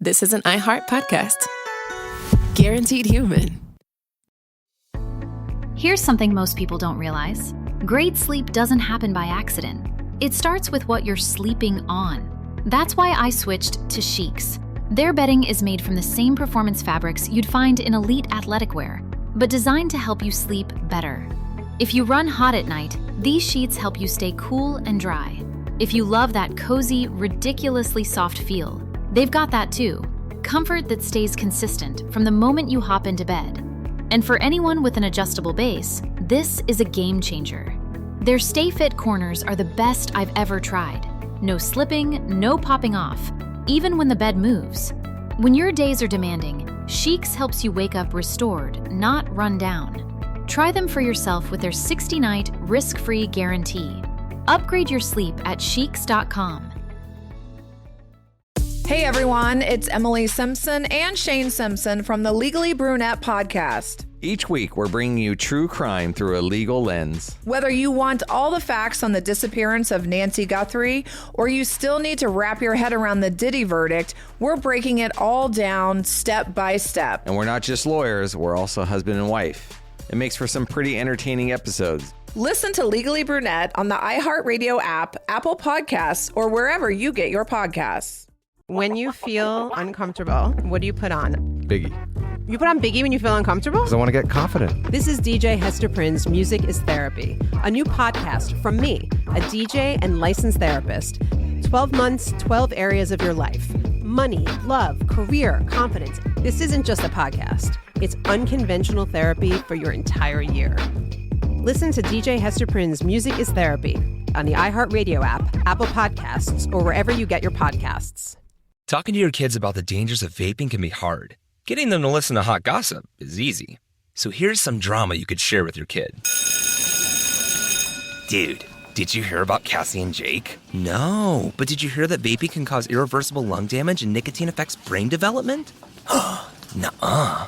this is an iHeart podcast. Guaranteed human. Here's something most people don't realize. Great sleep doesn't happen by accident. It starts with what you're sleeping on. That's why I switched to Sheets. Their bedding is made from the same performance fabrics you'd find in elite athletic wear, but designed to help you sleep better. If you run hot at night, these sheets help you stay cool and dry. If you love that cozy, ridiculously soft feel, they've got that too. Comfort that stays consistent from the moment you hop into bed. And for anyone with an adjustable base, this is a game changer. Their Stay Fit corners are the best I've ever tried. No slipping, no popping off, even when the bed moves. When your days are demanding, Sheets helps you wake up restored, not run down. Try them for yourself with their 60-night risk-free guarantee. Upgrade your sleep at Sheets.com. Hey everyone, it's Emily Simpson and Shane Simpson from the Legally Brunette podcast. Each week, we're bringing you true crime through a legal lens. Whether you want all the facts on the disappearance of Nancy Guthrie, or you still need to wrap your head around the Diddy verdict, we're breaking it all down step by step. And we're not just lawyers, we're also husband and wife. It makes for some pretty entertaining episodes. Listen to Legally Brunette on the iHeartRadio app, Apple Podcasts, or wherever you get your podcasts. When you feel uncomfortable, what do you put on? Biggie. You put on Biggie when you feel uncomfortable? Because I want to get confident. This is DJ Hester Prynne's Music is Therapy, a new podcast from me, a DJ and licensed therapist. 12 months, 12 areas of your life. Money, love, career, confidence. This isn't just a podcast. It's unconventional therapy for your entire year. Listen to DJ Hester Prynne's Music is Therapy on the iHeartRadio app, Apple Podcasts, or wherever you get your podcasts. Talking to your kids about the dangers of vaping can be hard. Getting them to listen to hot gossip is easy. So here's some drama you could share with your kid. Dude, did you hear about Cassie and Jake? No, but did you hear that vaping can cause irreversible lung damage and nicotine affects brain development? Nuh-uh.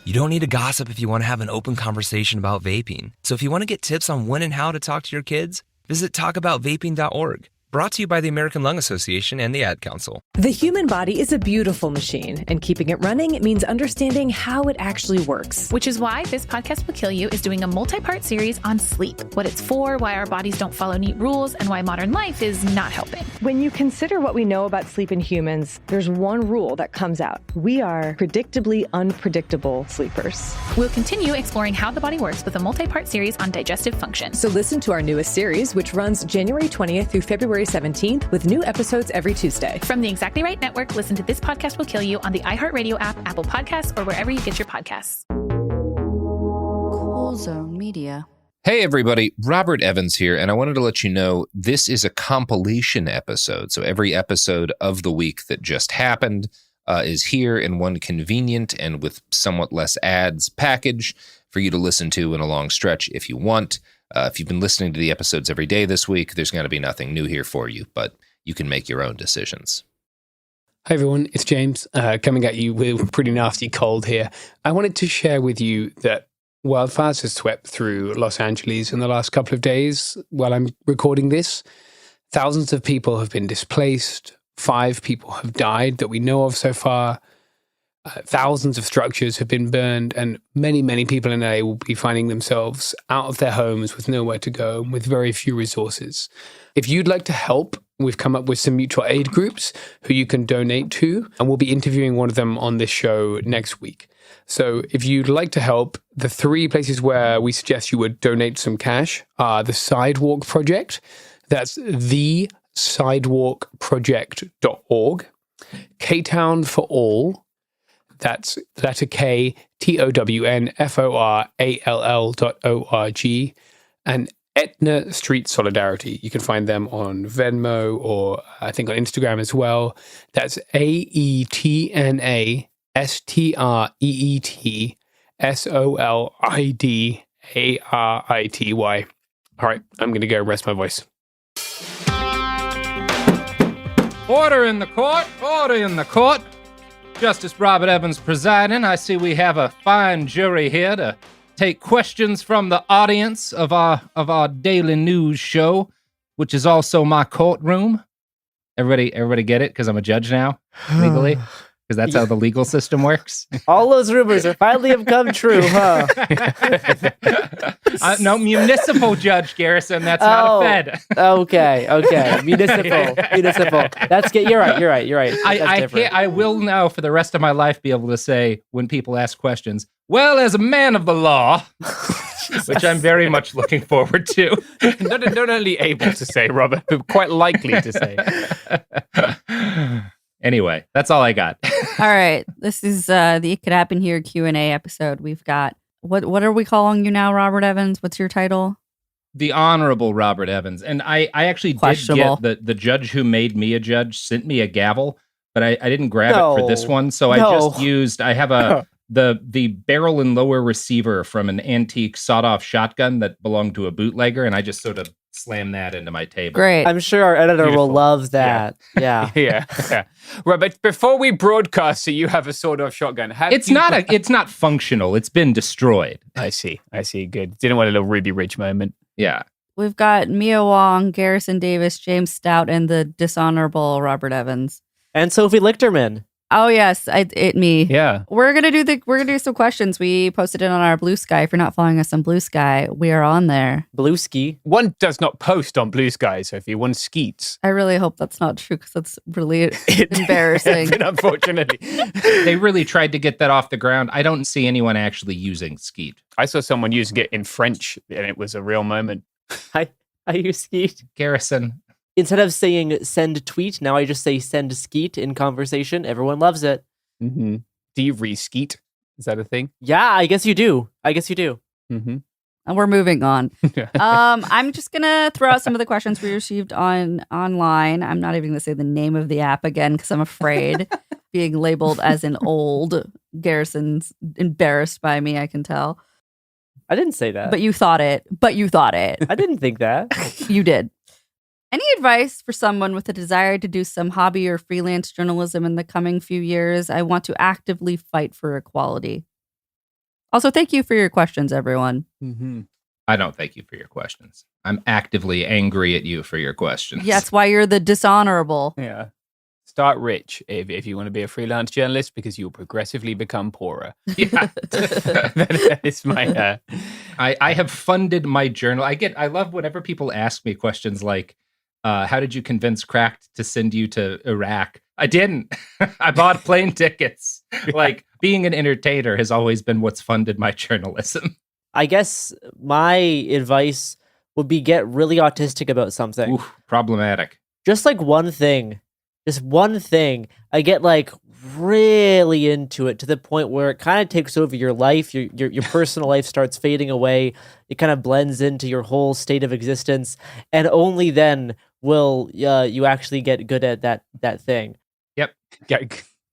You don't need to gossip if you want to have an open conversation about vaping. So if you want to get tips on when and how to talk to your kids, visit talkaboutvaping.org. Brought to you by the American Lung Association and the Ad Council. The human body is a beautiful machine, and keeping it running means understanding how it actually works. Which is why This Podcast Will Kill You is doing a multi-part series on sleep, what it's for, why our bodies don't follow neat rules, and why modern life is not helping. When you consider what we know about sleep in humans, there's one rule that comes out. We are predictably unpredictable sleepers. We'll continue exploring how the body works with a multi-part series on digestive function. So listen to our newest series, which runs January 20th through February 17th, with new episodes every Tuesday. From the Exactly Right Network, listen to This Podcast Will Kill You on the iHeartRadio app, Apple Podcasts, or wherever you get your podcasts. Cool Zone Media. Hey everybody, Robert Evans here, and I wanted to let you know this is a compilation episode. So every episode of the week that just happened is here in one convenient and with somewhat less ads package for you to listen to in a long stretch if you want. If you've been listening to the episodes every day this week, there's going to be nothing new here for you, but you can make your own decisions. Hi everyone, it's James coming at you with a pretty nasty cold here. I wanted to share with you that wildfires have swept through Los Angeles in the last couple of days while I'm recording this. Thousands of people have been displaced. 5 people have died that we know of so far. Thousands of structures have been burned, and many, many people in LA will be finding themselves out of their homes with nowhere to go and with very few resources. If you'd like to help, we've come up with some mutual aid groups who you can donate to, and we'll be interviewing one of them on this show next week. So if you'd like to help, the 3 places where we suggest you would donate some cash are the Sidewalk Project. That's thesidewalkproject.org. K-Town for All. That's letter K, TOWNFORALL.org, and Etna Street Solidarity. You can find them on Venmo or I think on Instagram as well. That's AETNA-STREETSOLIDARITY. All right, I'm going to go rest my voice. Order in the court! Order in the court! Justice Robert Evans presiding. I see we have a fine jury here to take questions from the audience of our daily news show, which is also my courtroom. Everybody get it? Because I'm a judge now, legally? Because that's how the legal system works. All those rumors are finally have come true, huh? No, municipal judge, Garrison. That's not a Fed. Okay. Municipal. That's good. You're right. I will now for the rest of my life be able to say when people ask questions, well, as a man of the law, which I'm very much looking forward to. Not only able to say, Robert, but quite likely to say. Anyway, that's all I got. All right. This is the It Could Happen Here Q&A episode. We've got, what are we calling you now, Robert Evans? What's your title? The Honorable Robert Evans. And I actually did get the judge who made me a judge sent me a gavel, but I didn't grab it for this one. So I have the barrel and lower receiver from an antique sawed-off shotgun that belonged to a bootlegger, and I just sort of slammed that into my table. Great. I'm sure our editor will love that. Yeah. Yeah. Right, but before we broadcast, so you have a sawed-off shotgun. It's not functional. It's been destroyed. I see. Good. Didn't want a little Ruby Ridge moment. Yeah. We've got Mia Wong, Garrison Davis, James Stout, and the dishonorable Robert Evans. And Sophie Lichterman. Oh yes, me. Yeah. We're gonna do some questions. We posted it on our Blue Sky. If you're not following us on Blue Sky, we are on there. Blue Ski. One does not post on Blue Sky, Sophie. One skeets. I really hope that's not true because that's really embarrassing. Unfortunately, they really tried to get that off the ground. I don't see anyone actually using skeet. I saw someone using it in French, and it was a real moment. I use skeet. Garrison. Instead of saying send tweet, now I just say send skeet in conversation. Everyone loves it. Mm-hmm. Do you re-skeet? Is that a thing? Yeah, I guess you do. Mm-hmm. And we're moving on. I'm just going to throw out some of the questions we received online. I'm not even going to say the name of the app again because I'm afraid being labeled as an old. Garrison's embarrassed by me, I can tell. I didn't say that. But you thought it. I didn't think that. You did. Any advice for someone with a desire to do some hobby or freelance journalism in the coming few years? I want to actively fight for equality. Also, thank you for your questions, everyone. Mm-hmm. I don't thank you for your questions. I'm actively angry at you for your questions. Yeah, that's why you're the dishonorable. Yeah. Start rich if you want to be a freelance journalist because you'll progressively become poorer. Yeah. That is my... I have funded my journal. I love whenever people ask me questions like, how did you convince Cracked to send you to Iraq? I didn't. I bought plane tickets. Like, being an entertainer has always been what's funded my journalism. I guess my advice would be get really autistic about something. Ooh, problematic. Just like one thing. I get like really into it to the point where it kind of takes over your life. Your personal life starts fading away. It kind of blends into your whole state of existence. And only then will you actually get good at that thing. Yep.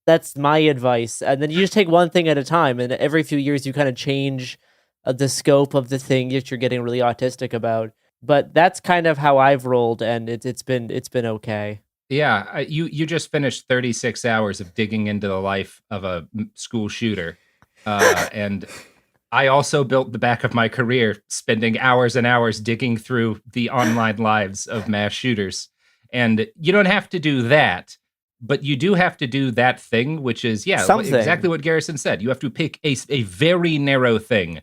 That's my advice. And then you just take one thing at a time. And every few years you kind of change the scope of the thing that you're getting really autistic about. But that's kind of how I've rolled, and it's been okay. Yeah, you just finished 36 hours of digging into the life of a school shooter. And I also built the back of my career spending hours and hours digging through the online lives of mass shooters. And you don't have to do that, but you do have to do that thing, which is, something. Exactly what Garrison said. You have to pick a very narrow thing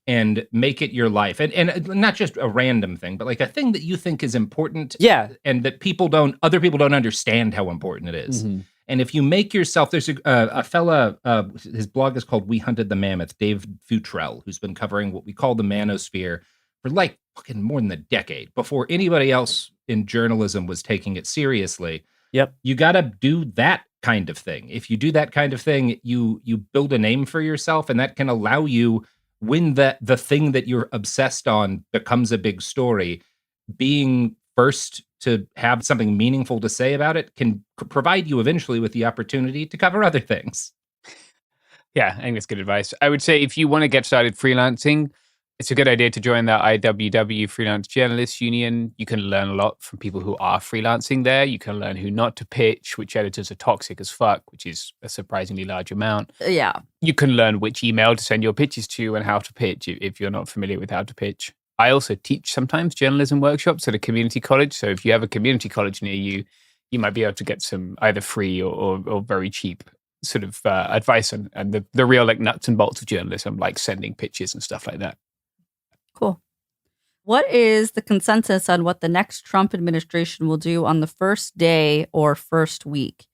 and make it your life. And not just a random thing, but like a thing that you think is important. Yeah. And that other people don't understand how important it is. Mm-hmm. And if you make yourself, there's a fella, his blog is called We Hunted the Mammoth, Dave Futrell, who's been covering what we call the manosphere for like fucking more than a decade before anybody else in journalism was taking it seriously. Yep. You got to do that kind of thing. If you do that kind of thing, you build a name for yourself, and that can allow you, when the thing that you're obsessed on becomes a big story, being first to have something meaningful to say about it can provide you eventually with the opportunity to cover other things. Yeah, I think that's good advice. I would say if you want to get started freelancing, it's a good idea to join the IWW Freelance Journalists Union. You can learn a lot from people who are freelancing there. You can learn who not to pitch, which editors are toxic as fuck, which is a surprisingly large amount. Yeah. You can learn which email to send your pitches to and how to pitch if you're not familiar with how to pitch. I also teach sometimes journalism workshops at a community college. So if you have a community college near you, you might be able to get some either free or very cheap sort of advice and the real like nuts and bolts of journalism, like sending pitches and stuff like that. Cool. What is the consensus on what the next Trump administration will do on the first day or first week?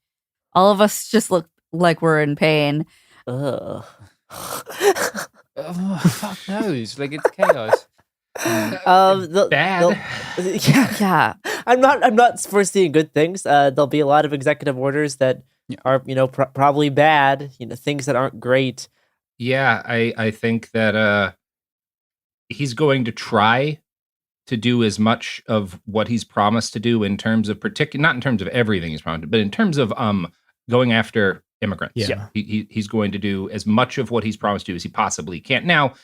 All of us just look like we're in pain. Ugh. Fuck knows. Like, it's chaos. Bad. Yeah. I'm not foreseeing good things. There'll be a lot of executive orders that are, probably bad. Things that aren't great. Yeah, I think that he's going to try to do as much of what he's promised to do in terms of not in terms of everything he's promised, but in terms of going after immigrants. Yeah. He's going to do as much of what he's promised to do as he possibly can. Now,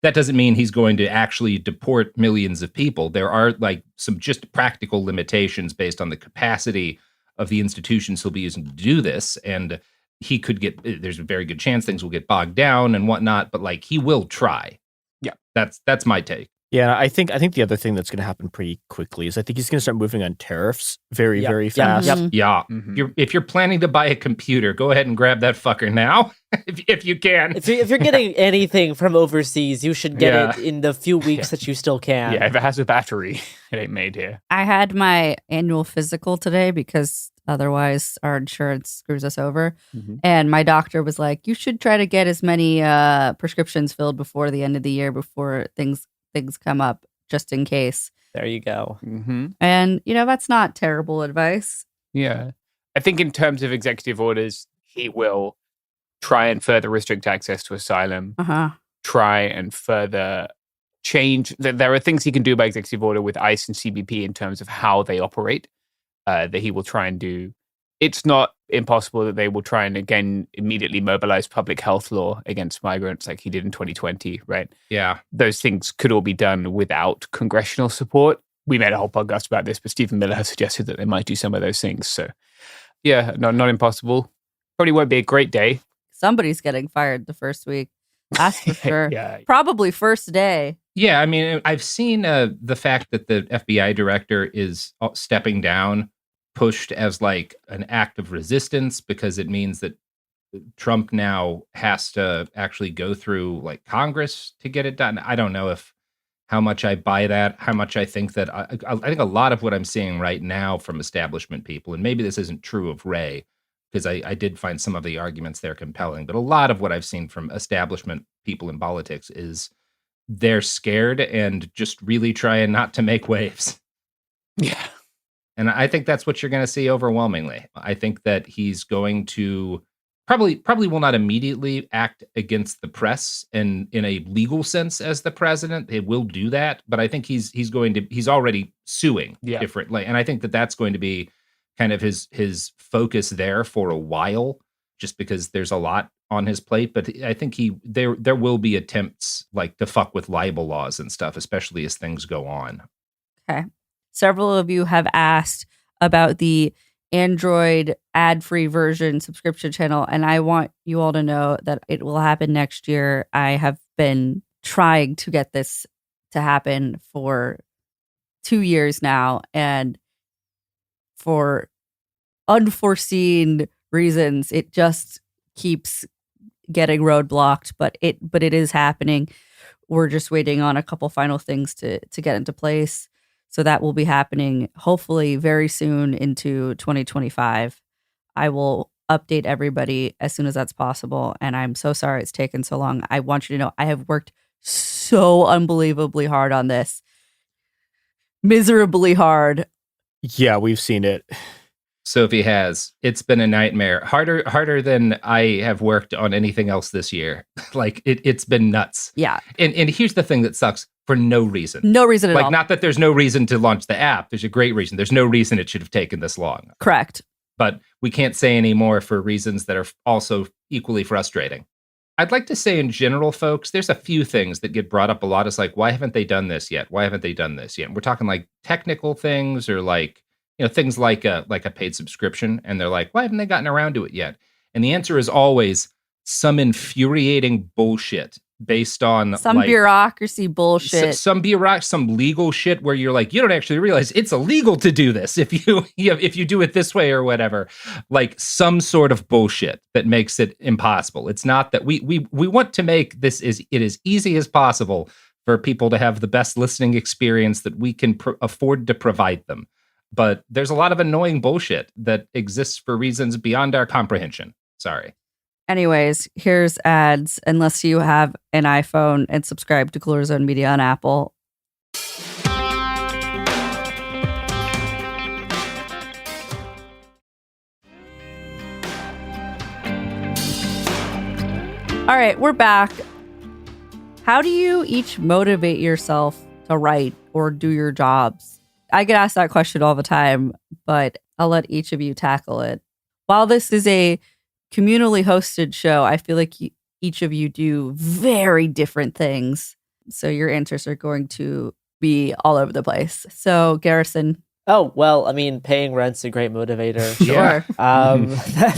that doesn't mean he's going to actually deport millions of people. There are like some just practical limitations based on the capacity of the institutions he'll be using to do this. And he could there's a very good chance things will get bogged down and whatnot, but like he will try. Yeah. That's my take. Yeah, I think the other thing that's going to happen pretty quickly is I think he's going to start moving on tariffs very fast. Yeah. If you're planning to buy a computer, go ahead and grab that fucker now, if you can. If you're getting anything from overseas, you should get it in the few weeks that you still can. Yeah, if it has a battery, it ain't made here. I had my annual physical today because otherwise our insurance screws us over. Mm-hmm. And my doctor was like, you should try to get as many prescriptions filled before the end of the year before things come up, just in case. There you go. Mm-hmm. And, that's not terrible advice. Yeah. I think in terms of executive orders, he will try and further restrict access to asylum, try and further change. There are things he can do by executive order with ICE and CBP in terms of how they operate that he will try and do. It's not impossible that they will try and, again, immediately mobilize public health law against migrants like he did in 2020, right? Yeah. Those things could all be done without congressional support. We made a whole podcast about this, but Stephen Miller has suggested that they might do some of those things. So, yeah, not impossible. Probably won't be a great day. Somebody's getting fired the first week. That's for sure. Yeah. Probably first day. Yeah, I mean, I've seen the fact that the FBI director is stepping down pushed as like an act of resistance because it means that Trump now has to actually go through like Congress to get it done. I don't know how much I buy that, how much I think that I think a lot of what I'm seeing right now from establishment people, and maybe this isn't true of Ray, because I did find some of the arguments there compelling, but a lot of what I've seen from establishment people in politics is they're scared and just really trying not to make waves. Yeah. And I think that's what you're going to see overwhelmingly. I think that he's going to probably will not immediately act against the press and in a legal sense as the president. He will do that, but I think he's already suing differently, and I think that that's going to be kind of his focus there for a while, just because there's a lot on his plate. But I think there will be attempts like to fuck with libel laws and stuff, especially as things go on. Okay. Several of you have asked about the Android ad-free version subscription channel, and I want you all to know that it will happen next year. I have been trying to get this to happen for 2 years now, and for unforeseen reasons, it just keeps getting roadblocked, but it is happening. We're just waiting on a couple final things to get into place. So that will be happening hopefully very soon into 2025. I will update everybody as soon as that's possible. And I'm so sorry it's taken so long. I want you to know I have worked so unbelievably hard on this. Miserably hard. Yeah, we've seen it. Sophie has. It's been a nightmare. Harder than I have worked on anything else this year. Like it's been nuts. Yeah. And here's the thing that sucks. For no reason. No reason at all. Like, not that there's no reason to launch the app. There's a great reason. There's no reason it should have taken this long. Correct. But we can't say any more for reasons that are also equally frustrating. I'd like to say in general, folks, there's a few things that get brought up a lot. It's like, why haven't they done this yet? Why haven't they done this yet? And we're talking like technical things or like, things like a paid subscription. And they're like, why haven't they gotten around to it yet? And the answer is always some infuriating bullshit based on some bureaucracy bullshit. Some legal shit where you're like, you don't actually realize it's illegal to do this if you do it this way or whatever. Like some sort of bullshit that makes it impossible. It's not that we want to make this as easy as possible for people to have the best listening experience that we can afford to provide them. But there's a lot of annoying bullshit that exists for reasons beyond our comprehension. Sorry. Anyways, here's ads. Unless you have an iPhone and subscribe to Cooler Zone Media on Apple. All right, we're back. How do you each motivate yourself to write or do your jobs? I get asked that question all the time, but I'll let each of you tackle it. While this is a communally hosted show, I feel like each of you do very different things. So your answers are going to be all over the place. So Garrison. Oh, well, I mean, paying rent's a great motivator. Sure.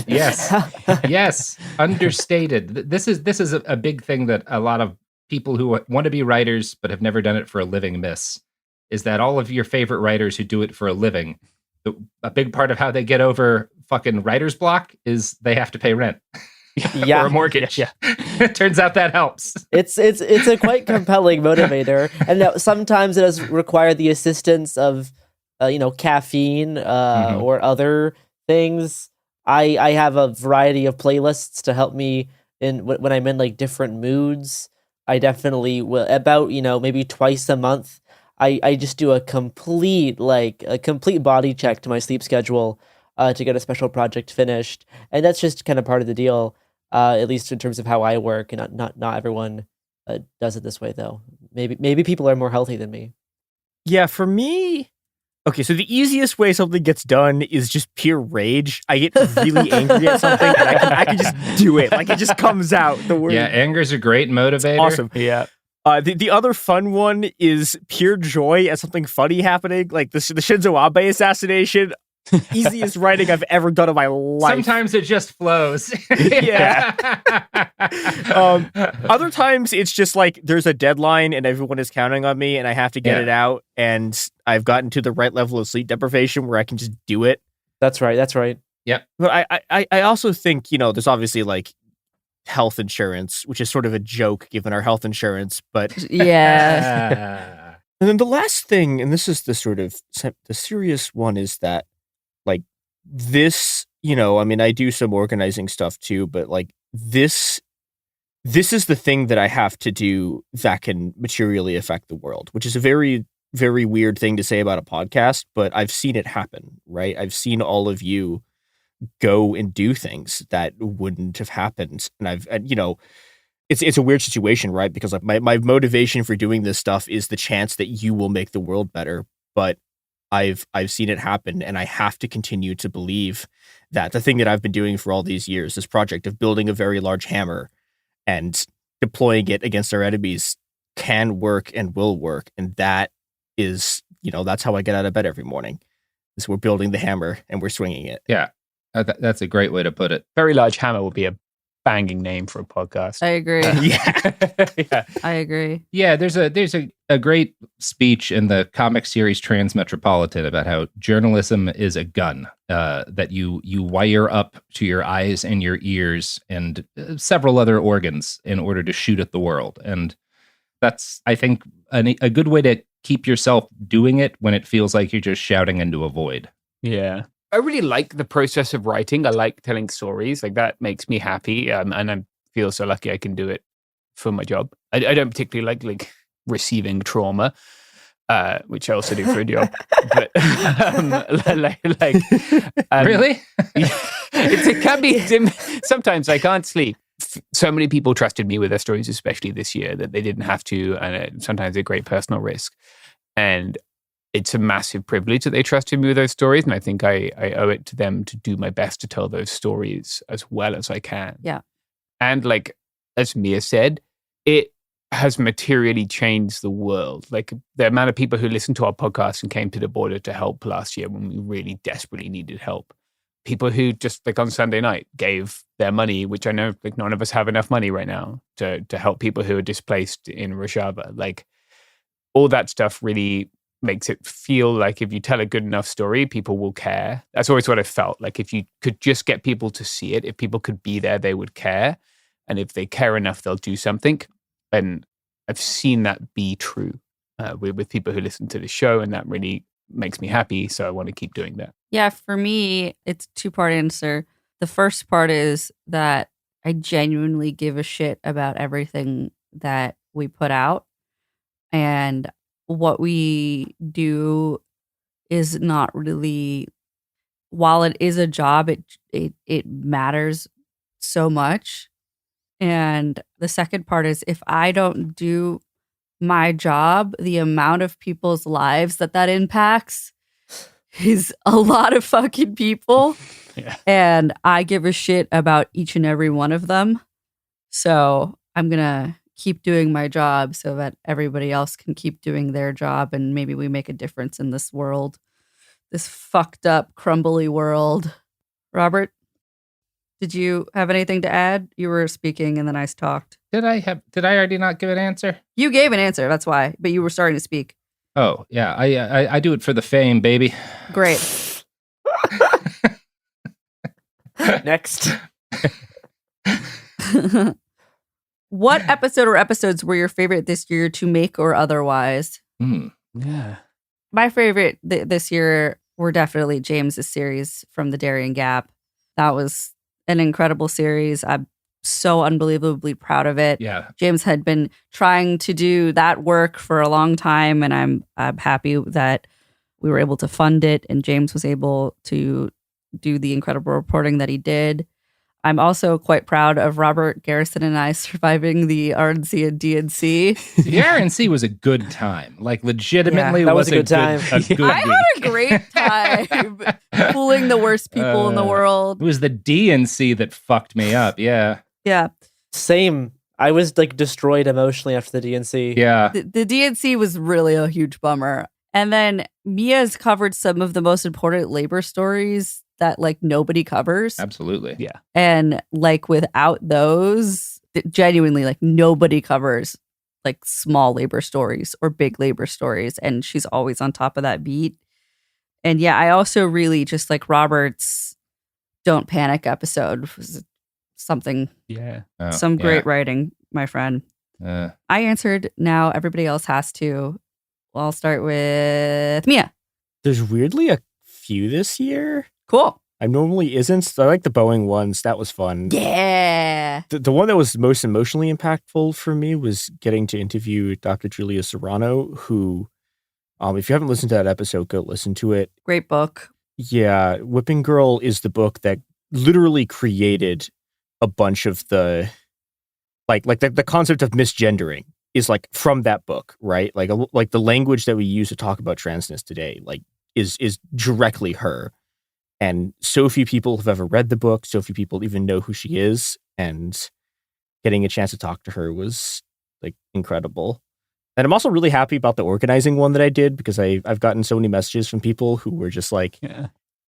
Yes. Understated. This is a big thing that a lot of people who want to be writers but have never done it for a living miss, is that all of your favorite writers who do it for a living, a big part of how they get over fucking writer's block is they have to pay rent. Yeah. Or a mortgage. Yeah. It turns out that helps. It's a quite compelling motivator. And now sometimes it does require the assistance of caffeine or other things. I have a variety of playlists to help me when I'm in like different moods. I definitely will, about maybe twice a month, I just do a complete body check to my sleep schedule to get a special project finished. And that's just kind of part of the deal, at least in terms of how I work. And not everyone does it this way, though. Maybe people are more healthy than me. Yeah, for me, okay, so the easiest way something gets done is just pure rage. I get really angry at something, and I can just do it. Like, it just comes out. The word. Yeah, anger's a great motivator. It's awesome. Yeah. The other fun one is pure joy at something funny happening, like the Shinzo Abe assassination. Easiest writing I've ever done in my life. Sometimes it just flows. Yeah. Other times it's just like there's a deadline and everyone is counting on me and I have to get it out, and I've gotten to the right level of sleep deprivation where I can just do it. That's right. Yeah. But I also think, there's obviously like health insurance, which is sort of a joke given our health insurance, but yeah. And then the last thing, and this is the sort of the serious one, is that like this, I do some organizing stuff too, but like this is the thing that I have to do that can materially affect the world, which is a very, very weird thing to say about a podcast, but I've seen it happen, right? I've seen all of you go and do things that wouldn't have happened. And it's a weird situation, right? Because like my motivation for doing this stuff is the chance that you will make the world better. But I've seen it happen, and I have to continue to believe that the thing that I've been doing for all these years, this project of building a very large hammer and deploying it against our enemies, can work and will work. And that is, that's how I get out of bed every morning. Is we're building the hammer and we're swinging it. Yeah. That's a great way to put it. Very Large Hammer would be a banging name for a podcast. I agree. Yeah. I agree. Yeah, there's a great speech in the comic series Transmetropolitan about how journalism is a gun that you wire up to your eyes and your ears and several other organs in order to shoot at the world. And that's, I think, a good way to keep yourself doing it when it feels like you're just shouting into a void. Yeah. I really like the process of writing. I like telling stories. Like, that makes me happy. And I feel so lucky I can do it for my job. I don't particularly like receiving trauma, which I also do for a job. But really? It can be. Sometimes I can't sleep. So many people trusted me with their stories, especially this year, that they didn't have to. And sometimes a great personal risk. And it's a massive privilege that they trusted me with those stories. And I think I owe it to them to do my best to tell those stories as well as I can. Yeah. And like, as Mia said, it has materially changed the world. Like, the amount of people who listened to our podcast and came to the border to help last year when we really desperately needed help. people who just like on Sunday night gave their money, which I know like none of us have enough money right now to help people who are displaced in Rojava. Like all that stuff really makes it feel like if you tell a good enough story, people will care. That's always what I felt. Like if you could just get people to see it, if people could be there, they would care. And if they care enough, they'll do something. And I've seen that be true with people who listen to the show, and that really makes me happy. So I want to keep doing that. Yeah, for me, it's a two-part answer. The first part is that I genuinely give a shit about everything that we put out. And what we do is not really, while it is a job, it matters so much. And the second part is if I don't do my job, the amount of people's lives that impacts is a lot of fucking people. Yeah. And I give a shit about each and every one of them. So I'm going to keep doing my job so that everybody else can keep doing their job. And maybe we make a difference in this world, this fucked up, crumbly world. Robert, did you have anything to add? You were speaking and then I talked. Did I already not give an answer? You gave an answer. That's why. But you were starting to speak. Oh, yeah. I do it for the fame, baby. Great. Next. What episode or episodes were your favorite this year to make or otherwise? Yeah. My favorite this year were definitely James's series from the Darien Gap. That was an incredible series. I'm so unbelievably proud of it. Yeah. James had been trying to do that work for a long time, and I'm happy that we were able to fund it and James was able to do the incredible reporting that he did. I'm also quite proud of Robert, Garrison, and I surviving the RNC and DNC. The RNC was a good time. Like, legitimately, that was a good time. A good I had a great time fooling the worst people in the world. It was the DNC that fucked me up. Yeah. Yeah. Same. I was like destroyed emotionally after the DNC. Yeah. The DNC was really a huge bummer. And then Mia's covered some of the most important labor stories that like nobody covers. Absolutely. Yeah. And like without those, genuinely like nobody covers like small labor stories or big labor stories. And she's always on top of that beat. And yeah, I also really just like Robert's Don't Panic episode was something. Yeah. Some great writing, my friend. I answered. Now everybody else has to. Well, I'll start with Mia. There's weirdly a few this year. Cool. I normally isn't. So I like the Boeing ones. That was fun. Yeah. The one that was most emotionally impactful for me was getting to interview Dr. Julia Serrano, who, if you haven't listened to that episode, go listen to it. Great book. Yeah. Whipping Girl is the book that literally created a bunch of the, the concept of misgendering is like from that book, right? Like the language that we use to talk about transness today, like is directly her. And so few people have ever read the book. So few people even know who she is. And getting a chance to talk to her was like incredible. And I'm also really happy about the organizing one that I did because I've gotten so many messages from people who were just like,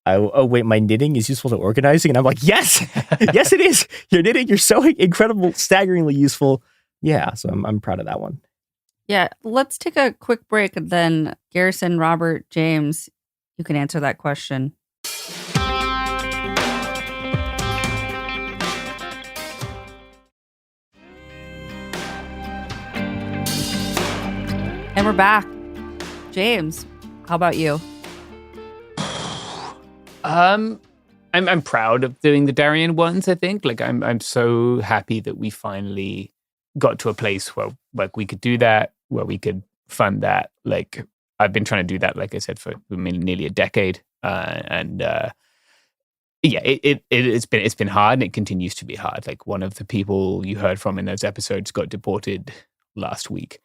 oh, wait, my knitting is useful to organizing. And I'm like, yes, yes, it is. Your knitting, you're so incredible, staggeringly useful. Yeah. So I'm proud of that one. Yeah. Let's take a quick break. And then Garrison, Robert, James, you can answer that question. And we're back. James, how about you? I'm proud of doing the Darien ones, I think. Like I'm so happy that we finally got to a place where like we could do that, where we could fund that. Like I've been trying to do that, like I said, for nearly a decade. It's been hard and it continues to be hard. Like one of the people you heard from in those episodes got deported last week.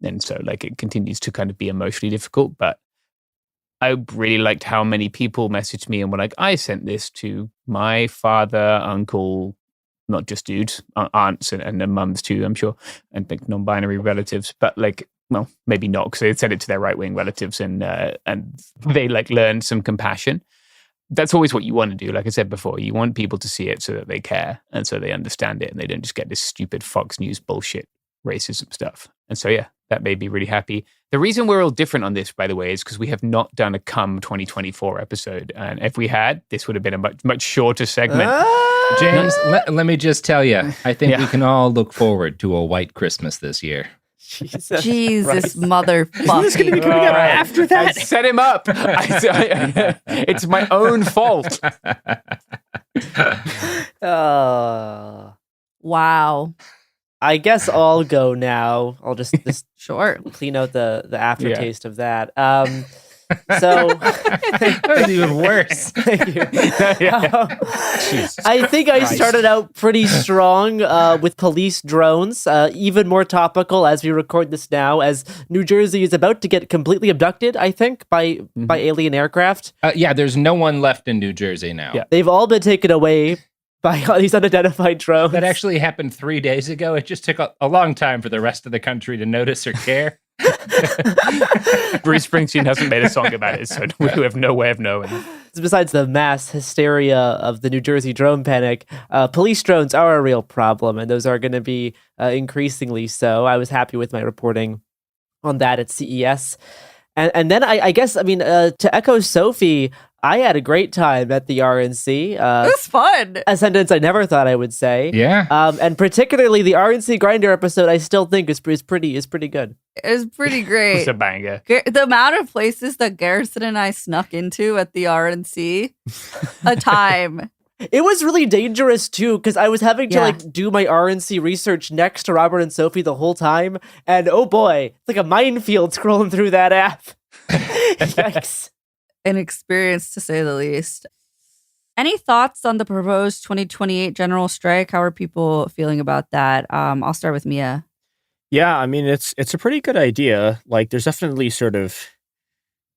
And so like it continues to kind of be emotionally difficult, but I really liked how many people messaged me and were like, I sent this to my father, uncle, not just dudes, aunts and their mums too, I'm sure, and like non-binary relatives, but like, well, maybe not because they sent it to their right-wing relatives and they like learned some compassion. that's always what you want to do. Like I said before, you want people to see it so that they care and so they understand it and they don't just get this stupid Fox News bullshit racism stuff. And so, yeah, that made me really happy. The reason we're all different on this, by the way, is because we have not done a Come 2024 episode. And if we had, this would have been a much shorter segment. James, let me just tell you, I think we can all look forward to a white Christmas this year. Jesus motherfucker. This is going to be coming out after that. I set him up. It's my own fault. Wow. I guess I'll go now. I'll just sure clean out the aftertaste of that. So that was even worse. I think I started out pretty strong with police drones, even more topical as we record this now, as New Jersey is about to get completely abducted, I think, by alien aircraft. Yeah, there's no one left in New Jersey now. Yeah. They've all been taken away by all these unidentified drones. That actually happened 3 days ago. It just took a long time for the rest of the country to notice or care. Bruce Springsteen hasn't made a song about it, so we have no way of knowing. Besides the mass hysteria of the New Jersey drone panic, police drones are a real problem, and those are going to be increasingly so. I was happy with my reporting on that at CES. And then I guess, I mean, to echo Sophie, I had a great time at the RNC. It was fun. A sentence I never thought I would say. Yeah. And particularly the RNC Grinder episode, I still think is pretty good. It was pretty great. It's a banger. The amount of places that Garrison and I snuck into at the RNC, a time. It was really dangerous too, because I was having to do my RNC research next to Robert and Sophie the whole time, and oh boy, it's like a minefield scrolling through that app. Yikes. An experience, to say the least. Any thoughts on the proposed 2028 general strike? How are people feeling about that? I'll start with Mia. Yeah, I mean, it's a pretty good idea. Like, there's definitely sort of,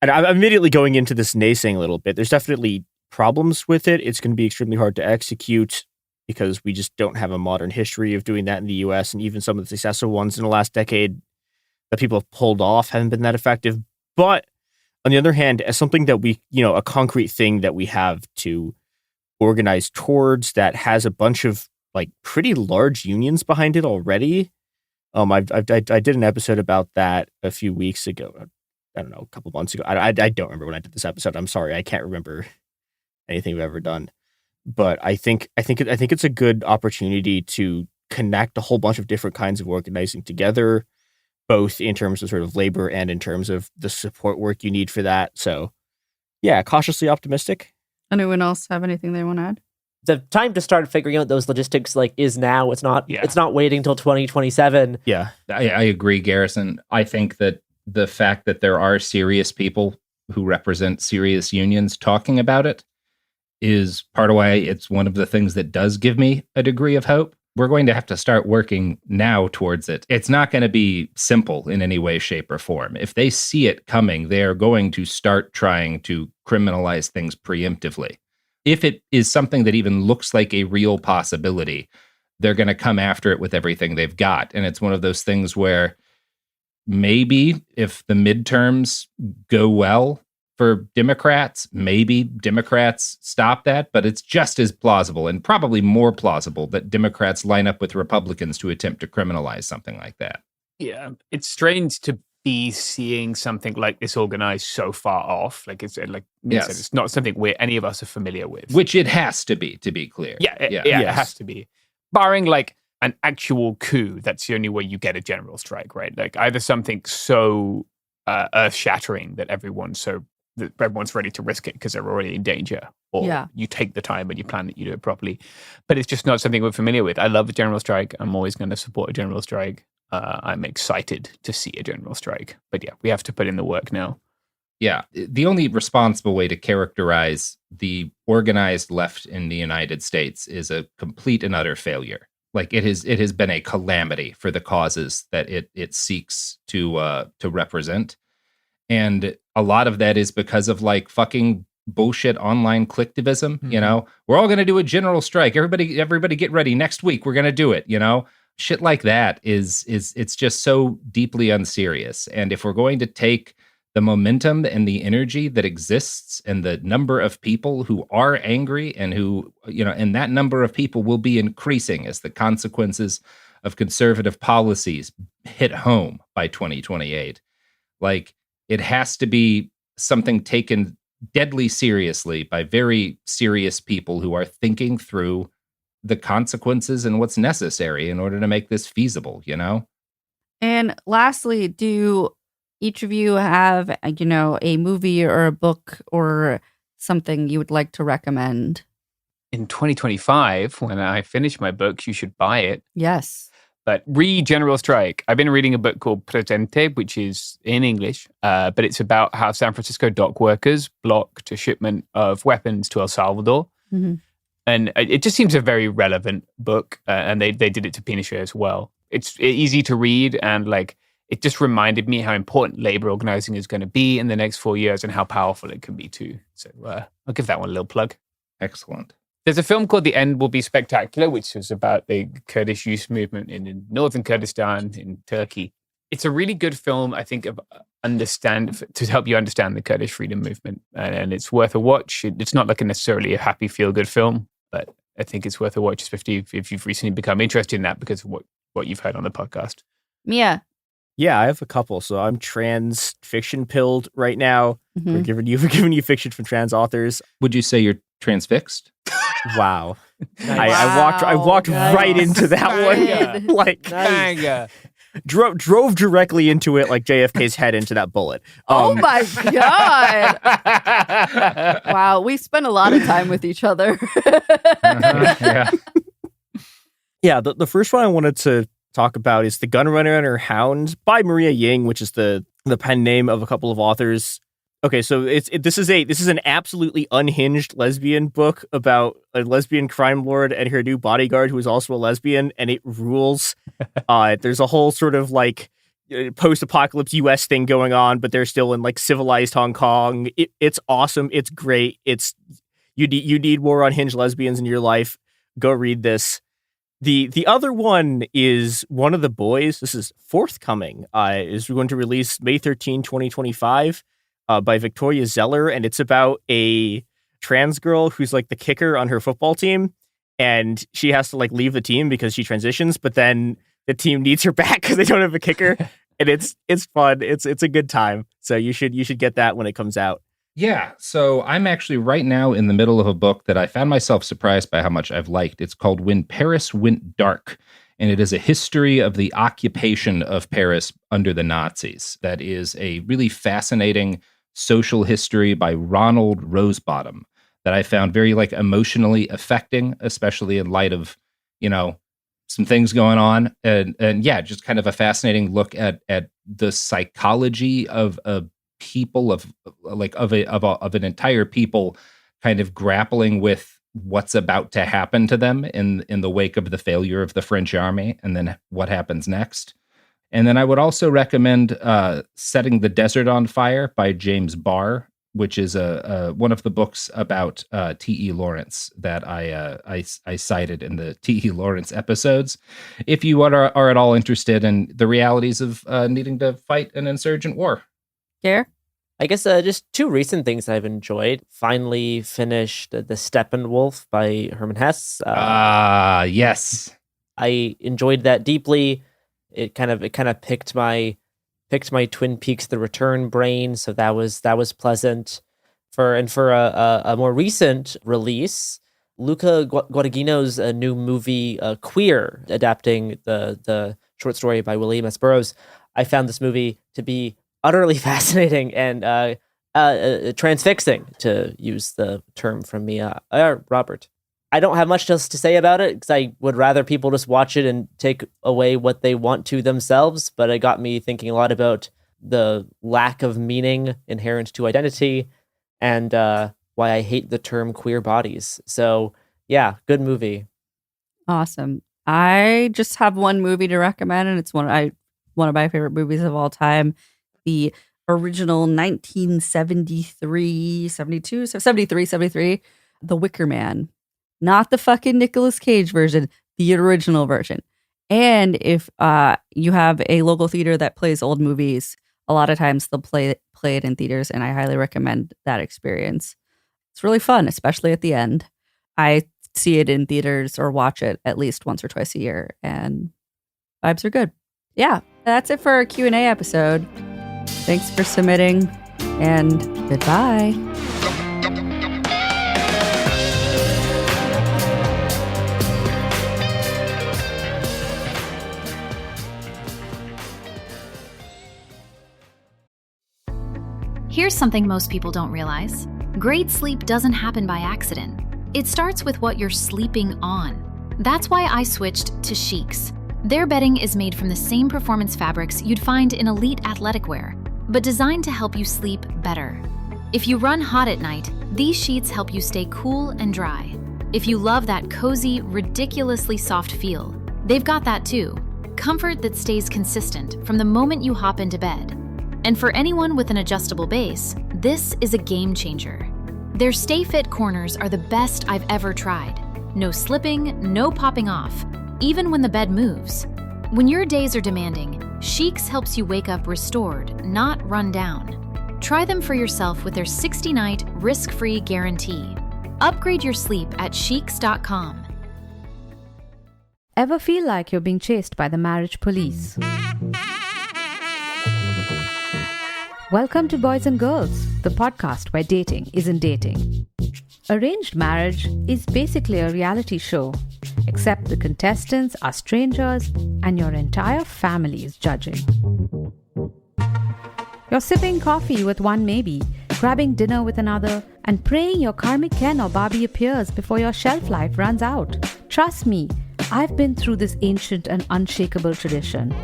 and I'm immediately going into this naysaying a little bit. There's definitely problems with it. It's going to be extremely hard to execute because we just don't have a modern history of doing that in the US, and even some of the successful ones in the last decade that people have pulled off haven't been that effective. But on the other hand, as something that we, a concrete thing that we have to organize towards that has a bunch of like pretty large unions behind it already. I did an episode about that a few weeks ago. I don't know, a couple months ago. I don't remember when I did this episode. I'm sorry, I can't remember anything we've ever done. But I think it's a good opportunity to connect a whole bunch of different kinds of organizing together, both in terms of sort of labor and in terms of the support work you need for that. So, yeah, cautiously optimistic. Anyone else have anything they want to add? The time to start figuring out those logistics is now. It's not waiting till 2027. Yeah. I agree, Garrison. I think that the fact that there are serious people who represent serious unions talking about it is part of why it's one of the things that does give me a degree of hope. We're going to have to start working now towards it. It's not going to be simple in any way, shape, or form. If they see it coming, they are going to start trying to criminalize things preemptively. If it is something that even looks like a real possibility, they're going to come after it with everything they've got. And it's one of those things where maybe if the midterms go well for Democrats, maybe Democrats stop that, but it's just as plausible and probably more plausible that Democrats line up with Republicans to attempt to criminalize something like that. Yeah, it's strange to be seeing something like this organized so far off. Like it's like Yes. it's not something any of us are familiar with. Which it has to be clear. Yeah, it has to be. Barring like an actual coup, that's the only way you get a general strike, right? Like either something so earth-shattering that everyone's ready to risk it because they're already in danger, or you take the time and you plan that you do it properly. But it's just not something we're familiar with. I love a general strike. I'm always going to support a general strike. I'm excited to see a general strike. But yeah, we have to put in the work now. Yeah, the only responsible way to characterize the organized left in the United States is a complete and utter failure. Like it has been a calamity for the causes that it seeks to represent. And a lot of that is because of like fucking bullshit online clicktivism. Mm-hmm. We're all going to do a general strike. Everybody get ready. Next week, we're going to do it. Shit like that is it's just so deeply unserious. And if we're going to take the momentum and the energy that exists and the number of people who are angry and who, and that number of people will be increasing as the consequences of conservative policies hit home by 2028. Like, it has to be something taken deadly seriously by very serious people who are thinking through the consequences and what's necessary in order to make this feasible, And lastly, do each of you have, a movie or a book or something you would like to recommend? In 2025, when I finish my books, you should buy it. Yes. But read General Strike. I've been reading a book called Presente, which is in English, but it's about how San Francisco dock workers blocked a shipment of weapons to El Salvador. Mm-hmm. And it just seems a very relevant book, and they did it to Pinochet as well. It's easy to read, and it just reminded me how important labor organizing is going to be in the next 4 years and how powerful it can be too. So I'll give that one a little plug. Excellent. There's a film called The End Will Be Spectacular, which was about the Kurdish youth movement in northern Kurdistan in Turkey. It's a really good film, I think, to help you understand the Kurdish freedom movement. And it's worth a watch. It's not necessarily a happy, feel-good film, but I think it's worth a watch, especially if you've recently become interested in that because of what you've heard on the podcast. Mia. Yeah, I have a couple. So I'm trans fiction pilled right now. Mm-hmm. We're giving you fiction from trans authors. Would you say you're transfixed? Wow. Nice. I walked right into that one. Drove directly into it like JFK's head into that bullet. Oh my God. Wow, we spent a lot of time with each other. Yeah. Yeah, the first one I wanted to talk about is The Gunrunner and Her Hound by Maria Ying, which is the pen name of a couple of authors. Okay, so this is an absolutely unhinged lesbian book about a lesbian crime lord and her new bodyguard who is also a lesbian, and it rules. There's a whole sort of post-apocalypse US thing going on, but they're still in civilized Hong Kong. It's awesome. It's great. You need more unhinged lesbians in your life. Go read this. The other one is One of the Boys. This is forthcoming. Is going to release May 13, 2025. By Victoria Zeller, and it's about a trans girl who's the kicker on her football team, and she has to leave the team because she transitions, but then the team needs her back because they don't have a kicker, and it's fun. It's a good time. So you should get that when it comes out. Yeah, so I'm actually right now in the middle of a book that I found myself surprised by how much I've liked. It's called When Paris Went Dark, and it is a history of the occupation of Paris under the Nazis. That is a really fascinating social history by Ronald Rosebottom that I found very emotionally affecting, especially in light of, some things going on. And yeah, just kind of a fascinating look at the psychology of a people of an entire people kind of grappling with what's about to happen to them in the wake of the failure of the French army and then what happens next. And then I would also recommend Setting the Desert on Fire by James Barr, which is one of the books about T.E. Lawrence that I cited in the T.E. Lawrence episodes. If you are at all interested in the realities of needing to fight an insurgent war. Gare? I guess just two recent things I've enjoyed. Finally finished The Steppenwolf by Hermann Hesse. Yes. I enjoyed that deeply. It kind of picked my Twin Peaks: The Return brain, so that was pleasant. For a more recent release, Luca Guadagnino's new movie Queer, adapting the short story by William S. Burroughs. I found this movie to be utterly fascinating and transfixing, to use the term from Mia. Robert. I don't have much else to say about it because I would rather people just watch it and take away what they want to themselves. But it got me thinking a lot about the lack of meaning inherent to identity and why I hate the term queer bodies. So yeah, good movie. Awesome. I just have one movie to recommend, and it's one of my favorite movies of all time. The original 1973, The Wicker Man. Not the fucking Nicolas Cage version, the original version. And if you have a local theater that plays old movies, a lot of times they'll play play it in theaters, and I highly recommend that experience. It's really fun, especially at the end. I see it in theaters or watch it at least once or twice a year, and vibes are good. Yeah, that's it for our Q&A episode. Thanks for submitting, and goodbye. Here's something most people don't realize. Great sleep doesn't happen by accident. It starts with what you're sleeping on. That's why I switched to Sheets. Their bedding is made from the same performance fabrics you'd find in elite athletic wear, but designed to help you sleep better. If you run hot at night, these sheets help you stay cool and dry. If you love that cozy, ridiculously soft feel, they've got that too. Comfort that stays consistent from the moment you hop into bed. And for anyone with an adjustable base, this is a game changer. Their Stay Fit corners are the best I've ever tried. No slipping, no popping off, even when the bed moves. When your days are demanding, Sheets helps you wake up restored, not run down. Try them for yourself with their 60-night risk-free guarantee. Upgrade your sleep at Sheets.com. Ever feel like you're being chased by the marriage police? Welcome to Boys and Girls, the podcast where dating isn't dating. Arranged marriage is basically a reality show, except the contestants are strangers and your entire family is judging. You're sipping coffee with one maybe, grabbing dinner with another, and praying your karmic Ken or Barbie appears before your shelf life runs out. Trust me, I've been through this ancient and unshakable tradition.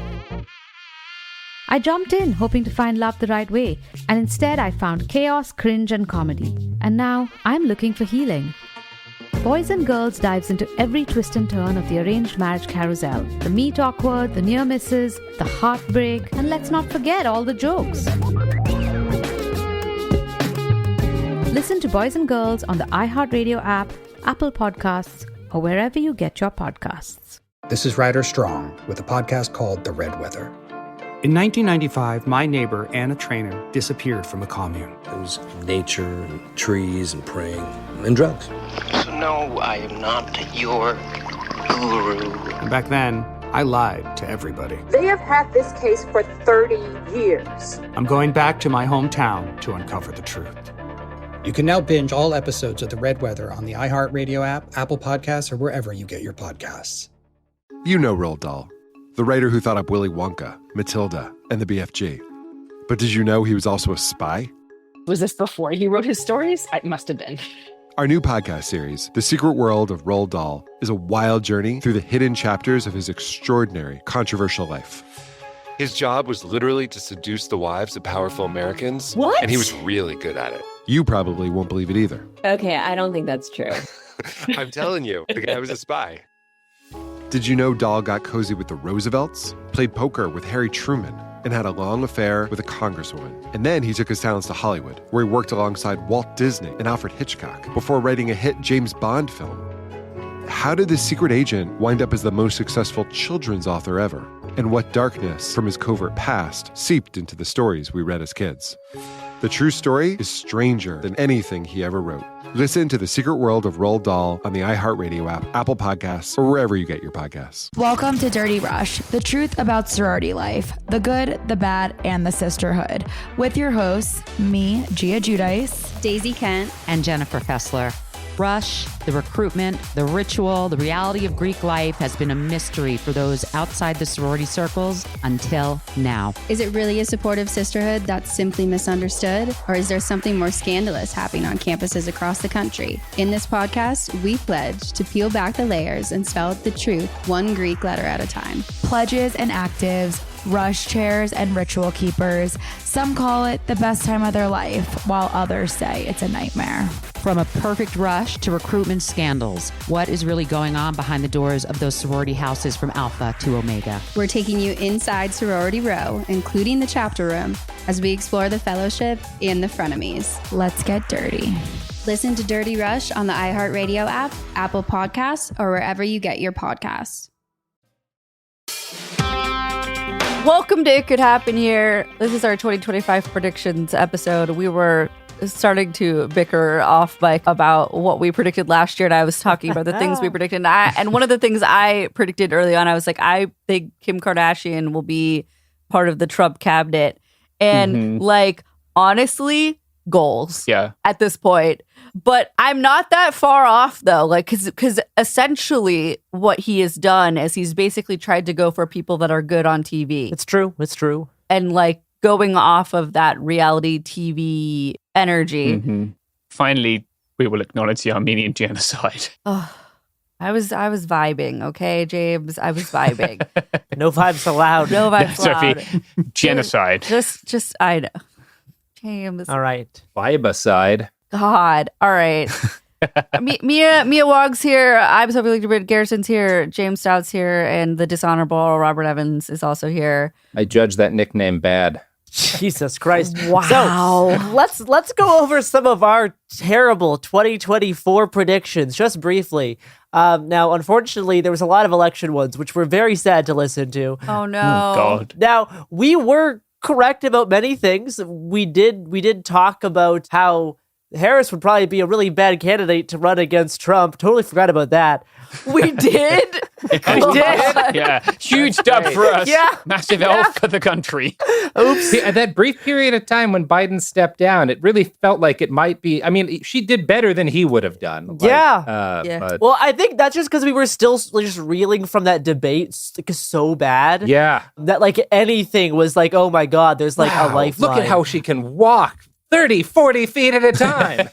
I jumped in hoping to find love the right way, and instead I found chaos, cringe, and comedy. And now I'm looking for healing. Boys and Girls dives into every twist and turn of the arranged marriage carousel. The meet awkward, the near misses, the heartbreak, and let's not forget all the jokes. Listen to Boys and Girls on the iHeartRadio app, Apple Podcasts, or wherever you get your podcasts. This is Ryder Strong with a podcast called The Red Weather. In 1995, my neighbor, Anna Trainer, disappeared from a commune. It was nature and trees and praying and drugs. So no, I am not your guru. And back then, I lied to everybody. They have had this case for 30 years. I'm going back to my hometown to uncover the truth. You can now binge all episodes of The Red Weather on the iHeartRadio app, Apple Podcasts, or wherever you get your podcasts. You know Roald Dahl, the writer who thought up Willy Wonka, Matilda, and the BFG. But did you know he was also a spy? Was this before he wrote his stories? It must have been. Our new podcast series, The Secret World of Roald Dahl, is a wild journey through the hidden chapters of his extraordinary, controversial life. His job was literally to seduce the wives of powerful Americans. What? And he was really good at it. You probably won't believe it either. Okay, I don't think that's true. I'm telling you, the guy was a spy. Did you know Dahl got cozy with the Roosevelts, played poker with Harry Truman, and had a long affair with a congresswoman? And then he took his talents to Hollywood, where he worked alongside Walt Disney and Alfred Hitchcock before writing a hit James Bond film. How did this secret agent wind up as the most successful children's author ever? And what darkness from his covert past seeped into the stories we read as kids? The true story is stranger than anything he ever wrote. Listen to The Secret World of Roald Dahl on the iHeartRadio app, Apple Podcasts, or wherever you get your podcasts. Welcome to Dirty Rush, the truth about sorority life, the good, the bad, and the sisterhood. With your hosts, me, Gia Giudice, Daisy Kent, and Jennifer Fessler. Rush, the recruitment, the ritual, the reality of Greek life has been a mystery for those outside the sorority circles until now. Is it really a supportive sisterhood that's simply misunderstood? Or is there something more scandalous happening on campuses across the country? In this podcast, we pledge to peel back the layers and spell out the truth one Greek letter at a time. Pledges and actives, rush chairs and ritual keepers. Some call it the best time of their life, while others say it's a nightmare. From a perfect rush to recruitment scandals, what is really going on behind the doors of those sorority houses from Alpha to Omega? We're taking you inside Sorority Row, including the chapter room, as we explore the fellowship and the frenemies. Let's get dirty. Listen to Dirty Rush on the iHeartRadio app, Apple Podcasts, or wherever you get your podcasts. Welcome to It Could Happen Here. This is our 2025 predictions episode. We were starting to bicker off mic about what we predicted last year, and I was talking about the things we predicted. And one of the things I predicted early on, I was like, I think Kim Kardashian will be part of the Trump cabinet. And like, honestly, goals at this point. But I'm not that far off, though, like, because essentially what he has done is he's basically tried to go for people that are good on TV. It's true. It's true. And like going off of that reality TV energy. Finally, we will acknowledge the Armenian genocide. Oh, I was vibing, okay, James? I was vibing. No vibes allowed. No vibes allowed. Sophie, genocide. Just, I know. James. All right. Vibe aside. God. All right. Mia Wog's here. I'm Sophie Lichtenberg. Garrison's here. James Stout's here. And the dishonorable Robert Evans is also here. I judge that nickname bad. Jesus Christ. Wow. So let's go over some of our terrible 2024 predictions just briefly. Now, unfortunately, there was a lot of election ones, which were very sad to listen to. Oh, no. God. Now, we were correct about many things. We did talk about how Harris would probably be a really bad candidate to run against Trump. Totally forgot about that. We did? We did? Yeah. Huge dub for us. Yeah. Massive L for the country. Oops. See, at that brief period of time when Biden stepped down, it really felt like it might be. I mean, she did better than he would have done. Like, But, well, I think that's just because we were still just reeling from that debate so bad. Yeah. That like anything was like, oh my God, there's like a lifeline. Look at how she can walk 30, 40 feet at a time.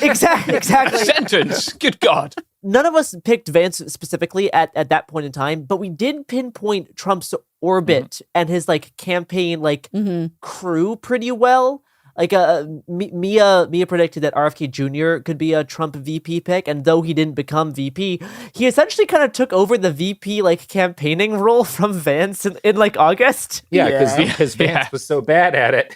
Exactly. Sentence. Good God. None of us picked Vance specifically at that point in time, but we did pinpoint Trump's orbit and his like campaign crew pretty well. Like Mia predicted that RFK Jr. could be a Trump VP pick, and though he didn't become VP, he essentially kind of took over the VP like campaigning role from Vance in like August. Yeah, because Vance was so bad at it.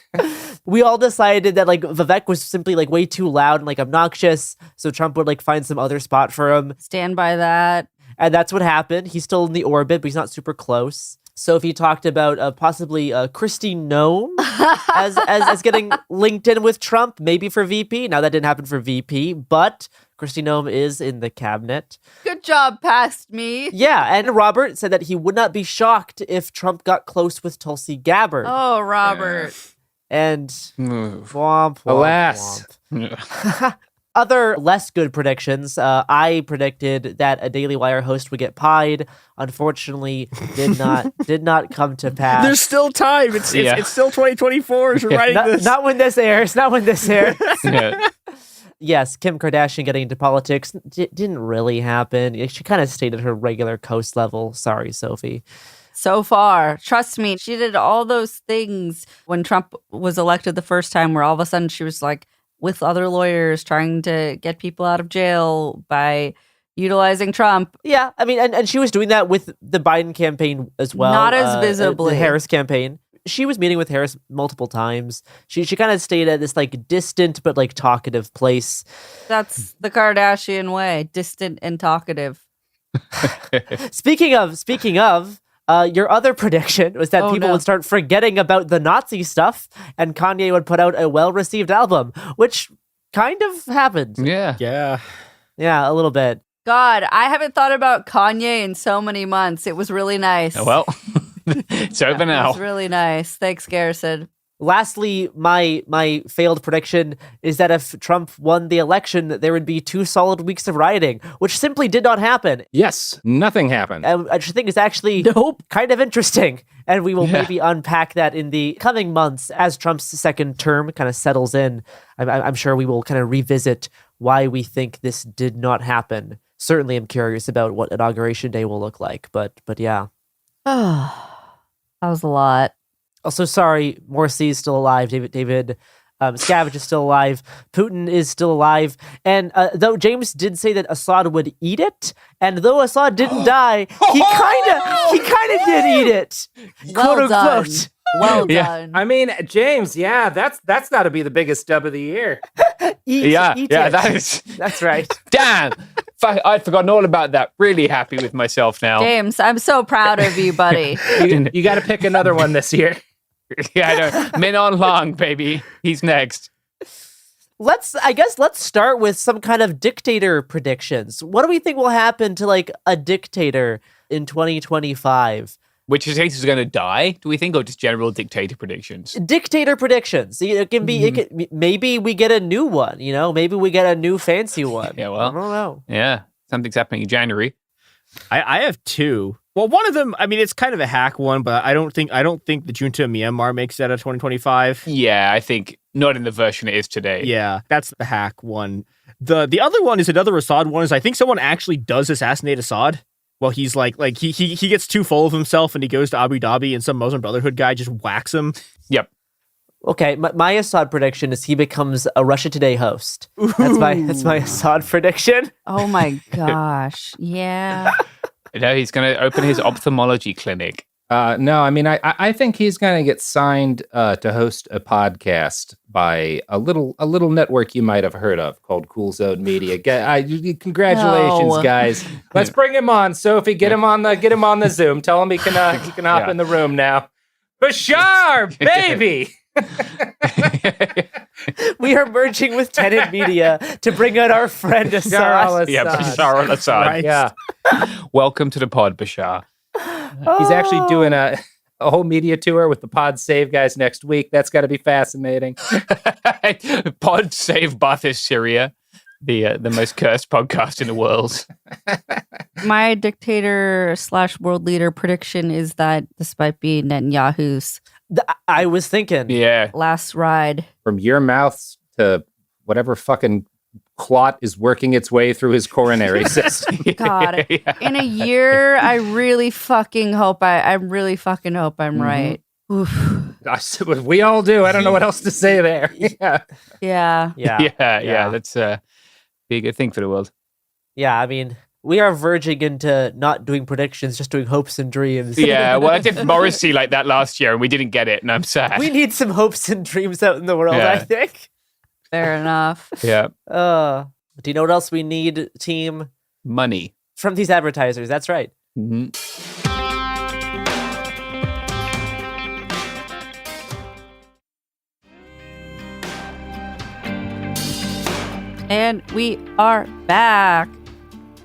We all decided that like Vivek was simply like way too loud and like obnoxious, so Trump would like find some other spot for him. Stand by that. And that's what happened. He's still in the orbit, but he's not super close. Sophie talked about possibly Kristi Noem as getting linked in with Trump, maybe for VP. Now, that didn't happen for VP, but Kristi Noem is in the cabinet. Good job, past me. Yeah, and Robert said that he would not be shocked if Trump got close with Tulsi Gabbard. Oh, Robert. And womp, alas. Womp. Other less good predictions. I predicted that a Daily Wire host would get pied. Unfortunately, did not come to pass. There's still time. It's still 2024 as you're writing this. Not when this airs. Not when this airs. Yes, Kim Kardashian getting into politics didn't really happen. She kind of stayed at her regular coast level. Sorry, Sophie. So far, trust me, she did all those things when Trump was elected the first time, where all of a sudden she was like, with other lawyers trying to get people out of jail by utilizing Trump. Yeah, I mean, and she was doing that with the Biden campaign as well. Not as visibly. The Harris campaign. She was meeting with Harris multiple times. She kind of stayed at this like distant but like talkative place. That's the Kardashian way, distant and talkative. Speaking of, your other prediction was that people would start forgetting about the Nazi stuff and Kanye would put out a well-received album, which kind of happened. Yeah, a little bit. God, I haven't thought about Kanye in so many months. It was really nice. Oh, well, it's over now. It was really nice. Thanks, Garrison. Lastly, my failed prediction is that if Trump won the election, there would be 2 solid weeks of rioting, which simply did not happen. Yes, nothing happened. And I just think it's actually kind of interesting. And we will maybe unpack that in the coming months as Trump's second term kind of settles in. I'm sure we will kind of revisit why we think this did not happen. Certainly am curious about what Inauguration Day will look like. But yeah. That was a lot. Also, sorry, Morsi is still alive. David Scavenge is still alive. Putin is still alive. And though James did say that Assad would eat it, and though Assad didn't die, he kind of did eat it. Well quote done. unquote. Well Yeah. done. I mean, James, yeah, that's got to be the biggest dub of the year. Eat it. that is. That's right. Damn, I'd forgotten all about that. Really happy with myself now. James, I'm so proud of you, buddy. You got to pick another one this year. Yeah, I know. Min Long, baby. He's next. Let's start with some kind of dictator predictions. What do we think will happen to like a dictator in 2025? Which dictator's going to die, do we think, or just general dictator predictions? Dictator predictions. It can be. Maybe we get a new one. Maybe we get a new fancy one. Yeah, well, I don't know. Yeah, something's happening in January. I have two. Well, one of them, I mean, it's kind of a hack one, but I don't think the junta of Myanmar makes that a 2025. Yeah, I think not in the version it is today. Yeah, that's the hack one. The other one is another Assad one. Is I think someone actually does assassinate Assad. Well, he's like he gets too full of himself and he goes to Abu Dhabi and some Muslim Brotherhood guy just whacks him. Yep. Okay, my Assad prediction is he becomes a Russia Today host. That's my Assad prediction. Oh my gosh. Yeah. No, he's going to open his ophthalmology clinic. No, I mean, I think he's going to get signed to host a podcast by a little network you might have heard of called Cool Zone Media. Congratulations, guys! Let's bring him on, Sophie. Get him on the Zoom. Tell him he can hop in the room now. Bashar, baby. We are merging with Tenet Media to bring out our friend Assad. Yeah, Bashar al-Assad. Right. Yeah. Welcome to the pod, Bashar. He's actually doing a whole media tour with the Pod Save guys next week. That's got to be fascinating. Pod Save Baathist Syria, the most cursed podcast in the world. My dictator / world leader prediction is that this might be Netanyahu's I was thinking. Yeah. last ride. From your mouth to whatever fucking clot is working its way through his coronary system. God, in a year, I really fucking hope I'm right. Oof. We all do. I don't know what else to say there. Yeah. Yeah. That's be a good thing for the world. Yeah, I mean, we are verging into not doing predictions, just doing hopes and dreams. Yeah, well, I did Morrissey like that last year, and we didn't get it, and I'm sad. We need some hopes and dreams out in the world, I think. Fair enough. Yeah. Do you know what else we need, team? Money. From these advertisers, that's right. Mm-hmm. And we are back.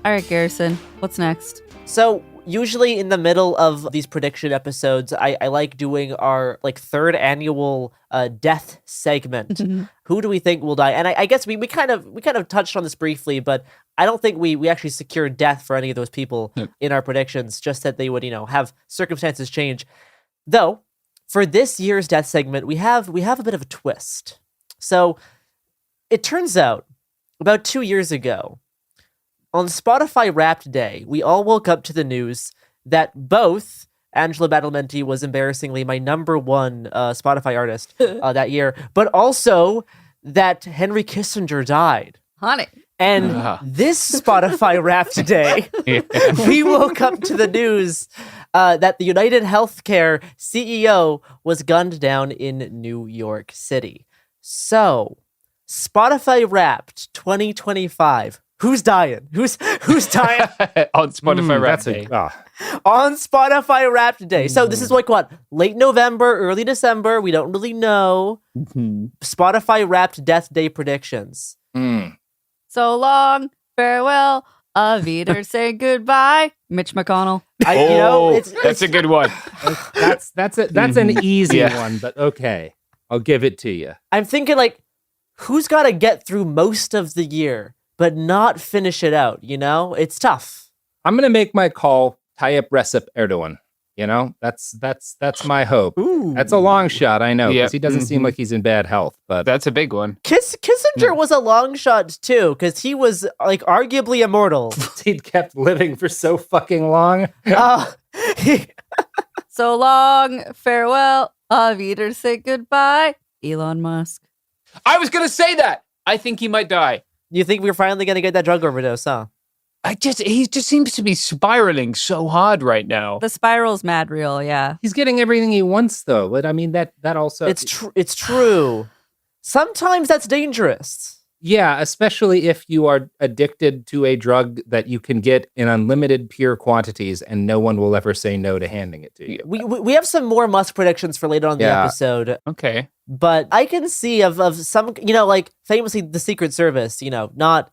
All right, Garrison, what's next? So usually in the middle of these prediction episodes, I like doing our third annual death segment. Who do we think will die? And I guess we kind of touched on this briefly, but I don't think we actually secured death for any of those people in our predictions, just that they would, have circumstances change. Though, for this year's death segment, we have a bit of a twist. So it turns out about 2 years ago, on Spotify Wrapped Day, we all woke up to the news that both Angela Badalamenti was embarrassingly my number one Spotify artist that year, but also that Henry Kissinger died. Honey. And this Spotify Wrapped Day, we woke up to the news that the United Healthcare CEO was gunned down in New York City. So, Spotify Wrapped 2025. Who's dying? Who's dying? On Spotify Wrapped Day. On Spotify Wrapped Day. So this is what? Late November, early December. We don't really know. Spotify Wrapped Death Day predictions. So long, farewell, Avida, say goodbye, Mitch McConnell. That's a good one. That's an easy one, but okay, I'll give it to you. I'm thinking who's got to get through most of the year but not finish it out, It's tough. I'm going to make my call, Tayyip Recep Erdogan. That's my hope. Ooh. That's a long shot, I know, because he doesn't seem like he's in bad health. But that's a big one. Kissinger was a long shot too, because he was arguably immortal. He'd kept living for so fucking long. So long, farewell, Avida, say goodbye, Elon Musk. I was going to say that. I think he might die. You think we're finally going to get that drug overdose, huh? he just seems to be spiraling so hard right now. The spiral's mad real, yeah. He's getting everything he wants, though. But I mean, that also It's true. Sometimes that's dangerous. Yeah, especially if you are addicted to a drug that you can get in unlimited pure quantities, and no one will ever say no to handing it to you. We have some more Musk predictions for later on in the episode. Okay, but I can see of some, like famously the Secret Service, not.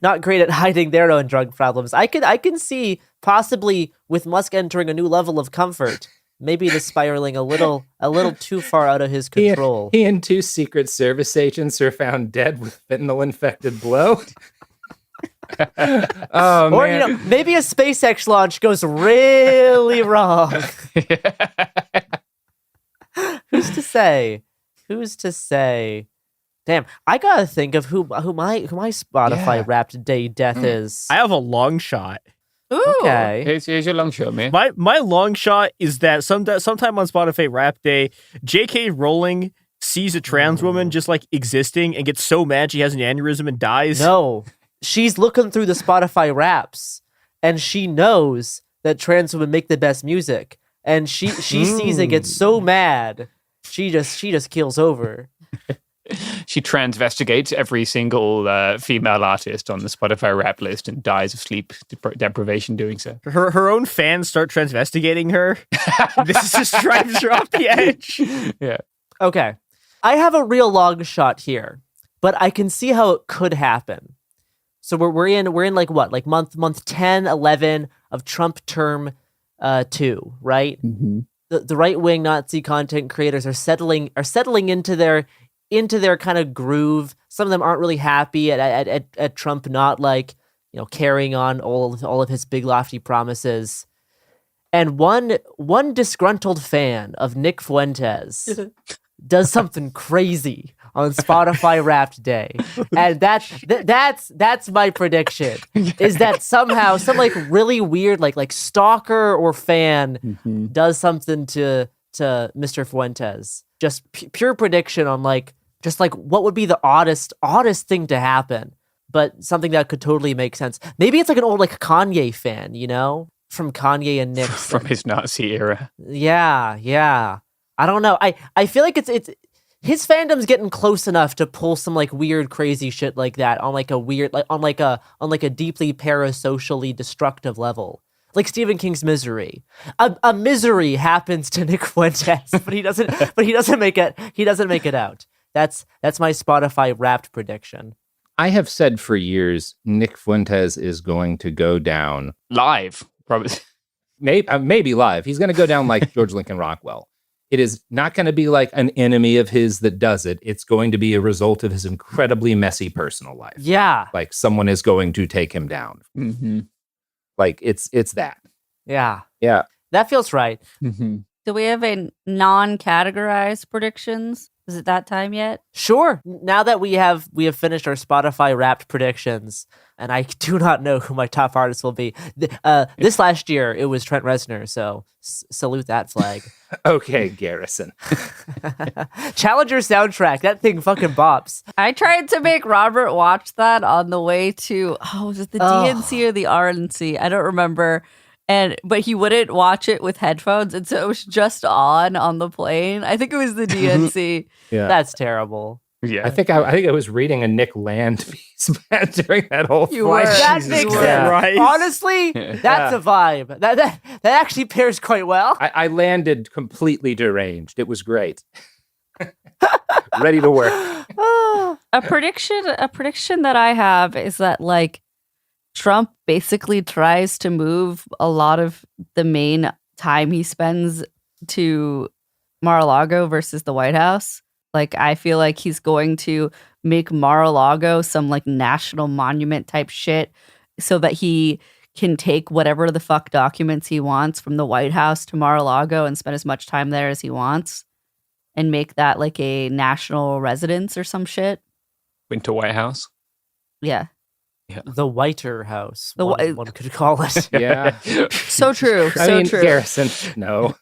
Not great at hiding their own drug problems. I can see possibly with Musk entering a new level of comfort, maybe the spiraling a little too far out of his control. He and 2 Secret Service agents are found dead with fentanyl-infected blow. Oh, or man. Maybe a SpaceX launch goes really wrong. Who's to say? Damn, I gotta think of who my Spotify Wrapped Day death is. I have a long shot. Ooh. Okay. Here's your long shot, man. My long shot is that sometime on Spotify Wrapped Day, J.K. Rowling sees a trans woman just like existing and gets so mad she has an aneurysm and dies. No, she's looking through the Spotify Wraps and she knows that trans women make the best music, and she sees it, gets so mad, she just keels over. She transvestigates every single female artist on the Spotify rap list and dies of sleep deprivation doing so. Her own fans start transvestigating her. This just drives her off the edge. Yeah. Okay. I have a real long shot here, but I can see how it could happen. So we're in like what? Like month 10, 11 of Trump term 2, right? Mm-hmm. The right-wing Nazi content creators are settling into their kind of groove. Some of them aren't really happy at Trump not carrying on all of his big lofty promises. And one disgruntled fan of Nick Fuentes does something crazy on Spotify Wrapped Day. And that's my prediction. Is that somehow some really weird like stalker or fan does something to Mr. Fuentes. Just pure prediction on what would be the oddest thing to happen, but something that could totally make sense. Maybe it's like an old Kanye fan, from Kanye and Nick from his Nazi era. Yeah. I don't know. I feel like it's his fandom's getting close enough to pull some weird crazy shit like that on a deeply parasocially destructive level. Like Stephen King's Misery. A misery happens to Nick Fuentes, but he doesn't make it out. That's my Spotify Wrapped prediction. I have said for years, Nick Fuentes is going to go down live, probably. Maybe live. He's going to go down like George Lincoln Rockwell. It is not going to be like an enemy of his that does it. It's going to be a result of his incredibly messy personal life. Yeah. Like someone is going to take him down. Mm-hmm. Like it's that. Yeah. Yeah. That feels right. Mm-hmm. Do we have a non-categorized predictions? Is it that time yet? Sure. Now that we have finished our Spotify Wrapped predictions, and I do not know who my top artist will be. This last year, it was Trent Reznor, so salute that flag. Okay, Garrison. Challenger soundtrack. That thing fucking bops. I tried to make Robert watch that on the way to, was it the DNC or the RNC? I don't remember. But he wouldn't watch it with headphones, and so it was just on the plane. I think it was the DNC. Yeah, that's terrible. Yeah, I think I was reading a Nick Land piece during that whole flight. That makes sense. Right. Honestly, that's a vibe. That actually pairs quite well. I landed completely deranged. It was great. Ready to work. A prediction that I have is that Trump basically tries to move a lot of the main time he spends to Mar-a-Lago versus the White House. I feel like he's going to make Mar-a-Lago some national monument type shit so that he can take whatever the fuck documents he wants from the White House to Mar-a-Lago and spend as much time there as he wants and make that a national residence or some shit. Winter White House? Yeah. Yeah. The Whiter House, one could call it. Yeah. So true. True. Garrison, no.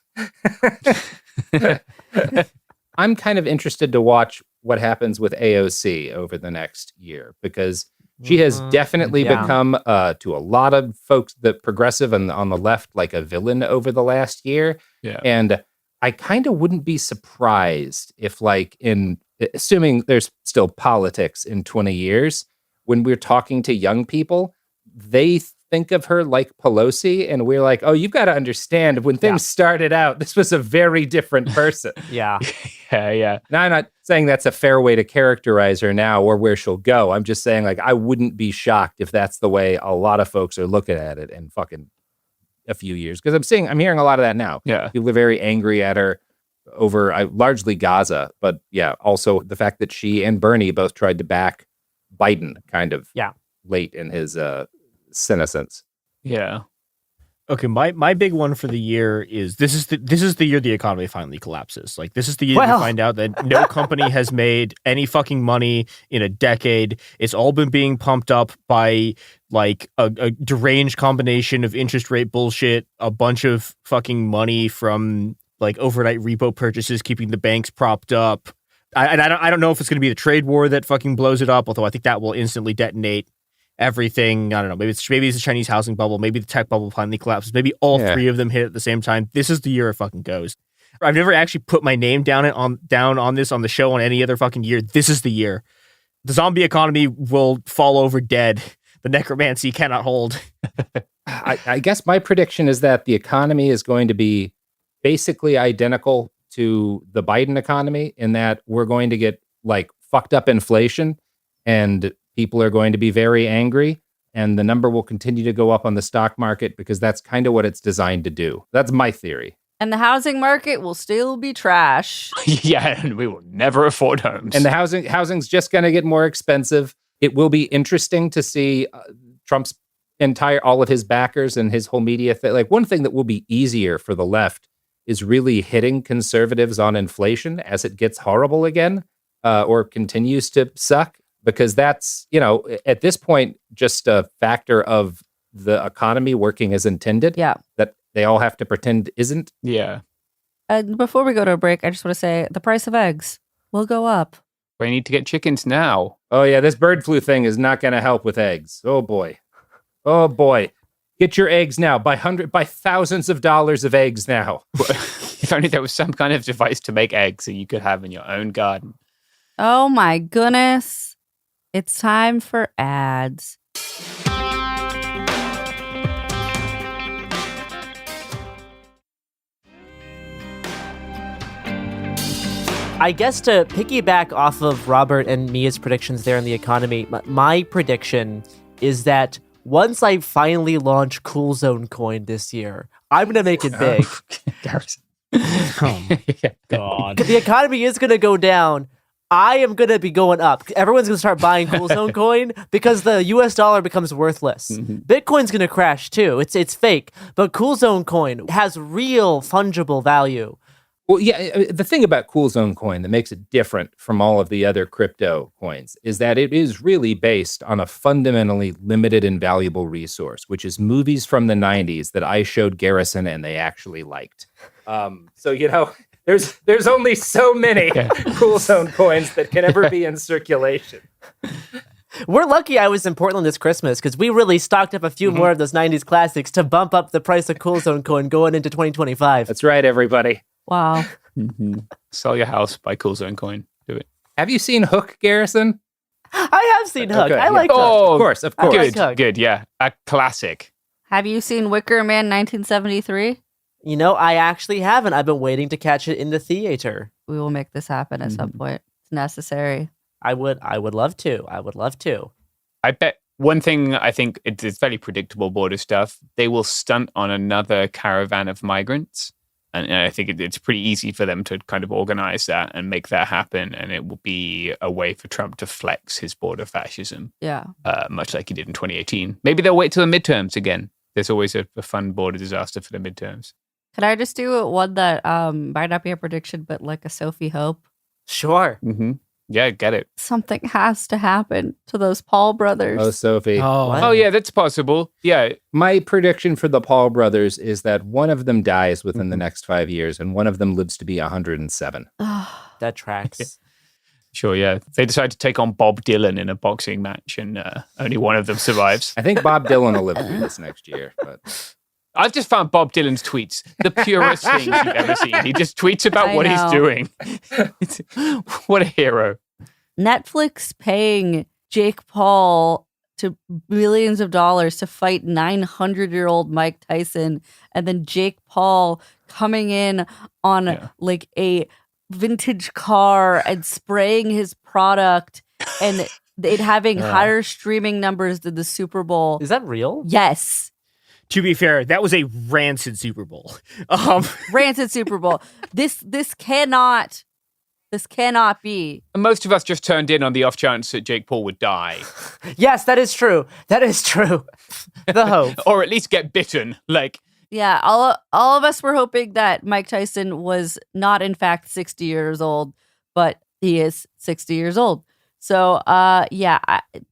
I'm kind of interested to watch what happens with AOC over the next year, because She has definitely Yeah. become, to a lot of folks, the progressive and on the left, like a villain over the last year. Yeah. And I kind of wouldn't be surprised if, like, assuming there's still politics in 20 years, when we're talking to young people, they think of her like Pelosi, and we're like, oh, you've got to understand, when things started out, this was a very different person. Yeah. Yeah. Now, I'm not saying that's a fair way to characterize her now or where she'll go. I'm just saying, like, I wouldn't be shocked if that's the way a lot of folks are looking at it in fucking a few years. Because I'm hearing a lot of that now. Yeah. People are very angry at her over largely Gaza, but yeah, also the fact that she and Bernie both tried to back Biden kind of late in his senescence. Yeah. Okay, my big one for the year is this is the year the economy finally collapses. Like, this is the year we find out that no company has made any fucking money in a decade. It's all been being pumped up by like a deranged combination of interest rate bullshit, a bunch of fucking money from like overnight repo purchases, keeping the banks propped up. I don't know if it's going to be the trade war that fucking blows it up, although I think that will instantly detonate everything. I don't know. Maybe it's the Chinese housing bubble. Maybe the tech bubble finally collapses. Maybe all three of them hit at the same time. This is the year it fucking goes. I've never actually put my name down on this on the show on any other fucking year. This is the year. The zombie economy will fall over dead. The necromancy cannot hold. I guess my prediction is that the economy is going to be basically identical to the Biden economy, in that we're going to get like fucked up inflation, and people are going to be very angry, and the number will continue to go up on the stock market because that's kind of what it's designed to do. That's my theory. And the housing market will still be trash. Yeah, and we will never afford homes. And the housing's just going to get more expensive. It will be interesting to see Trump's all of his backers and his whole media. Like, one thing that will be easier for the left is really hitting conservatives on inflation as it gets horrible again, or continues to suck. Because that's, at this point, just a factor of the economy working as intended. Yeah. That they all have to pretend isn't. Yeah. Before we go to a break, I just want to say the price of eggs will go up. We need to get chickens now. Oh, yeah. This bird flu thing is not going to help with eggs. Oh, boy. Oh, boy. Get your eggs now. Buy thousands of dollars of eggs now. If only there was some kind of device to make eggs that you could have in your own garden. Oh, my goodness. It's time for ads. I guess to piggyback off of Robert and Mia's predictions there in the economy, my prediction is that once I finally launch Cool Zone Coin this year, I'm going to make it big. Oh my God. The economy is going to go down. I am going to be going up. Everyone's going to start buying Cool Zone Coin because the US dollar becomes worthless. Bitcoin's going to crash too. It's fake. But Cool Zone Coin has real fungible value. Well, yeah, the thing about Cool Zone Coin that makes it different from all of the other crypto coins is that it is really based on a fundamentally limited and valuable resource, which is movies from the 90s that I showed Garrison and they actually liked. So, there's only so many Cool Zone coins that can ever be in circulation. We're lucky I was in Portland this Christmas because we really stocked up a few more of those 90s classics to bump up the price of Cool Zone Coin going into 2025. That's right, everybody. Wow. Sell your house, buy Cool Zone Coin. Do it. Have you seen Hook, Garrison? I have seen Hook. Okay, I like Hook. Oh, of course. Good, yeah. A classic. Have you seen Wicker Man 1973? I actually haven't. I've been waiting to catch it in the theater. We will make this happen at some point. It's necessary. I would love to. I bet one thing, I think it's fairly predictable border stuff. They will stunt on another caravan of migrants. And I think it's pretty easy for them to kind of organize that and make that happen. And it will be a way for Trump to flex his border fascism. Yeah. Much like he did in 2018. Maybe they'll wait till the midterms again. There's always a fun border disaster for the midterms. Could I just do one that might not be a prediction, but like a Sophie Hope? Sure. Mm-hmm. Yeah, get it. Something has to happen to those Paul brothers. Oh, Sophie. Oh, yeah, that's possible. Yeah. My prediction for the Paul brothers is that one of them dies within the next 5 years and one of them lives to be 107. That tracks. Sure, yeah. They decide to take on Bob Dylan in a boxing match, and only one of them survives. I think Bob Dylan will live through this next year. But I've just found Bob Dylan's tweets the purest things you've ever seen. He just tweets about what he's doing. What a hero. Netflix paying Jake Paul to billions of dollars to fight 900-year-old Mike Tyson, and then Jake Paul coming in on like a vintage car and spraying his product and it having higher streaming numbers than the Super Bowl. Is that real? Yes. To be fair, that was a rancid Super Bowl. Rancid Super Bowl. This cannot be. And most of us just turned in on the off chance that Jake Paul would die. Yes, that is true. That is true. The hope. Or at least get bitten. Like, yeah, all of us were hoping that Mike Tyson was not in fact 60 years old, but he is 60 years old. So,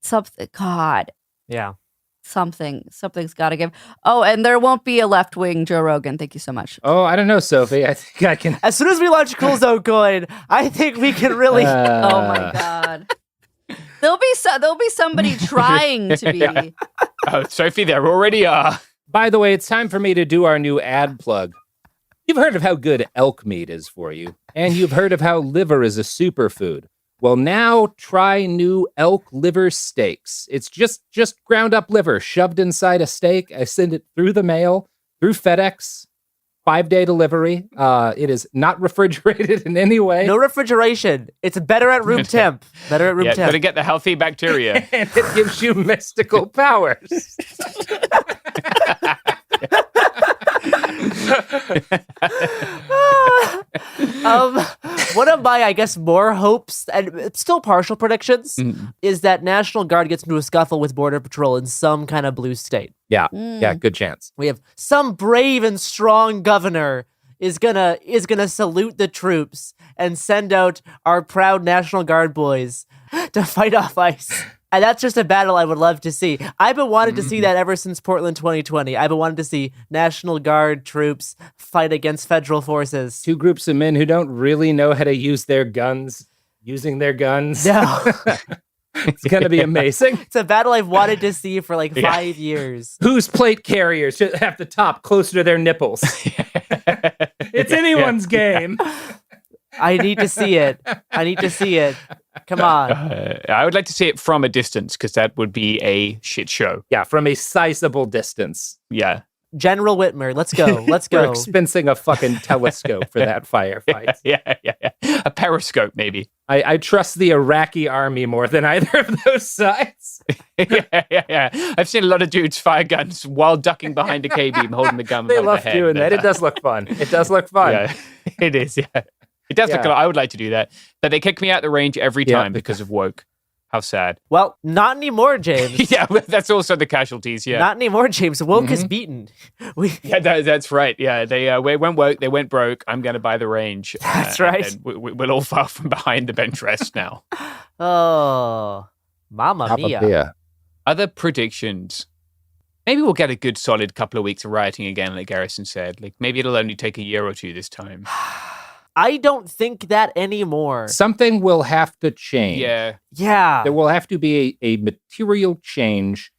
something. God. Yeah. Something's got to give. Oh, and there won't be a left-wing Joe Rogan. Thank you so much. Oh, I don't know, Sophie. I think I can. As soon as we launch Cool Zone Coin, I think we can really. Oh my God. There'll be somebody trying to be. Oh, Sophie, there already are. By the way, it's time for me to do our new ad plug. You've heard of how good elk meat is for you, and you've heard of how liver is a superfood. Well, now try new elk liver steaks. It's just ground up liver shoved inside a steak. I send it through the mail, through FedEx, 5-day delivery. It is not refrigerated in any way. No refrigeration. It's better at room temp. Better at room temp. Gotta get the healthy bacteria. And it gives you mystical powers. One of my, I guess, more hopes and still partial predictions is that National Guard gets into a scuffle with Border Patrol in some kind of blue state. Yeah, good chance. We have some brave and strong governor is gonna salute the troops and send out our proud National Guard boys to fight off ICE. And that's just a battle I would love to see. I've been wanting to see that ever since Portland 2020. I've been wanting to see National Guard troops fight against federal forces. Two groups of men who don't really know how to use their guns, using their guns. No. It's going to be amazing. It's a battle I've wanted to see for like 5 years. Whose plate carriers should have the top closer to their nipples? It's anyone's game. I need to see it. Come on. I would like to see it from a distance because that would be a shit show. Yeah, from a sizable distance. Yeah. General Whitmer, let's go. Let's go. We're expensing a fucking telescope for that firefight. Yeah. A periscope, maybe. I trust the Iraqi army more than either of those sides. Yeah. I've seen a lot of dudes fire guns while ducking behind a K-beam, holding the gun They above love the head. doing that. It does look fun. Yeah, it is, yeah. It does look a lot. I would like to do that. But they kick me out the range every time because of woke. How sad. Well, not anymore, James. Yeah, that's also the casualties, yeah. Not anymore, James. Woke is beaten. Yeah, that's right. Yeah, they went woke, they went broke. I'm going to buy the range. That's right. And we'll all file from behind the bench rest now. Oh, Mamma mia. Other predictions. Maybe we'll get a good solid couple of weeks of rioting again, like Garrison said. Like maybe it'll only take a year or two this time. I don't think that anymore. Something will have to change. Yeah. There will have to be a material change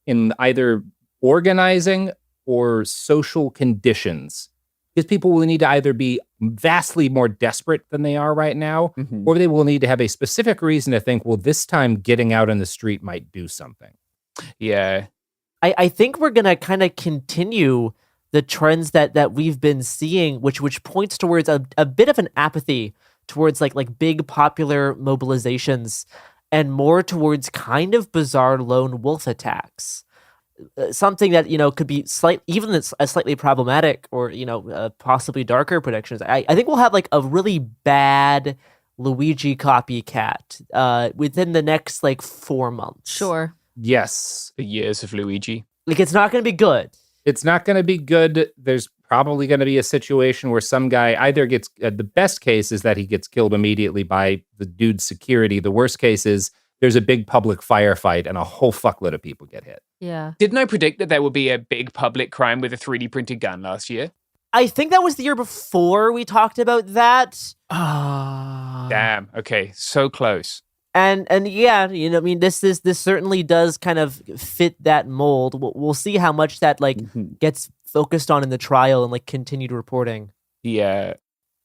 in either organizing or social conditions. Because people will need to either be vastly more desperate than they are right now, or they will need to have a specific reason to think, well, this time getting out on the street might do something. Yeah. I think we're going to kind of continue the trends that we've been seeing, which points towards a bit of an apathy towards like big popular mobilizations and more towards kind of bizarre lone wolf attacks. Something that, could be slightly problematic or, possibly darker predictions. I think we'll have like a really bad Luigi copycat within the next 4 months. Sure. Yes. The years of Luigi. Like, it's not going to be good. It's not going to be good. There's probably going to be a situation where some guy either gets, the best case is that he gets killed immediately by the dude's security. The worst case is there's a big public firefight and a whole fuckload of people get hit. Yeah. Didn't I predict that there would be a big public crime with a 3D printed gun last year? I think that was the year before we talked about that. Damn. Okay. So close. And yeah, you know, I mean, this certainly does kind of fit that mold. We'll see how much that like gets focused on in the trial and like continued reporting. Yeah.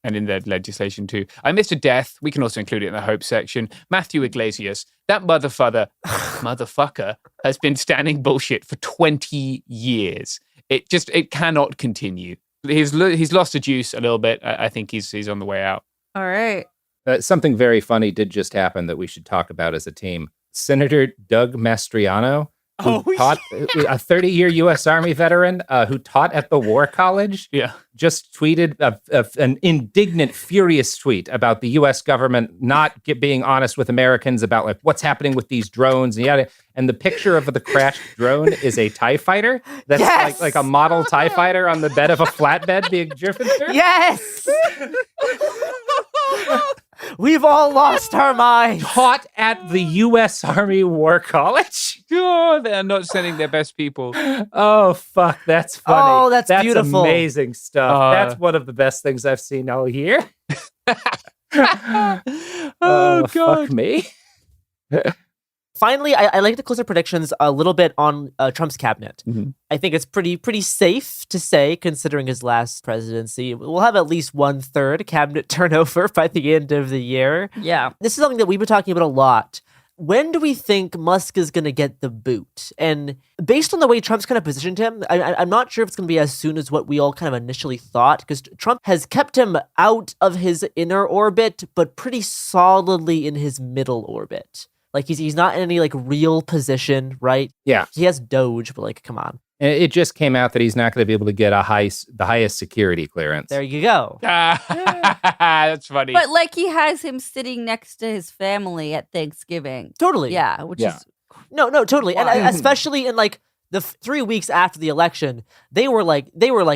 And in the legislation too. I missed a death. We can also include it in the hope section. Matthew Iglesias, that motherfucker has been standing bullshit for 20 years. It cannot continue. He's lost the juice a little bit. I think he's on the way out. All right. Something very funny did just happen that we should talk about as a team. Senator Doug Mastriano, who taught a 30-year U.S. Army veteran who taught at the War College, just tweeted an indignant, furious tweet about the U.S. government not being honest with Americans about like what's happening with these drones. And the picture of the crashed drone is a TIE fighter that's like a model TIE fighter on the bed of a flatbed being driven through. Yes! We've all lost our minds. Taught at the U.S. Army War College. Oh, they're not sending their best people. Oh, fuck. That's funny. Oh, that's beautiful. Amazing stuff. That's one of the best things I've seen all year. Oh, God. Fuck me. Finally, I like to close our predictions a little bit on Trump's cabinet. I think it's pretty safe to say, considering his last presidency, we'll have at least 1/3 cabinet turnover by the end of the year. Yeah. This is something that we've been talking about a lot. When do we think Musk is going to get the boot? And based on the way Trump's kind of positioned him, I'm not sure if it's going to be as soon as what we all kind of initially thought, because Trump has kept him out of his inner orbit, but pretty solidly in his middle orbit. Like, he's not in any, like, real position, right? Yeah. He has Doge, but, like, come on. It just came out that he's not going to be able to get the highest security clearance. There you go. That's funny. But, like, he has him sitting next to his family at Thanksgiving. Totally. Yeah, which is... No, totally. And especially in, like, the 3 weeks after the election, they were like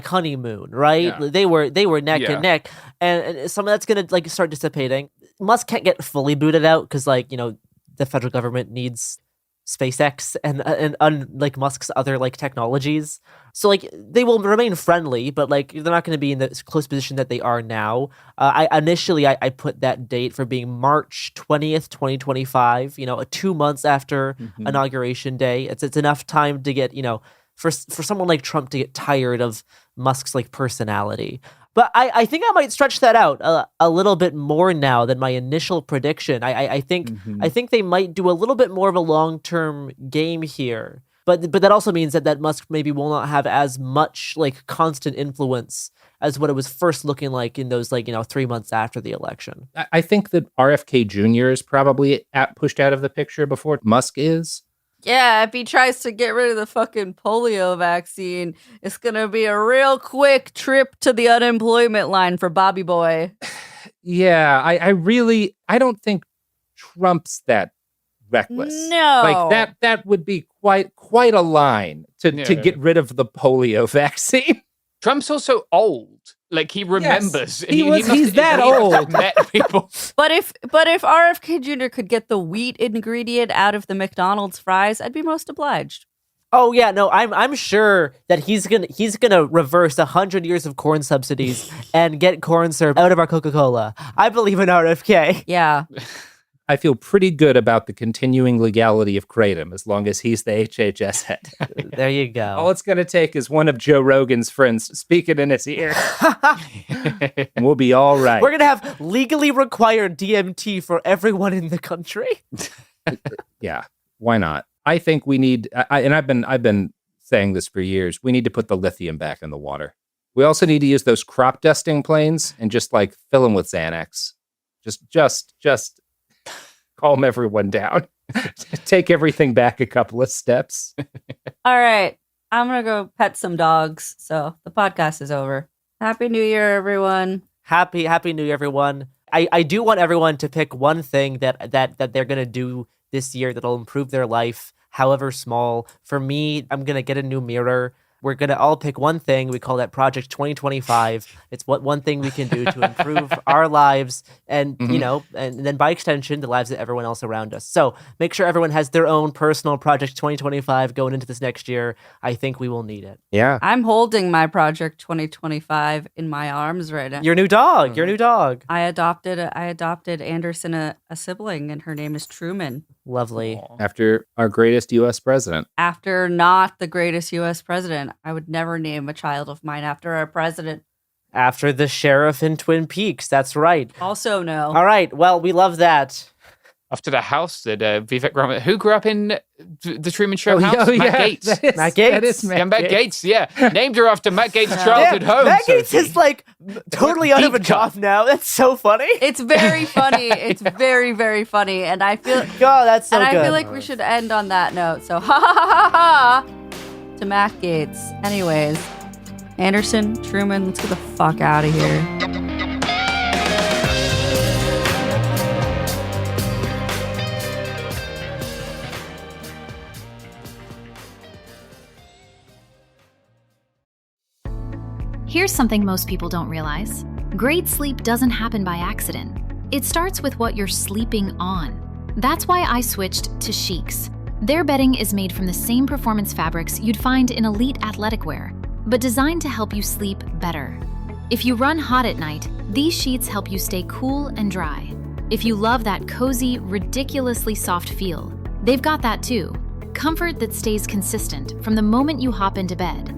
honeymoon, right? Yeah. They were neck and neck. And some of that's going to, like, start dissipating. Musk can't get fully booted out because, like, you know, the federal government needs SpaceX and like Musk's other like technologies. So like they will remain friendly, but like they're not going to be in the close position that they are now. I initially put that date for being March 20th, 2025, you know, 2 months after Inauguration Day. It's enough time to get, you know, for someone like Trump to get tired of Musk's like personality. But I think I might stretch that out a little bit more now than my initial prediction. I think they might do a little bit more of a long-term game here. But that also means that Musk maybe will not have as much like constant influence as what it was first looking like in those 3 months after the election. I think that RFK Jr. is probably pushed out of the picture before Musk is. Yeah, if he tries to get rid of the fucking polio vaccine, it's going to be a real quick trip to the unemployment line for Bobby Boy. Yeah, I don't think Trump's that reckless. No. Like that would be quite a line to get rid of the polio vaccine. Trump's also old. Like he remembers. Yes, he's that old. Met people. But if RFK Jr. could get the wheat ingredient out of the McDonald's fries, I'd be most obliged. Oh yeah, no, I'm sure that he's gonna reverse 100 years of corn subsidies and get corn syrup out of our Coca-Cola. I believe in RFK. Yeah. I feel pretty good about the continuing legality of Kratom as long as he's the HHS head. There you go. All it's going to take is one of Joe Rogan's friends speaking in his ear. And we'll be all right. We're going to have legally required DMT for everyone in the country. Yeah, why not? I think we need, and I've been saying this for years, we need to put the lithium back in the water. We also need to use those crop dusting planes and just like fill them with Xanax. Just calm everyone down. Take everything back a couple of steps. All right. I'm going to go pet some dogs. So the podcast is over. Happy New Year, everyone. Happy New Year, everyone. I do want everyone to pick one thing that they're going to do this year that'll improve their life, however small. For me, I'm going to get a new mirror. We're going to all pick one thing. We call that Project 2025. It's what one thing we can do to improve our lives and, you know, and then by extension, the lives of everyone else around us. So make sure everyone has their own personal Project 2025 going into this next year. I think we will need it. Yeah. I'm holding my Project 2025 in my arms right now. Your new dog. Your new dog. I adopted Anderson, a sibling, and her name is Truman. Lovely. After our greatest U.S. president. After not the greatest U.S. president, I would never name a child of mine after our president. After the sheriff in Twin Peaks. That's right. Also no. All right. Well, we love that. After the house that Vivek Raman, who grew up in the Truman Show house? Oh, Matt yeah. Gates. Matt Gates. That is Matt Gates, yeah. Named her after Matt Gates' childhood home. Matt Gates is like totally out of a job now. That's so funny. It's very funny. It's very, very funny. And I feel that's so and good. I feel like we should end on that note. So ha ha ha ha ha to Matt Gates. Anyways, Anderson, Truman, let's get the fuck out of here. Here's something most people don't realize. Great sleep doesn't happen by accident. It starts with what you're sleeping on. That's why I switched to Sheets. Their bedding is made from the same performance fabrics you'd find in elite athletic wear, but designed to help you sleep better. If you run hot at night, these sheets help you stay cool and dry. If you love that cozy, ridiculously soft feel, they've got that too. Comfort that stays consistent from the moment you hop into bed.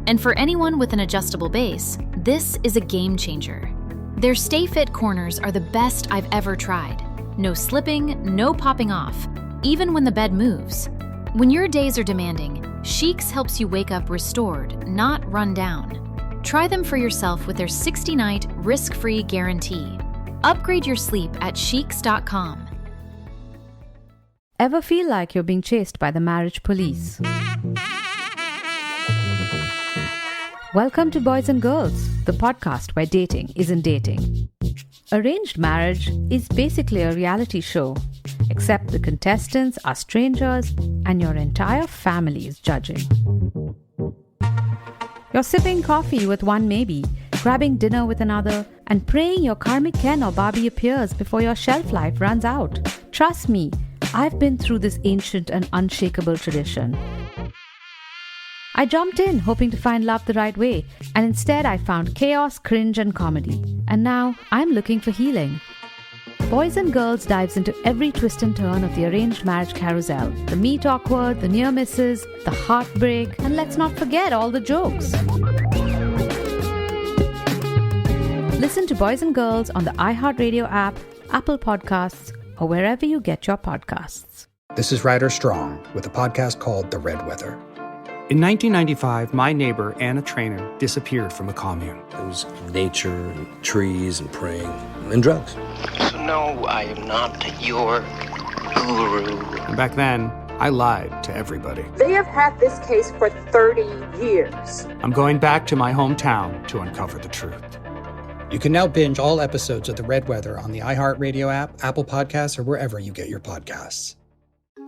And for anyone with an adjustable base, this is a game changer. Their Stay Fit corners are the best I've ever tried. No slipping, no popping off, even when the bed moves. When your days are demanding, Sheets helps you wake up restored, not run down. Try them for yourself with their 60-night risk-free guarantee. Upgrade your sleep at Sheets.com. Ever feel like you're being chased by the marriage police? Welcome to Boys and Girls, the podcast where dating isn't dating. Arranged marriage is basically a reality show, except the contestants are strangers and your entire family is judging. You're sipping coffee with one maybe, grabbing dinner with another, and praying your karmic Ken or Barbie appears before your shelf life runs out. Trust me, I've been through this ancient and unshakable tradition. I jumped in hoping to find love the right way, and instead I found chaos, cringe, and comedy. And now I'm looking for healing. Boys and Girls dives into every twist and turn of the arranged marriage carousel. The meet awkward, the near misses, the heartbreak, and let's not forget all the jokes. Listen to Boys and Girls on the iHeartRadio app, Apple Podcasts, or wherever you get your podcasts. This is Ryder Strong with a podcast called The Red Weather. In 1995, my neighbor, Anna Trainer, disappeared from a commune. It was nature and trees and praying and drugs. So no, I am not your guru. And back then, I lied to everybody. They have had this case for 30 years. I'm going back to my hometown to uncover the truth. You can now binge all episodes of The Red Weather on the iHeartRadio app, Apple Podcasts, or wherever you get your podcasts.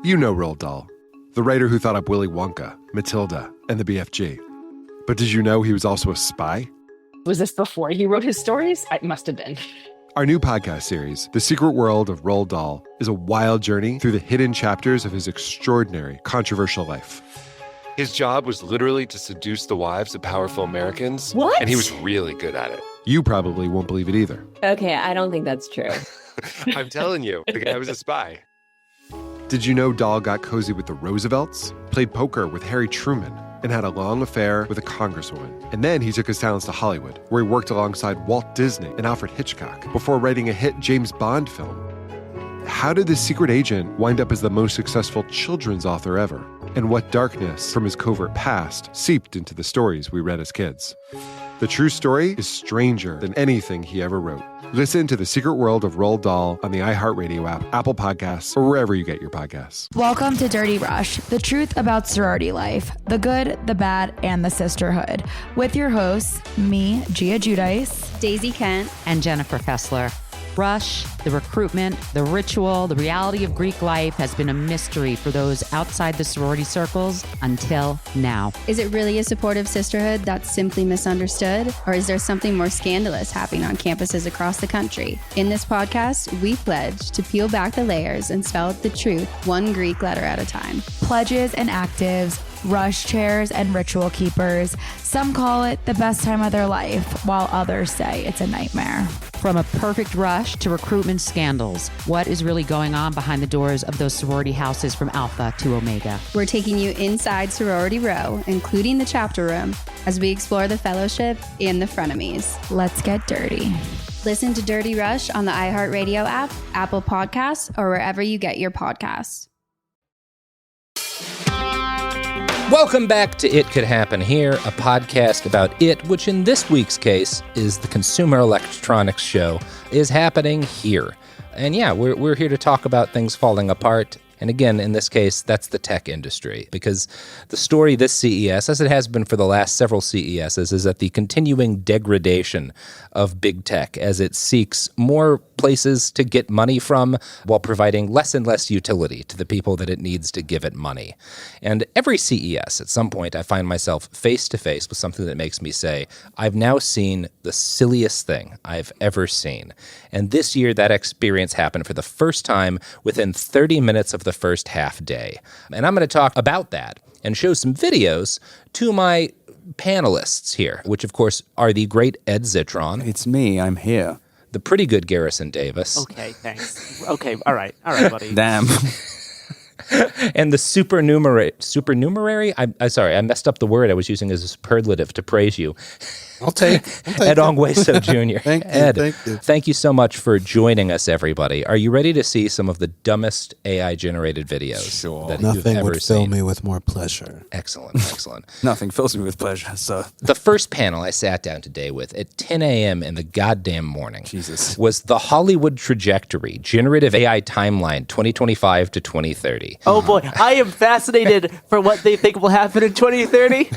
You know Roald Dahl, the writer who thought up Willy Wonka, Matilda, and the BFG. But did you know he was also a spy? Was this before he wrote his stories? It must have been. Our new podcast series, The Secret World of Roald Dahl, is a wild journey through the hidden chapters of his extraordinary, controversial life. His job was literally to seduce the wives of powerful Americans. What? And he was really good at it. You probably won't believe it either. Okay, I don't think that's true. I'm telling you, the guy was a spy. Did you know Dahl got cozy with the Roosevelts, played poker with Harry Truman, and had a long affair with a congresswoman? And then he took his talents to Hollywood, where he worked alongside Walt Disney and Alfred Hitchcock before writing a hit James Bond film. How did this secret agent wind up as the most successful children's author ever? And what darkness from his covert past seeped into the stories we read as kids? The true story is stranger than anything he ever wrote. Listen to The Secret World of Roald Dahl on the iHeartRadio app, Apple Podcasts, or wherever you get your podcasts. Welcome to Dirty Rush, the truth about sorority life, the good, the bad, and the sisterhood. With your hosts, me, Gia Giudice, Daisy Kent, and Jennifer Fessler. Rush, the recruitment, the ritual, the reality of Greek life has been a mystery for those outside the sorority circles until now. Is it really a supportive sisterhood that's simply misunderstood? Or is there something more scandalous happening on campuses across the country? In this podcast, we pledge to peel back the layers and spell out the truth one Greek letter at a time. Pledges and actives, rush chairs and ritual keepers. Some call it the best time of their life, while others say it's a nightmare. From a perfect rush to recruitment scandals, what is really going on behind the doors of those sorority houses from Alpha to Omega? We're taking you inside Sorority Row, including the chapter room, as we explore the fellowship and the frenemies. Let's get dirty. Listen to Dirty Rush on the iHeartRadio app, Apple Podcasts, or wherever you get your podcasts. Welcome back to It Could Happen Here, a podcast about it, which in this week's case is the Consumer Electronics Show, is happening here. And yeah, we're here to talk about things falling apart. And again, in this case, that's the tech industry, because the story this CES, as it has been for the last several CESs, is that the continuing degradation of big tech as it seeks more places to get money from while providing less and less utility to the people that it needs to give it money. And every CES, at some point, I find myself face to face with something that makes me say, I've now seen the silliest thing I've ever seen. And this year, that experience happened for the first time within 30 minutes of the first half day. And I'm going to talk about that and show some videos to my panelists here, which of course are the great Ed Zitron. It's me, I'm here. The pretty good Garrison Davis. Okay, thanks. Okay, all right, buddy. Damn. And the supernumerary? I'm sorry, I messed up the word I was using as a superlative to praise you. I'll take Ed Ongweso Jr. Thank you. Thank you so much for joining us, everybody. Are you ready to see some of the dumbest AI-generated videos that you've Nothing ever would fill seen? me with more pleasure. Excellent, excellent. Nothing fills me with pleasure, so. The first panel I sat down today with at 10 a.m. in the goddamn morning was the Hollywood Trajectory, Generative AI Timeline 2025 to 2030. Oh boy, I am fascinated for what they think will happen in 2030.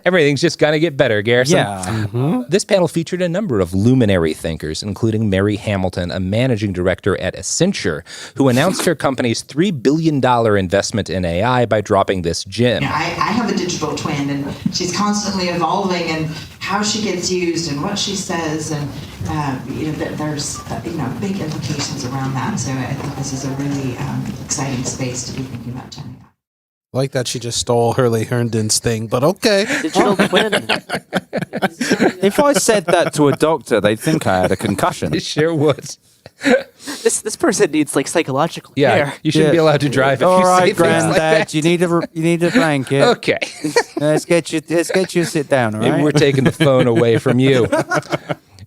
Everything's just going to get better, Garrison. Yeah. Mm-hmm. This panel featured a number of luminary thinkers, including Mary Hamilton, a managing director at Accenture, who announced her company's $3 billion investment in AI by dropping this gem. I have a digital twin, and she's constantly evolving, and how she gets used and what she says, and there's big implications around that. So I think this is a really exciting space to be thinking about Gen AI. Like that she just stole Hurley Herndon's thing, but okay. Digital twin. If I said that to a doctor, they'd think I had a concussion. It sure would. This person needs like psychological Yeah, care. you shouldn't be allowed to drive if All you say right, things Granddad, like that. you need a blanket. Okay. Let's get you to sit down, all right? Maybe we're taking the phone away from you.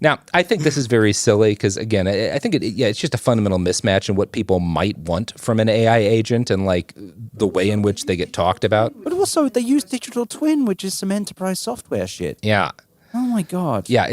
Now, I think this is very silly because, again, I think it's just a fundamental mismatch in what people might want from an AI agent and like the way in which they get talked about. But also, they use digital twin, which is some enterprise software shit. Yeah. Oh my god. Yeah,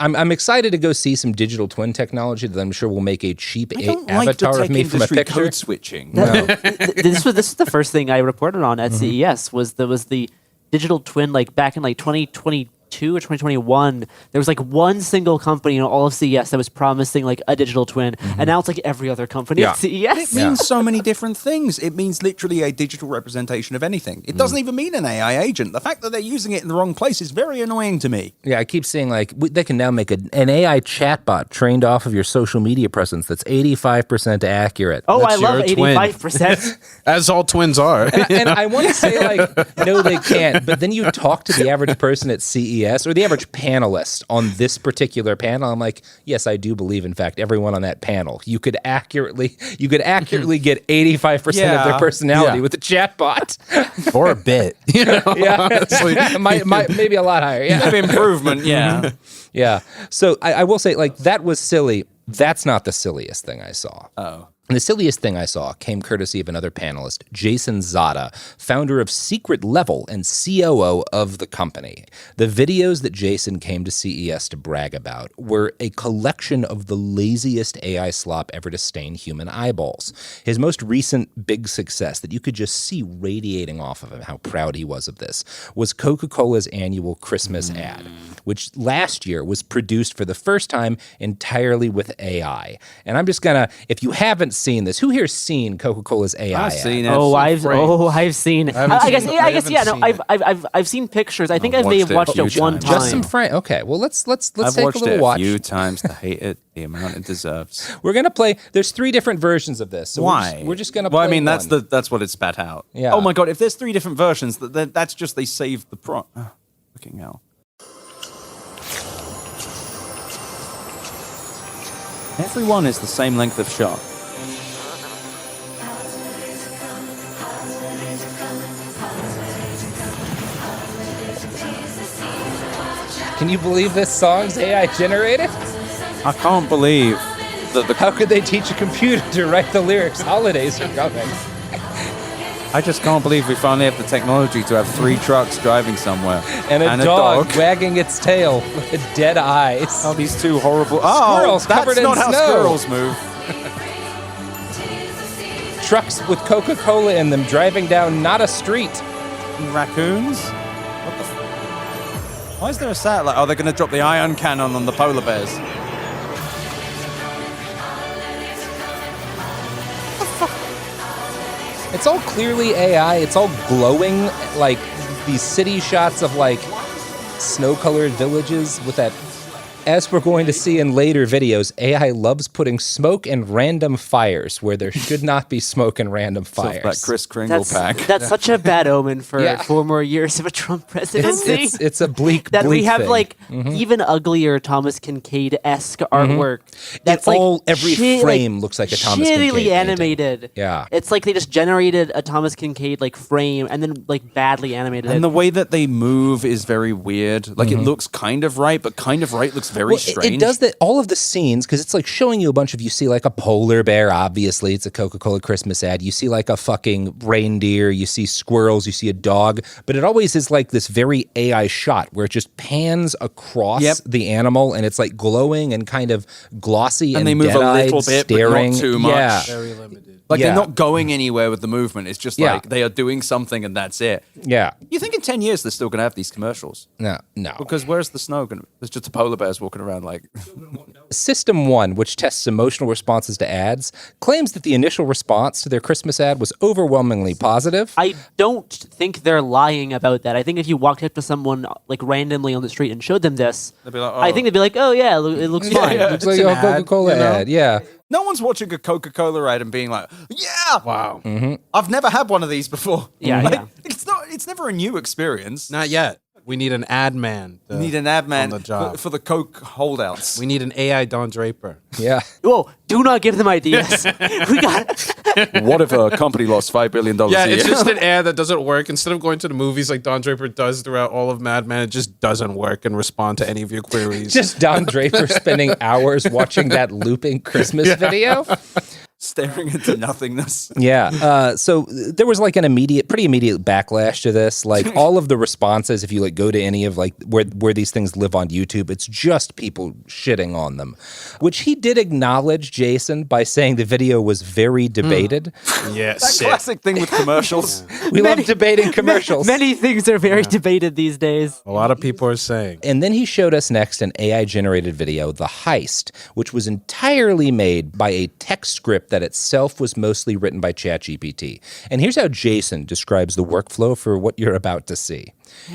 I'm excited to go see some digital twin technology that I'm sure will make a cheap avatar of me from a picture. Code switching. No. This is the first thing I reported on at CES was the digital twin, like back in like 2022 or 2021. There was like one single company in all of CES that was promising like a digital twin, and now it's like every other company at CES. It means so many different things. It means literally a digital representation of anything. It doesn't even mean an AI agent. The fact that they're using it in the wrong place is very annoying to me. Yeah, I keep seeing like they can now make an AI chatbot trained off of your social media presence that's 85% accurate. Oh, That's I love your twin. 85%. As all twins are. And I want to say like, no, they can't. But then you talk to the average person at CES or the average panelist on this particular panel. I'm like, yes, I do believe, in fact, everyone on that panel, you could accurately get 85% of their personality with a chatbot. Or a bit. Yeah. Maybe a lot higher. Yeah. Improvement, yeah. Yeah. So I will say, like, that was silly. That's not the silliest thing I saw. Oh. And the silliest thing I saw came courtesy of another panelist, Jason Zada, founder of Secret Level and COO of the company. The videos that Jason came to CES to brag about were a collection of the laziest AI slop ever to stain human eyeballs. His most recent big success that you could just see radiating off of him, how proud he was of this, was Coca-Cola's annual Christmas ad, which last year was produced for the first time entirely with AI. And I'm just gonna, if you haven't seen this, who here's seen Coca-Cola's AI? I've seen ad? it. I've seen it. I guess, yeah. No, I've seen pictures. I think I may have watched it one time. Just some frame. Okay, well let's I've take watched a little it watch. a few times to hate it the amount it deserves. We're gonna play. There's 3 different versions of this. So Why? We're just gonna. Well, play I mean, one. that's what it spat out. Yeah. Oh my god! If there's 3 different versions, that's just they saved the pro. Oh, fucking hell. Everyone is the same length of shot. Can you believe this song's AI generated? I can't believe that How could they teach a computer to write the lyrics? Holidays are coming. I just can't believe we finally have the technology to have 3 trucks driving somewhere And a dog wagging its tail with dead eyes. Oh, these 2 horrible Squirrels covered that's in not how snow. squirrels move. Trucks with Coca-Cola in them driving down not a street. Raccoons? What the Why is there a satellite? Oh, they're going to drop the ion cannon on the polar bears. It's all clearly AI. It's all glowing, like these city shots of like snow-colored villages with that. As we're going to see in later videos, AI loves putting smoke and random fires where there should not be smoke and random fires. That Kris Kringle pack. That's such a bad omen for 4 more years of a Trump presidency. It's a bleak, that bleak we have thing. like even uglier Thomas Kincaid-esque artwork. That's every frame looks like a Thomas Kincaid shittily animated. Yeah, it's like they just generated a Thomas Kincaid like frame and then like badly animated it. And the way that they move is very weird. Like it looks kind of right, but kind of right looks very strange. It does that. All of the scenes, because it's like showing you a bunch of, you see like a polar bear, obviously it's a Coca-Cola Christmas ad. You see like a fucking reindeer, you see squirrels, you see a dog, but it always is like this very AI shot where it just pans across the animal and it's like glowing and kind of glossy and they move a little bit, staring. but not too much. Yeah. Very limited. Like they're not going anywhere with the movement. It's just like they are doing something and that's it. Yeah. You think in 10 years they're still going to have these commercials? No. Because where's the snow going to... There's just the polar bears walking around like... System 1, which tests emotional responses to ads, claims that the initial response to their Christmas ad was overwhelmingly positive. I don't think they're lying about that. I think if you walked up to someone like randomly on the street and showed them this, they'd be like, I think they'd be like, oh yeah, it looks fine. It looks like a Coca-Cola ad, yeah. No one's watching a Coca-Cola ad and being like, yeah! Wow. I've never had one of these before. Yeah, Like, yeah. It's never a new experience. Not yet. We need an ad man. We need an ad man on the job. for the Coke holdouts. We need an AI Don Draper. Yeah. Whoa, do not give them ideas. We got What if a company lost $5 billion a Yeah, year? it's just an ad that doesn't work. Instead of going to the movies like Don Draper does throughout all of Mad Men, it just doesn't work and respond to any of your queries. Just Don Draper spending hours watching that looping Christmas video. Staring into nothingness. Yeah. So there was like an pretty immediate backlash to this. Like all of the responses, if you like go to any of like where these things live on YouTube, it's just people shitting on them, which he did acknowledge, Jason, by saying the video was very debated. Yes. That classic thing with commercials. We love debating commercials. Many things are very debated these days. A lot of people are saying. And then he showed us next an AI-generated video, The Heist, which was entirely made by a text script that itself was mostly written by ChatGPT. And here's how Jason describes the workflow for what you're about to see.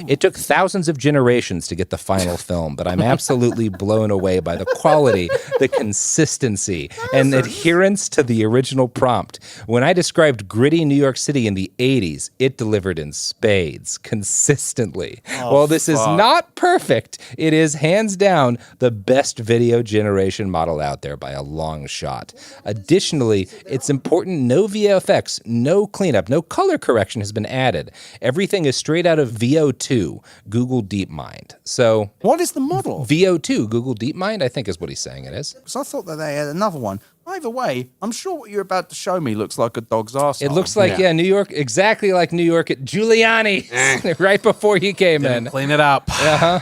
It took thousands of generations to get the final film, but I'm absolutely blown away by the quality, the consistency, and adherence to the original prompt. When I described gritty New York City in the 80s, it delivered in spades, consistently. While this is not perfect, it is hands down the best video generation model out there by a long shot. Additionally, it's important no VFX, no cleanup, no color correction has been added. Everything is straight out of VO2, Google DeepMind. So, what is the model? VO2, Google DeepMind, I think is what he's saying it is. Because I thought that they had another one. Either way, I'm sure what you're about to show me looks like a dog's arsehole. It looks like, New York, exactly like New York at Giuliani, right before he came in. Clean it up. Uh-huh.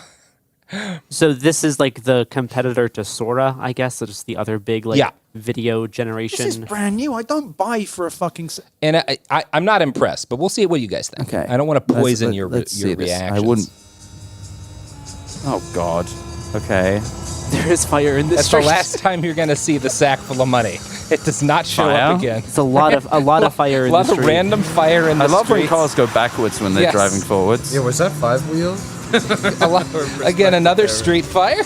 So this is like the competitor to Sora, I guess. So just the other big video generation. This is brand new. I don't buy for a fucking... And I'm not impressed, but we'll see what you guys think. Okay. I don't want to poison your see this. reactions. I wouldn't... Oh, God. Okay. There is fire in this That's street. the last time you're going to see the sack full of money. It does not show up again. It's a lot of fire in the street. A lot of random fire in the I love streets. when cars go backwards when they're driving forwards. Yeah, was that 5 wheels? Again, another street fire.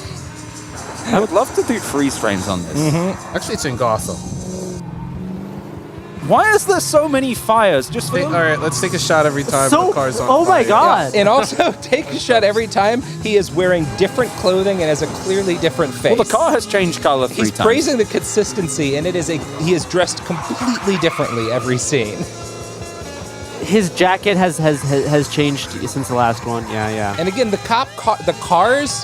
I would love to do freeze frames on this. Mm-hmm. Actually, it's in Gotham. Why is there so many fires? Just All right, let's take a shot every time the car's on Oh my fire. God. And also, take a shot every time he is wearing different clothing and has a clearly different face. Well, the car has changed color 3 He's times. praising the consistency, and he is dressed completely differently every scene. His jacket has changed since the last one. Yeah. And again, the cars,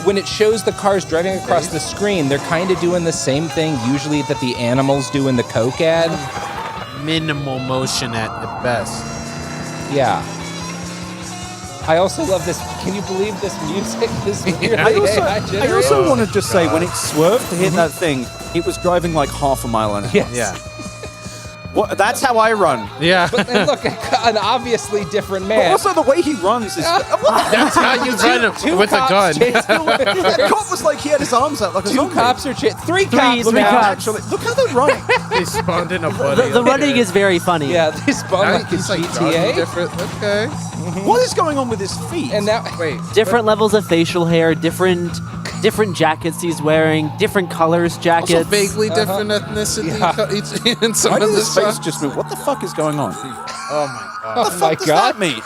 when it shows the cars driving across the screen, they're kind of doing the same thing usually that the animals do in the Coke ad. Minimal motion at best. Yeah. I also love this. Can you believe this music? This weirdly I also want to just say, when it swerved to hit that thing, it was driving like half a mile an hour. Yes. Yeah. What, that's how I run. Yeah. But then look, an obviously different But man. also the way he runs is... That's how you run with a gun. That cop was like, he had his arms out like a 2 zombie. cops are three cops three now. cops. Actually, look how they're running. They spawned in a buddy. The running is very funny. Yeah, they spawn like He's a like GTA. jogging different. Okay. What is going on with his feet? And now, Wait. Different levels of facial hair, different jackets he's wearing, different colors jackets. Also vaguely different ethnicity in some Why of did the his face shots. just move? What the fuck is going on? Oh my god. What the fuck does that mean?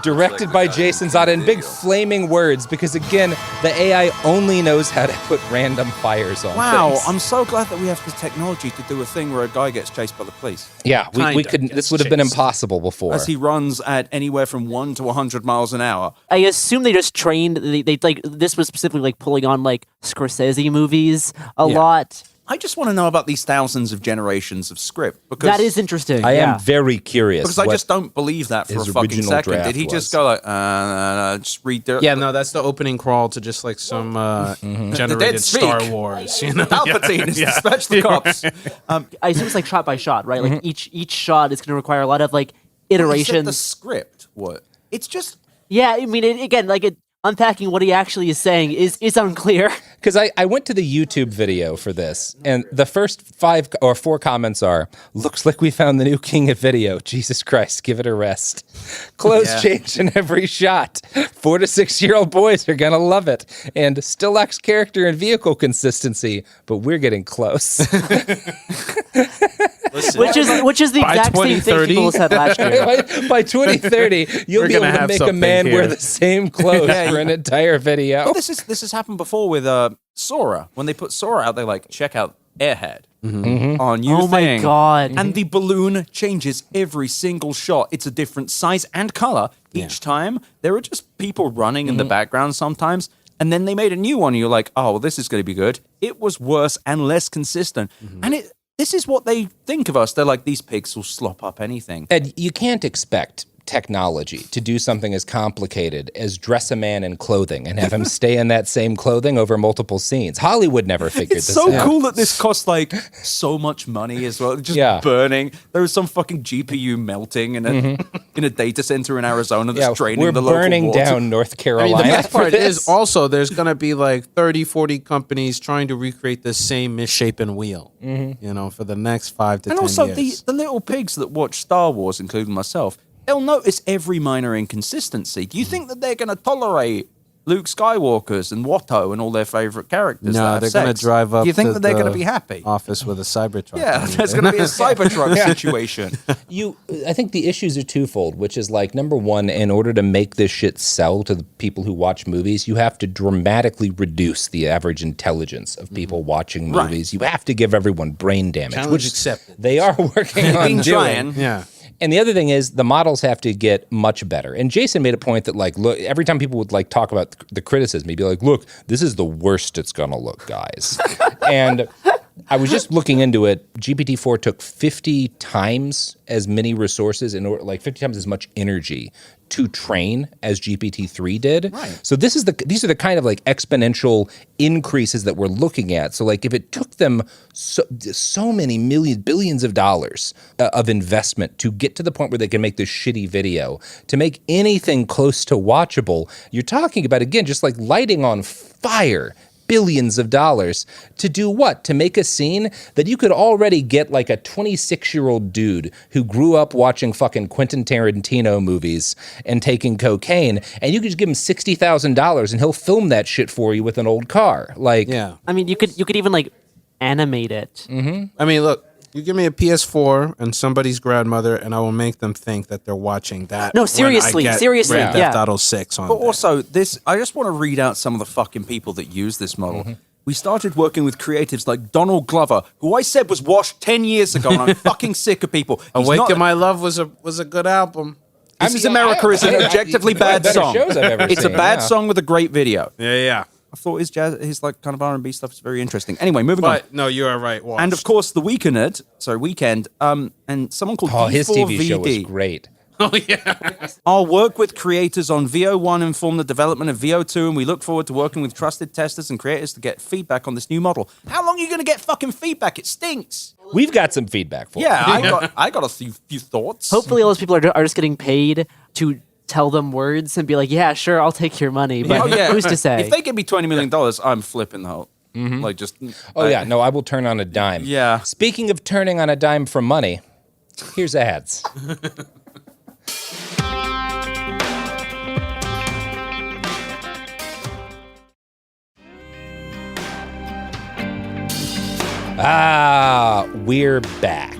directed by Jason Zada in big flaming words, because again, the AI only knows how to put random fires on Wow, things. I'm so glad that we have the technology to do a thing where a guy gets chased by the police. Yeah, we couldn't. This would have been impossible before. As he runs at anywhere from 1 to 100 miles an hour. I assume they just trained. They like this was specifically like pulling on like Scorsese movies a lot. I just want to know about these thousands of generations of script, because That is interesting. I am very curious. because I just don't believe that for a his fucking original second. draft Did he just was. go like, just read the... Yeah, no, that's the opening crawl to just like some generated speak. Star Wars. You know, Palpatine is dispatch the cops. I assume it's like shot by shot, right? Like each shot is going to require a lot of like He said iterations. the script. What? It's just... Yeah, I mean, unpacking what he actually is saying is unclear. Because I went to the YouTube video for this, and the first 5 or 4 comments are, looks like we found the new king of video. Jesus Christ, give it a rest. Clothes change in every shot. 4 to 6-year-old boys are going to love it. And still lacks character and vehicle consistency, but we're getting close. Which is the By exact same thing 2030? people said last year. by 2030, you'll We're be able gonna to have make a something man wear here. the same clothes for an entire video. Well, this has happened before with Sora. When they put Sora out, they like, check out Airhead. On new Oh my thing. God. And the balloon changes every single shot. It's a different size and color each time. There are just people running in the background sometimes. And then they made a new one. And you're like, oh, well, this is going to be good. It was worse and less consistent. And this is what they think of us. They're like, these pigs will slop up anything. Ed, you can't expect technology to do something as complicated as dress a man in clothing and have him stay in that same clothing over multiple scenes. Hollywood never figured It's this so out. cool that this costs like so much money as well. Just burning. There was some fucking GPU melting in a data center in Arizona that's draining we're the local burning water. down North I Carolina. mean, the best for part this. is also there's going to be like 30, 40 companies trying to recreate the same misshapen wheel, you know, for the next 5 to And 10 also years. the little pigs that watch Star Wars, including myself, they'll notice every minor inconsistency. Do you think that they're going to tolerate Luke Skywalker's and Watto and all their favorite characters? No, that they're have going to sex? drive up Do you think to that they're going to the be happy? office with a Cybertruck. Yeah, there's going to be a Cybertruck situation. I think the issues are twofold, which is like, number one, in order to make this shit sell to the people who watch movies, you have to dramatically reduce the average intelligence of people watching Right. movies. You have to give everyone brain damage, Challenge which accepted. they are working on Been doing. trying. Yeah. And the other thing is the models have to get much better. And Jason made a point that like, look, every time people would like talk about the criticism, he'd be like, look, this is the worst it's going to look, guys. And I was just looking into it. GPT-4 took 50 times as many resources, 50 times as much energy to train as GPT-3 did. Right. So these are the kind of like exponential increases that we're looking at. So like if it took them so many billions of dollars of investment to get to the point where they can make this shitty video, to make anything close to watchable, you're talking about, again, just like lighting on fire billions of dollars to do what? To make a scene that you could already get like a 26-year-old dude who grew up watching fucking Quentin Tarantino movies and taking cocaine, and you could just give him $60,000 and he'll film that shit for you with an old car. Like, yeah. I mean, you could even like animate it. Mm-hmm. I mean, look, you give me a PS4 and somebody's grandmother, and I will make them think that they're watching that. No, seriously, when I get seriously, Grand Theft Auto 6 on. But also, I just want to read out some of the fucking people that use this model. Mm-hmm. We started working with creatives like Donald Glover, who I said was washed 10 years ago, and I'm fucking sick of people. Awaken My Love was a good album. This is America is an objectively bad song. It's a bad song with a great video. Yeah. I thought his like kind of R&B stuff is very interesting. Anyway, moving on. But no, you are right. Watched. And of course, The Weekend, and someone called his D4VD. TV show was great. Oh, yeah. I'll work with creators on VO1 and form the development of VO2, and we look forward to working with trusted testers and creators to get feedback on this new model. How long are you going to get fucking feedback? It stinks. We've got some feedback for you. I got a few thoughts. Hopefully, all those people are just getting paid to tell them words and be like, yeah, sure, I'll take your money. But who's to say? If they give me $20 million, I'm flipping the whole. Mm-hmm. Like just. No, I will turn on a dime. Yeah. Speaking of turning on a dime for money, here's ads. We're back.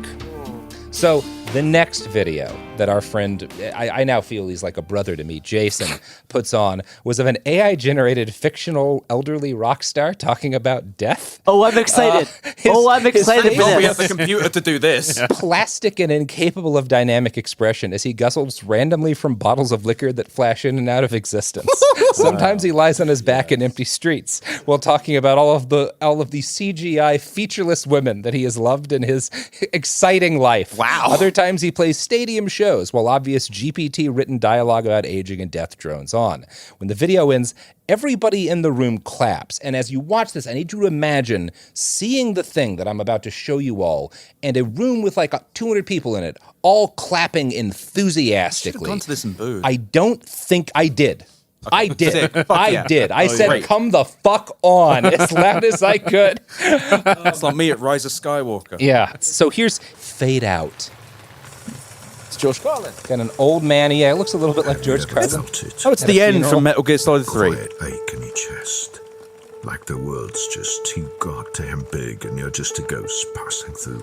So the next video that our friend, I now feel he's like a brother to me, Jason, puts on was of an AI-generated fictional elderly rock star talking about death. Oh, I'm excited. I'm excited for this. We have the computer to do this. Plastic and incapable of dynamic expression as he guzzles randomly from bottles of liquor that flash in and out of existence. Sometimes he lies on his back in empty streets while talking about all of the CGI featureless women that he has loved in his exciting life. Wow. Other times he plays stadium shows while obvious GPT-written dialogue about aging and death drones on. When the video ends, everybody in the room claps. And as you watch this, I need you to imagine seeing the thing that I'm about to show you all and a room with like 200 people in it, all clapping enthusiastically. Should have gone to this and booed. I don't think I did. Okay. I did. I did. I said, great. come the fuck on as loud as I could. It's like me at Rise of Skywalker. Yeah. So here's Fade Out. It's George Carlin. Got an old man. Yeah, it looks a little bit like George Carlin. Oh, it's the end from Metal Gear Solid 3. Quiet ache in your chest. Like the world's just too goddamn big and you're just a ghost passing through.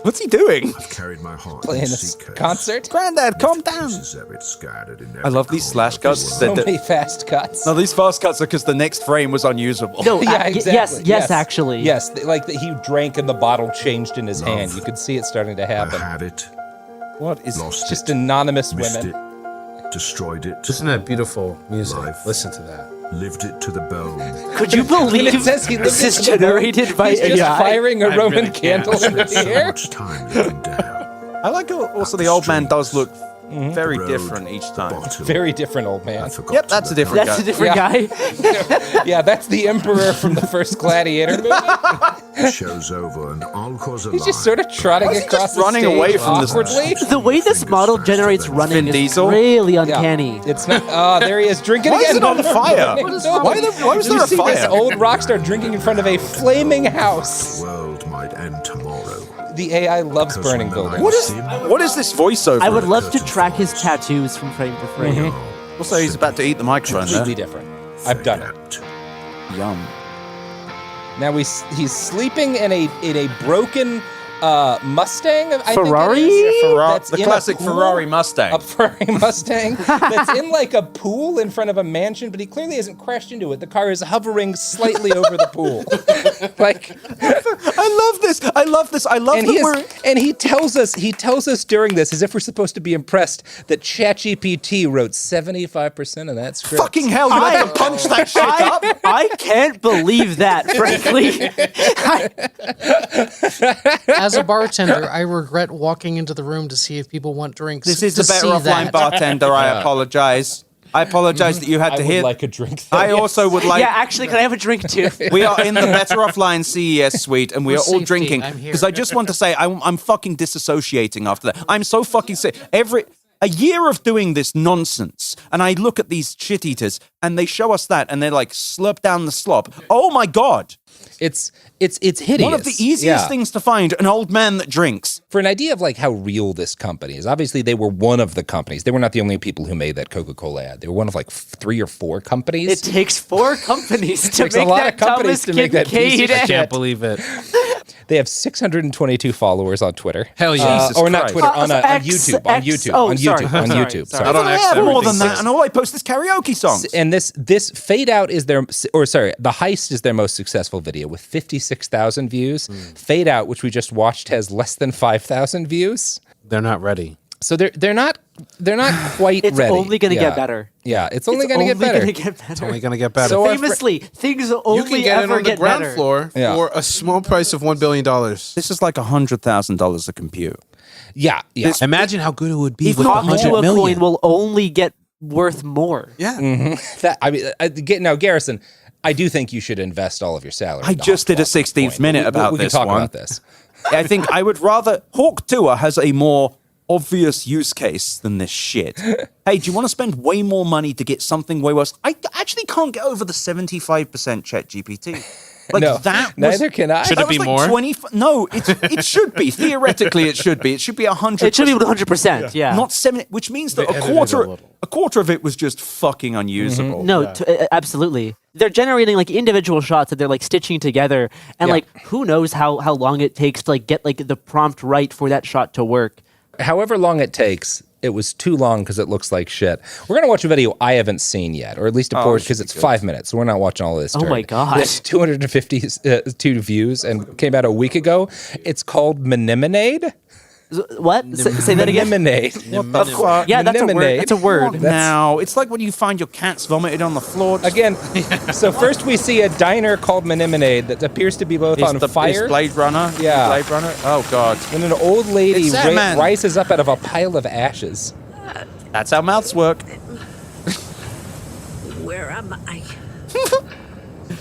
What's he doing? I've carried my heart Playing in a suitcase. concert? Granddad, calm down. I I love these slash cuts. So many fast cuts. No, these fast cuts are because the next frame was unusable. No, Yeah, exactly. yes, actually. Yes, like that he drank and the bottle changed in his hand. You could see it starting to happen. I had it, What is lost Just it, anonymous missed women. it, destroyed it, Isn't that beautiful music? Life. Listen to that. lived it to the bone. Could you believe It says he this lives is in the room. generated by He's just AI? firing a I Roman really can't. candle into the So air. much time looking down. I like how also the old man does look very Road, different each time. bottle. Very different old man. I forgot Yep, to that's a look different That's guy. a different guy. Yeah, that's the emperor from the first Gladiator movie. The show's over and all cause a He's just lie. sort of trotting Why is he across just the running stage away from this- awkwardly. The way this model generates running Vin is Diesel? really Yeah. uncanny. It's not. Oh, there he is drinking Why is again. it on No, no, fire? no, What is no. wrong? Why was You there a see this fire? old rock star drinking in front of a flaming house. The world might end tomorrow. The AI loves Because burning when the buildings. lights What is this voiceover? I would love to track his tattoos from frame to frame. Also, he's about to eat the microphone there. Completely different. I've done it. Yum. Now he's sleeping in a broken Mustang. I think it Ferrari? is. The in a classic pool. Ferrari Mustang. A Ferrari Mustang that's in like a pool in front of a mansion, but he clearly hasn't crashed into it. The car is hovering slightly over the pool. Like, I love this. I love that and he tells us during this, as if we're supposed to be impressed, that ChatGPT wrote 75% of that script. Fucking hell, you have to punch that shit up. I can't believe that, frankly. As a bartender, I regret walking into the room to see if people want drinks. This is to the Better see Offline that. bartender. I apologize. I apologize that you had to hear. I would like a drink. Though. I also would like. Yeah, actually, can I have a drink too? We are in the Better Offline CES suite, and we are all safety. drinking. I'm here. Because I just want to say, I'm fucking disassociating after that. I'm so fucking sick. A year of doing this nonsense, and I look at these shit eaters, and they show us that, and they're like, slurp down the slop. Oh my God. It's hideous. One of the easiest things to find, an old man that drinks. For an idea of like how real this company is, obviously they were one of the companies. They were not the only people who made that Coca-Cola ad. They were one of like 3 or 4 companies. It takes 4 companies to takes make a lot that of companies Thomas to make that piece of Kincaid ad. I can't believe it. They have 622 followers on Twitter. Hell yeah. Jesus or not Christ. Twitter, on X, YouTube. X. Oh, sorry. YouTube. Sorry. I don't I X have more everything. than that, and all I post is karaoke songs. And this Fade Out is the Heist is their most successful video with 56,000 views. Fade Out, which we just watched, has less than 5,000 views. They're not ready. So they're not quite It's ready. only going to get better. Yeah, it's only going to get better. It's only going to get better. So Famously, things you only can get it ever on the get ground better. floor for a small price of $1 billion. This is like $100,000 a compute. Yeah. Imagine how good it would be If with talk to 100 a million. coin will only get worth more. Yeah. Now, Garrison, I do think you should invest all of your salary. I just did a 16th minute about we this can talk one. about this. I think I would rather... Hawk Tour has a more obvious use case than this shit. Hey, do you want to spend way more money to get something way worse? I actually can't get over the 75% ChatGPT. Like No, that was, neither can I. Should that it be was more? 20, no, it should be. Theoretically, it should be. It should be 100%. It should be 100%, yeah. Not 70, which means that They edited a quarter of it was just fucking unusable. No, absolutely. They're generating like individual shots that they're like stitching together, and like who knows how long it takes to like get like the prompt right for that shot to work. However long it takes, it was too long because it looks like shit. We're going to watch a video I haven't seen yet, or at least a portion, because it's 5 minutes, so we're not watching all this. Oh my God. There's 252 views and came out a week ago. It's called Mnemonade. What? Say that again. Mnemonade. What the fuck? Yeah, that's a word. That's a word. Now, it's like when you find your cat's vomited on the floor. Again, so first we see a diner called Mnemonade that appears to be both on fire. It's Blade Runner? Yeah. Blade Runner? Oh, God. And an old lady It's Sandman. rises up out of a pile of ashes. That's how mouths work. Where am I?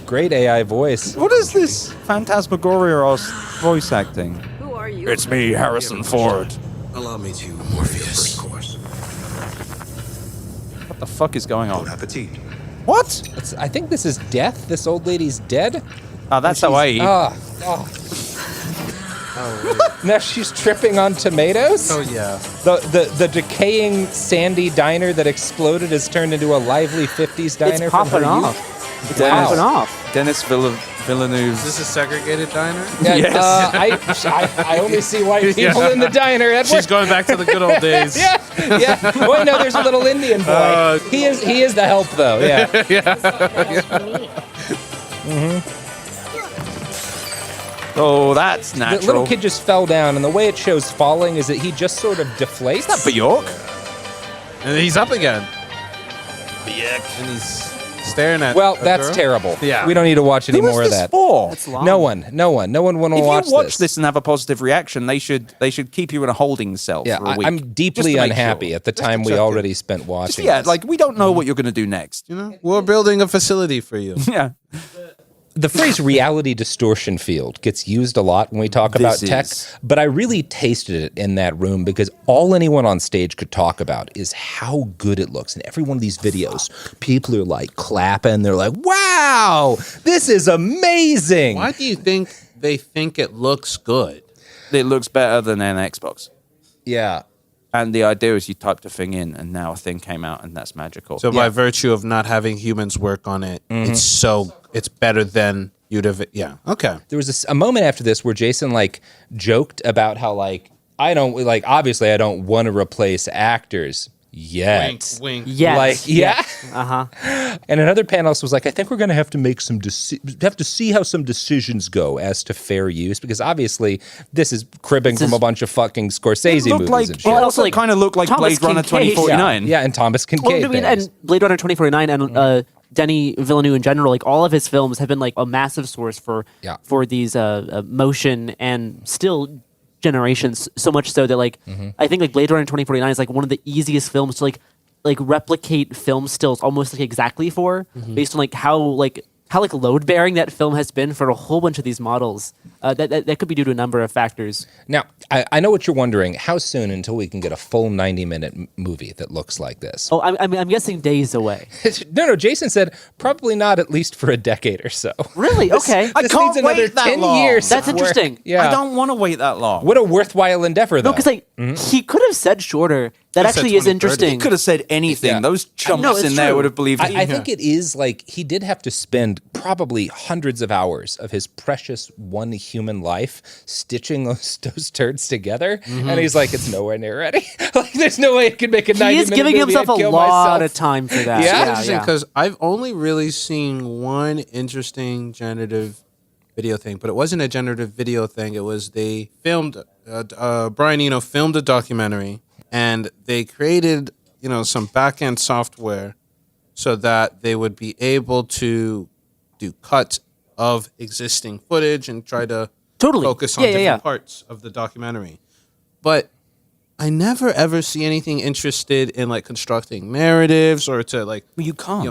Great AI voice. What is this phantasmagoria voice acting? Who are you? It's me, Harrison Ford. Allow me to Morpheus. What the fuck is going on? Bon appetit. What? I think this is death. This old lady's dead. Oh, that's how I eat. Now she's tripping on tomatoes. Oh yeah. The decaying sandy diner that exploded has turned into a lively 50s diner. It's popping off. It's popping off. Dennis Villeneuve. Is this a segregated diner? Yeah, Yes. I only see white people in the diner. Edward. She's going back to the good old days. yeah. Wait, no, there's a little Indian boy. He is the help though. Yeah. Oh, that's natural. The little kid just fell down, and the way it shows falling is that he just sort of deflates. Is that Bjork? And he's up again. Bjork. And he's staring at Well, a that's girl? terrible. Yeah. We don't need to watch any Who is more of this that. for? That's long. No one want to watch If you watch this and have a positive reaction, they should keep you in a holding cell Yeah, for a week. I'm Just deeply to make unhappy sure. at the Just time to we check already it. spent watching. Yeah, this. like we don't know what you're going to do next. You know, we're building a facility for you. Yeah. The phrase reality distortion field gets used a lot when we talk about tech, but I really tasted it in that room because all anyone on stage could talk about is how good it looks. In every one of these videos, people are like clapping. They're like, wow, this is amazing. Why do you think they think it looks good? It looks better than an Xbox. Yeah. And the idea is you typed a thing in and now a thing came out and that's magical. So by virtue of not having humans work on it, it's better than you'd have. Yeah. Okay. There was a moment after this where Jason joked about how obviously I don't want to replace actors. yet. Wink. Yes. Like, yeah. Uh-huh. And another panelist was like, I think we're going to have to make have to see how some decisions go as to fair use, because obviously this is cribbing from a bunch of fucking Scorsese movies and shit. It also kind of looked like Thomas Blade Runner Kincaid. 2049. Yeah, and Thomas Kincaid. Well, I mean, and Blade Runner 2049 and Denis Villeneuve in general, like all of his films have been like a massive source for these motion and still generations, so much so that like I think like Blade Runner 2049 is like one of the easiest films to like replicate film stills almost like exactly for, based on like how load bearing that film has been for a whole bunch of these models. That could be due to a number of factors. Now, I know what you're wondering. How soon until we can get a full 90-minute movie that looks like this? Oh, I'm guessing days away. No, Jason said probably not, at least for a decade or so. Really? Okay. I can't needs another wait that 10 long. years. That's of work. interesting. Yeah. I don't want to wait that long. What a worthwhile endeavor, though. No, because like he could have said shorter. That actually is interesting. He could have said anything. Yeah. Those chumps in there would have believed it. I think it is like he did have to spend probably hundreds of hours of his precious one human life stitching those turds together. And he's like, it's nowhere near ready. Like, there's no way it could make a 90-minute movie. He is giving himself I'd a kill lot myself. of time for that. Yeah? Interesting, because I've only really seen one interesting generative video thing, but it wasn't a generative video thing. It was they filmed, Brian Eno filmed a documentary, and they created, some back-end software so that they would be able to do cuts of existing footage and try to focus on different parts of the documentary. But I never ever see anything interested in like constructing narratives or to like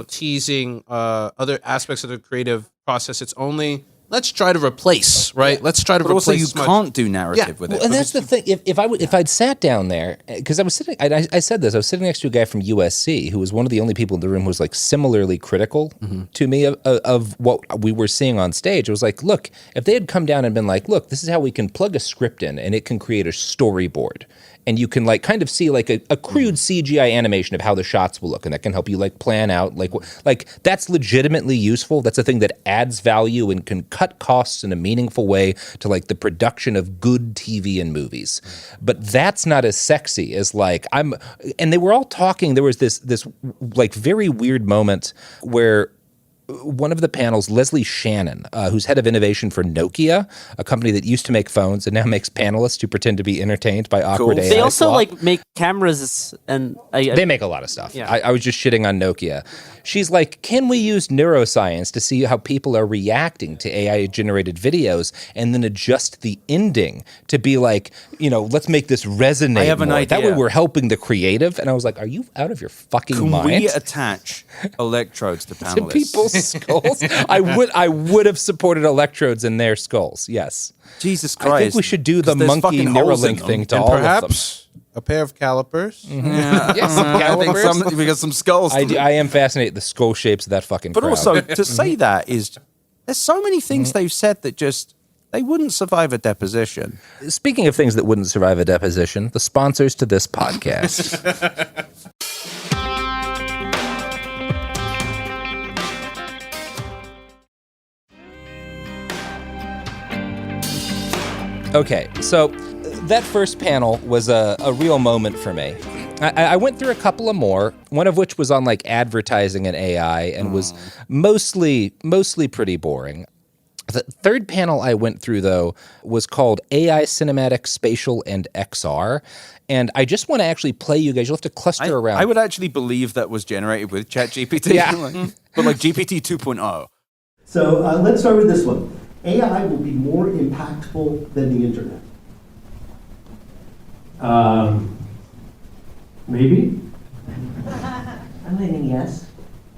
teasing other aspects of the creative process. It's only let's try to replace, right? Let's try to But replace. also, you can't do narrative with it. Well, and that's the thing. If I'd sat down there, because I was sitting, I said this. I was sitting next to a guy from USC who was one of the only people in the room who was like similarly critical to me of what we were seeing on stage. It was like, look, if they had come down and been like, look, this is how we can plug a script in, and it can create a storyboard. And you can like kind of see like a crude CGI animation of how the shots will look, and that can help you like plan out like that's legitimately useful. That's a thing that adds value and can cut costs in a meaningful way to like the production of good TV and movies. But that's not as sexy as like and they were all talking. There was this like very weird moment where one of the panels, Leslie Shannon, who's head of innovation for Nokia, a company that used to make phones and now makes panelists who pretend to be entertained by awkward AI They also slop. like make cameras and They make a lot of stuff. Yeah. I was just shitting on Nokia. She's like, can we use neuroscience to see how people are reacting to AI-generated videos and then adjust the ending to be like, let's make this resonate I have an more. idea. That way we're helping the creative. And I was like, are you out of your fucking Can mind? we attach electrodes to panelists? To people's skulls? I would have supported electrodes in their skulls, yes. Jesus Christ. I think we should do the 'Cause there's monkey fucking holes in Neuralink them. thing to And all perhaps a pair of calipers. Yeah. Yes, some I think calipers. we got some skulls. I am fascinated with the skull shapes of that fucking But crowd. also, to say that is, there's so many things they've said that just, they wouldn't survive a deposition. Speaking of things that wouldn't survive a deposition, the sponsors to this podcast. Okay, so that first panel was a real moment for me. I went through a couple of more, one of which was on like advertising and AI and was mostly pretty boring. The third panel I went through, though, was called AI Cinematic, Spatial, and XR. And I just want to actually play you guys. You'll have to cluster around. I would actually believe that was generated with ChatGPT. Yeah. But like GPT 2.0. So let's start with this one. AI will be more impactful than the internet. Maybe. I'm leaning yes.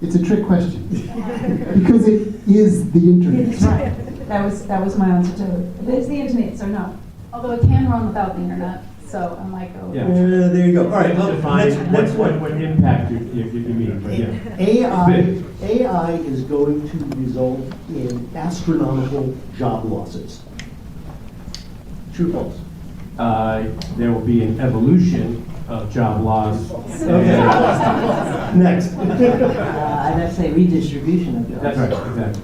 It's a trick question. Because it is the internet. It's right. That was my answer too. It is the internet, so no. Although it can run without the internet, so I might go. Yeah. There you go. All right. Well, Define next one. what impact you mean. But yeah. AI is going to result in astronomical job losses. True, false? There will be an evolution of job loss. Next. I'd have to say redistribution of jobs. That's right, exactly.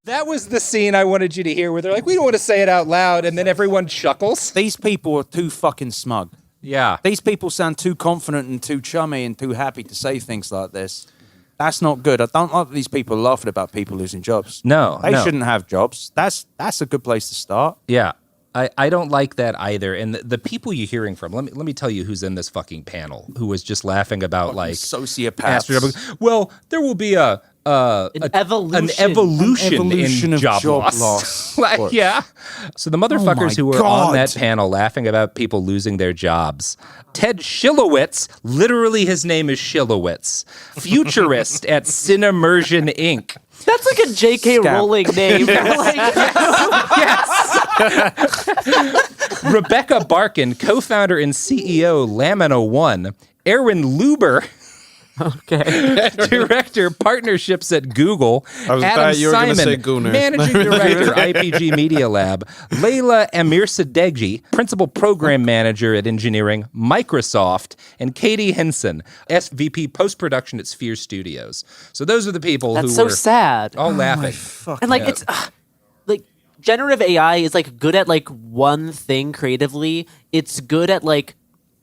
That was the scene I wanted you to hear where they're like, we don't want to say it out loud, and then everyone chuckles. These people are too fucking smug. Yeah. These people sound too confident and too chummy and too happy to say things like this. That's not good. I don't like these people laughing about people losing jobs. No, They shouldn't have jobs. That's a good place to start. Yeah. I don't like that either. And the people you're hearing from, let me tell you who's in this fucking panel who was just laughing about like sociopaths. Well, there will be an evolution in job loss. Like, yeah. So the motherfuckers who were on that panel laughing about people losing their jobs. Ted Schilowitz, literally his name is Schilowitz, futurist at Cinemmersion Inc. That's like a J.K. Rowling name. Yes. Rebecca Barkin, co-founder and CEO, Lamina One. Aaron Luber, director, partnerships at Google. Adam Simon, managing director, IPG Media Lab. Layla Amirsadeghi, principal program manager at engineering, Microsoft. And Katie Henson, SVP post-production at Sphere Studios. So those are the people who so were sad. all laughing. And like it's like generative AI is like good at like one thing creatively. It's good at like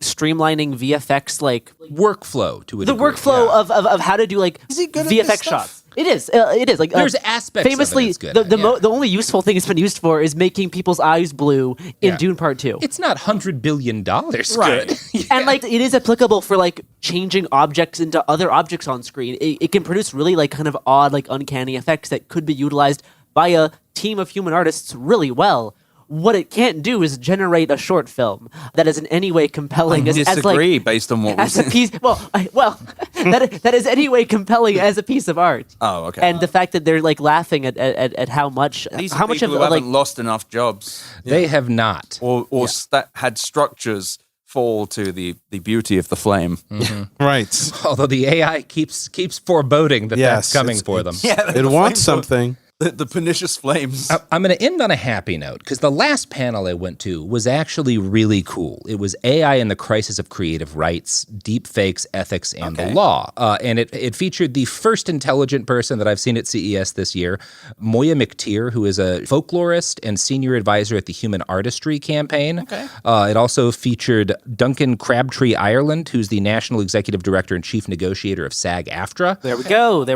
streamlining VFX like workflow to a degree, workflow of how to do like VFX shots. It is like there's aspects famously of it that's good the only useful thing it's been used for is making people's eyes blue in Dune Part 2. It's not $100 billion right. good. And like it is applicable for like changing objects into other objects on screen. It can produce really like kind of odd like uncanny effects that could be utilized by a team of human artists really well. What it can't do is generate a short film that is in any way compelling. I disagree based on what as a piece. That is any way compelling as a piece of art. Oh, okay. And the fact that they're like laughing at how much These how are much people of who like haven't lost enough jobs. They have not, or had structures fall to the beauty of the flame. Mm-hmm. Right. Although the AI keeps foreboding that that's coming for them. Yeah, it wants something. The pernicious flames. I'm going to end on a happy note because the last panel I went to was actually really cool. It was AI and the crisis of creative rights, deep fakes, ethics, and the law. And it featured the first intelligent person that I've seen at CES this year, Moya McTeer, who is a folklorist and senior advisor at the Human Artistry Campaign. Okay. It also featured Duncan Crabtree Ireland, who's the national executive director and chief negotiator of SAG-AFTRA. There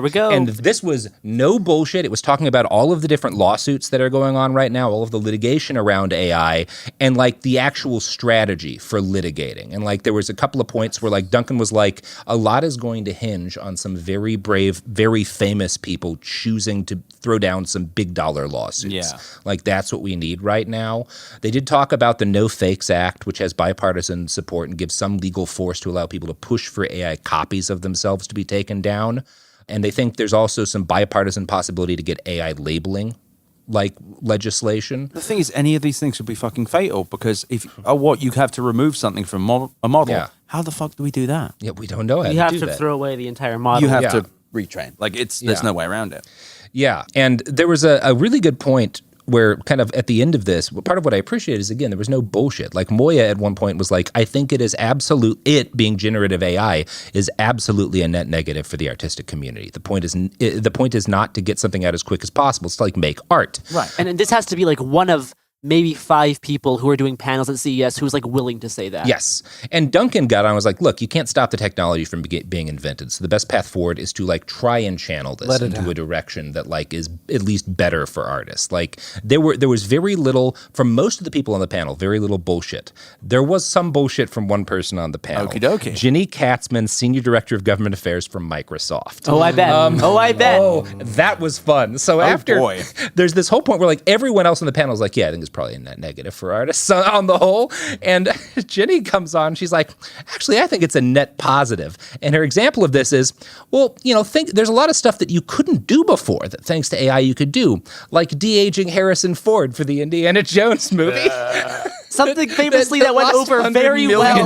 we go. And this was no bullshit. It was talking about all of the different lawsuits that are going on right now, all of the litigation around AI, and like the actual strategy for litigating. And like there was a couple of points where like Duncan was like, a lot is going to hinge on some very brave, very famous people choosing to throw down some big dollar lawsuits. Yeah. Like that's what we need right now. They did talk about the No Fakes Act, which has bipartisan support and gives some legal force to allow people to push for AI copies of themselves to be taken down. And they think there's also some bipartisan possibility to get AI labeling, like legislation. The thing is, any of these things would be fucking fatal because if you have to remove something from a model. Yeah. How the fuck do we do that? Yeah, we don't know how you have do to that. throw away the entire model. You have to retrain. Like there's no way around it. Yeah, and there was a really good point where kind of at the end of this, part of what I appreciate is, again, there was no bullshit. Like Moya at one point was like, I think it is it being generative AI is absolutely a net negative for the artistic community. The point is not to get something out as quick as possible. It's to like make art. Right. And this has to be like one of maybe 5 people who are doing panels at CES who's like willing to say that. Yes. And Duncan got on and was like, look, you can't stop the technology from being invented. So the best path forward is to like try and channel this into a direction that like is at least better for artists. Like there was very little, from most of the people on the panel, very little bullshit. There was some bullshit from one person on the panel. Okie dokie. Ginny Katzman, Senior Director of Government Affairs from Microsoft. Oh, I bet. I bet. Oh, that was fun. So after, there's this whole point where like everyone else on the panel is like, yeah, I think it's probably a net negative for artists on the whole. And Ginny comes on, she's like, actually, I think it's a net positive. And her example of this is, well, there's a lot of stuff that you couldn't do before that thanks to AI you could do, like de-aging Harrison Ford for the Indiana Jones movie. Something famously that went over very well.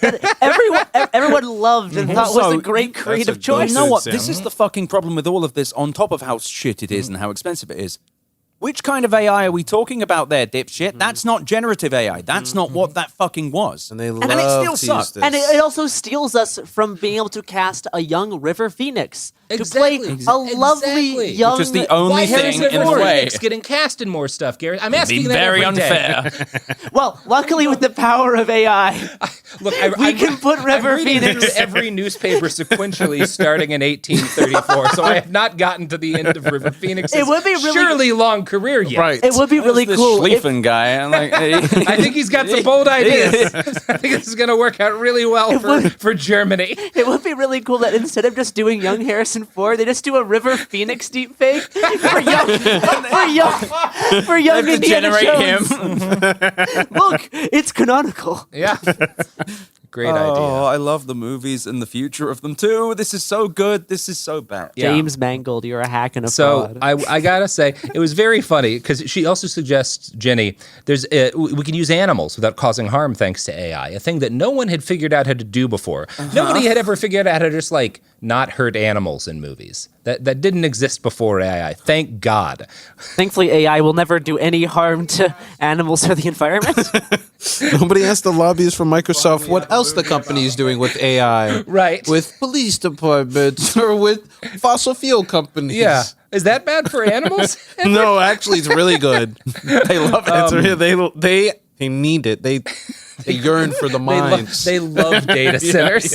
That everyone loved and thought was a great creative choice. You know what? This is the fucking problem with all of this, on top of how shit it is and how expensive it is. Which kind of AI are we talking about there, dipshit? That's not generative AI. That's not what that fucking was. And they and it still sucks. And it also steals us from being able to cast a young River Phoenix to play a lovely young. Which is the only thing in the way. Phoenix getting cast in more stuff, Gary. I'm asking Be that very every day. unfair. Well, luckily with the power of AI, we can put River I'm reading Phoenix. through every newspaper sequentially starting in 1834, so I have not gotten to the end of River Phoenix's It would be really- surely long career yet. Right. It would be really This cool. if- Schlieffen guy. I'm like, I think he's got some bold ideas. I think this is going to work out really well for Germany. It would be really cool that instead of just doing young Harrison Ford, they just do a River Phoenix deepfake for young They have to Indiana generate Jones. Look, it's canonical. Yeah. Great idea. Oh, I love the movies and the future of them too. This is so good. This is so bad. Yeah. James Mangold, you're a hack and a So fraud. I gotta say, it was very funny because she also suggests, Jenny, we can use animals without causing harm thanks to AI, a thing that no one had figured out how to do before. Nobody had ever figured out how to just like not hurt animals in movies. That didn't exist before AI. Thank God. Thankfully, AI will never do any harm to animals or the environment. Nobody asked the lobbyists from Microsoft what else the company is doing with AI. Right. With police departments or with fossil fuel companies. Yeah. Is that bad for animals? No, actually, it's really good. They love it. They need it. They yearn for the mines. They love data centers.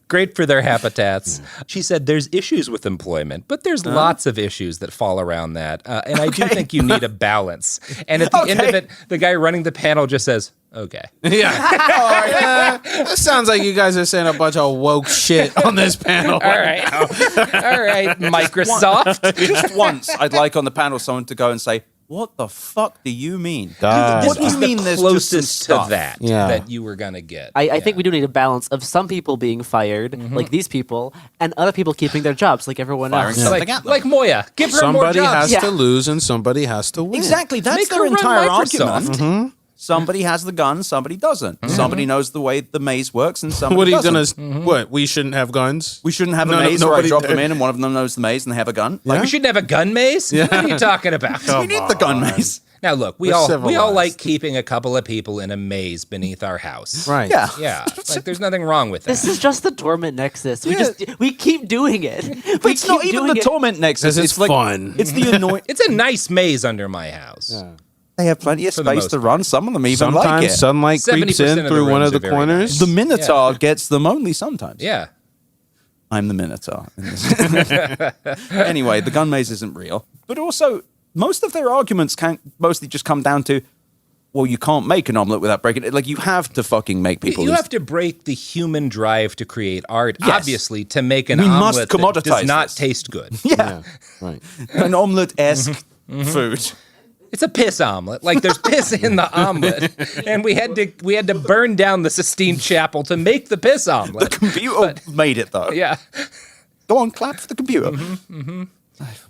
Great for their habitats. She said there's issues with employment, but there's lots of issues that fall around that. And I do think you need a balance. And at the end of it, the guy running the panel just says, okay. Yeah. That sounds like you guys are saying a bunch of woke shit on this panel. All right. All right, Microsoft. Just once, I'd like on the panel someone to go and say, "What the fuck do you mean? God. What do was you the mean there's closest just some to stuff?" that that you were going to get? I think we do need a balance of some people being fired, like these people, and other people keeping their jobs, like everyone Firing else. something at them. Like Moya. Give her more Somebody jobs. has to lose and somebody has to win. Exactly. That's Make her their run entire Microsoft. argument. Somebody has the gun, somebody doesn't. Somebody knows the way the maze works, and somebody What are you doesn't. gonna? What? We shouldn't have guns. We shouldn't have a No, maze where I nobody drop did. them in and one of them knows the maze and they have a gun. Like, we shouldn't have a gun maze? What are you talking about? We need the gun maze. Now, look, we We're all civilized. like keeping a couple of people in a maze beneath our house. Right. Yeah. Yeah. Like, there's nothing wrong with that. This is just the Dormant Nexus. We keep doing it. But it's not even the torment nexus. It's like fun. It's the annoying. It's a nice maze under my house. They have plenty of For the space most to run. Some of them even like Sometimes it. sunlight creeps 70% in of through the one rooms of are the very corners. The Minotaur gets them only sometimes. Yeah. I'm the Minotaur. In this. Anyway, the gun maze isn't real. But also, most of their arguments can mostly just come down to, well, you can't make an omelet without breaking it. Like, you have to fucking make people You lose. have to break the human drive to create art, Yes. obviously, to make an We must omelet that commoditize does not this. taste good. Yeah. Right. An omelet-esque food. It's a piss omelet. Like, there's piss in the omelet, and we had to burn down the Sistine Chapel to make the piss omelet. The computer made it, though. Yeah. Go on, clap for the computer.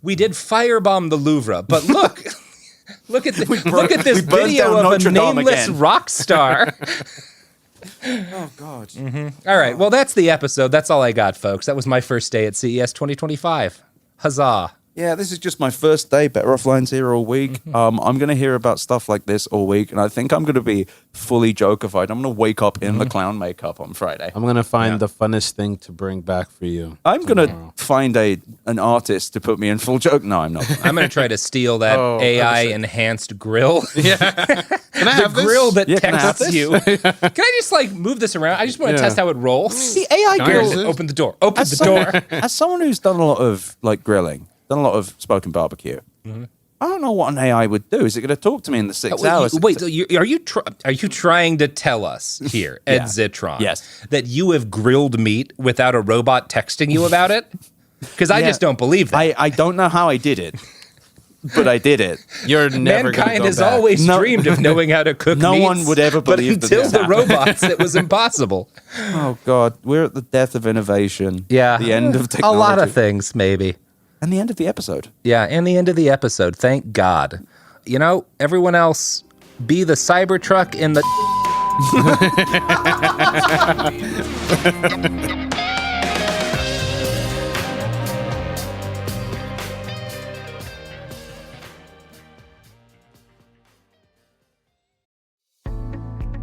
We did firebomb the Louvre, but look. Look at this we burned video down of Notre a Dame nameless again. rock star. Oh, God. All right. Well, that's the episode. That's all I got, folks. That was my first day at CES 2025. Huzzah. Yeah, this is just my first day. Better Offline's here all week. I'm going to hear about stuff like this all week, and I think I'm going to be fully jokified. I'm going to wake up in the clown makeup on Friday. I'm gonna find the funnest thing to bring back for you. I'm going to find an artist to put me in full joke. No, I'm not. I'm going to try to steal that AI-enhanced grill. Yeah. Can I have The grill this? that can I have texts this? you. Can I just, like, move this around? I just want to test how it rolls. The AI Can I grill. use it? Open the door. Open the door. As someone who's done a lot of like grilling, done a lot of smoke and barbecue, I don't know what an AI would do. Is it going to talk to me in the 6 hours? Wait, so are you trying to tell us here, Ed Zitron, Yes. that you have grilled meat without a robot texting you about it? Because I just don't believe that. I don't know how I did it, but I did it. You're never gonna Mankind go has back. always No. dreamed of knowing how to cook No meats, one would ever believe but that until this the happened. robots, it was impossible. Oh, God. We're at the death of innovation. Yeah. The end of A technology. lot of things, maybe. And the end of the episode. Yeah, and the end of the episode. Thank God. You know, everyone else, be the Cybertruck in the...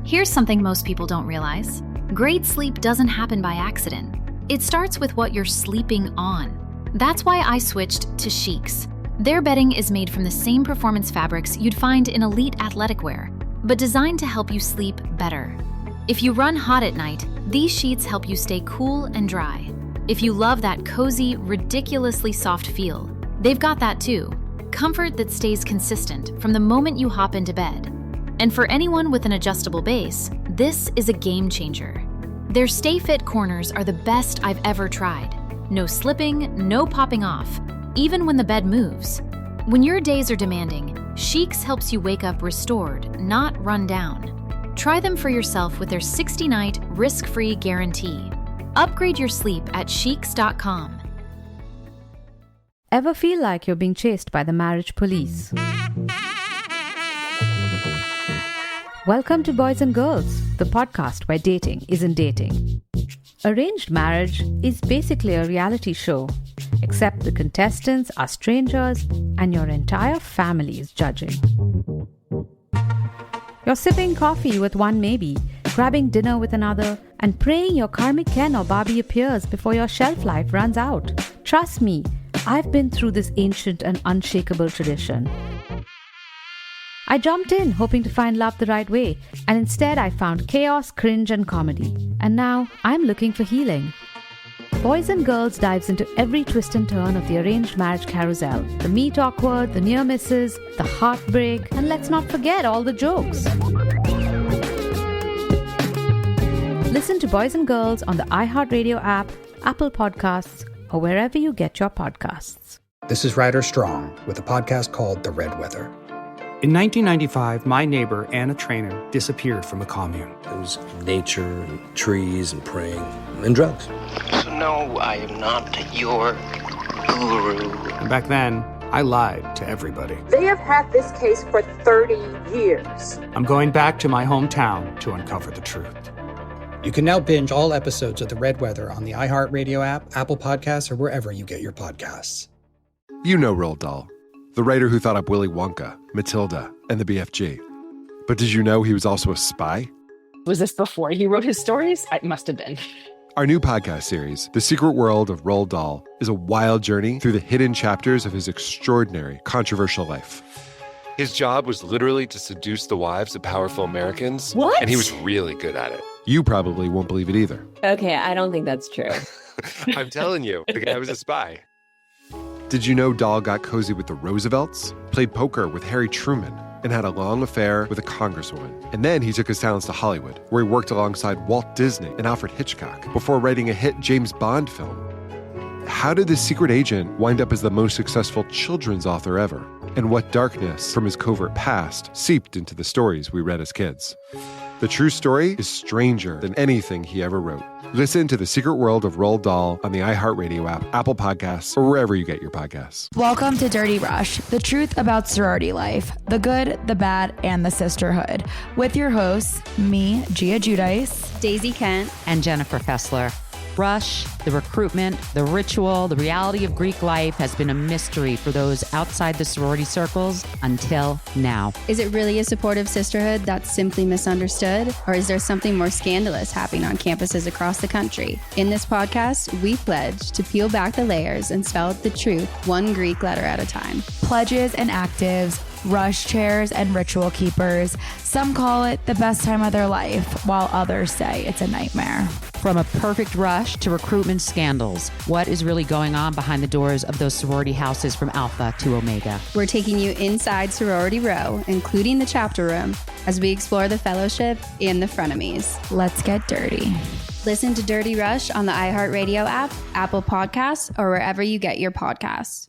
Here's something most people don't realize. Great sleep doesn't happen by accident. It starts with what you're sleeping on. That's why I switched to Chics. Their bedding is made from the same performance fabrics you'd find in elite athletic wear, but designed to help you sleep better. If you run hot at night, these sheets help you stay cool and dry. If you love that cozy, ridiculously soft feel, they've got that too. Comfort that stays consistent from the moment you hop into bed. And for anyone with an adjustable base, this is a game changer. Their Stay Fit corners are the best I've ever tried. No slipping, no popping off, even when the bed moves. When your days are demanding, Chics helps you wake up restored, not run down. Try them for yourself with their 60-night risk-free guarantee. Upgrade your sleep at Chics.com. Ever feel like you're being chased by the marriage police? Welcome to Boys and Girls, the podcast where dating isn't dating. Arranged marriage is basically a reality show, except the contestants are strangers and your entire family is judging. You're sipping coffee with one maybe, grabbing dinner with another, and praying your karmic Ken or Barbie appears before your shelf life runs out. Trust me, I've been through this ancient and unshakable tradition. I jumped in hoping to find love the right way, and instead I found chaos, cringe, and comedy. And now I'm looking for healing. Boys and Girls dives into every twist and turn of the arranged marriage carousel. The meet awkward, the near misses, the heartbreak, and let's not forget all the jokes. Listen to Boys and Girls on the iHeartRadio app, Apple Podcasts, or wherever you get your podcasts. This is Ryder Strong with a podcast called The Red Weather. In 1995, my neighbor, Anna Trainer, disappeared from a commune. It was nature and trees and praying and drugs. So no, I am not your guru. And back then, I lied to everybody. They have had this case for 30 years. I'm going back to my hometown to uncover the truth. You can now binge all episodes of The Red Weather on the iHeartRadio app, Apple Podcasts, or wherever you get your podcasts. You know Roald Dahl, the writer who thought up Willy Wonka, Matilda, and the BFG. But did you know he was also a spy? Was this before he wrote his stories? It must have been. Our new podcast series, The Secret World of Roald Dahl, is a wild journey through the hidden chapters of his extraordinary, controversial life. His job was literally to seduce the wives of powerful Americans. What? And he was really good at it. You probably won't believe it either. Okay, I don't think that's true. I'm telling you, the guy was a spy. Did you know Dahl got cozy with the Roosevelts, played poker with Harry Truman, and had a long affair with a congresswoman? And then he took his talents to Hollywood, where he worked alongside Walt Disney and Alfred Hitchcock before writing a hit James Bond film. How did this secret agent wind up as the most successful children's author ever? And what darkness from his covert past seeped into the stories we read as kids? The true story is stranger than anything he ever wrote. Listen to The Secret World of Roald Dahl on the iHeartRadio app, Apple Podcasts, or wherever you get your podcasts. Welcome to Dirty Rush, the truth about sorority life, the good, the bad, and the sisterhood. With your hosts, me, Gia Giudice, Daisy Kent, and Jennifer Fessler. Rush, the recruitment, the ritual, the reality of Greek life has been a mystery for those outside the sorority circles until now. Is it really a supportive sisterhood that's simply misunderstood? Or is there something more scandalous happening on campuses across the country? In this podcast, we pledge to peel back the layers and spell out the truth one Greek letter at a time. Pledges and actives, rush chairs and ritual keepers. Some call it the best time of their life, while others say it's a nightmare. From a perfect rush to recruitment scandals, what is really going on behind the doors of those sorority houses from Alpha to Omega? We're taking you inside Sorority Row, including the chapter room, as we explore the fellowship and the frenemies. Let's get dirty. Listen to Dirty Rush on the iHeartRadio app, Apple Podcasts, or wherever you get your podcasts.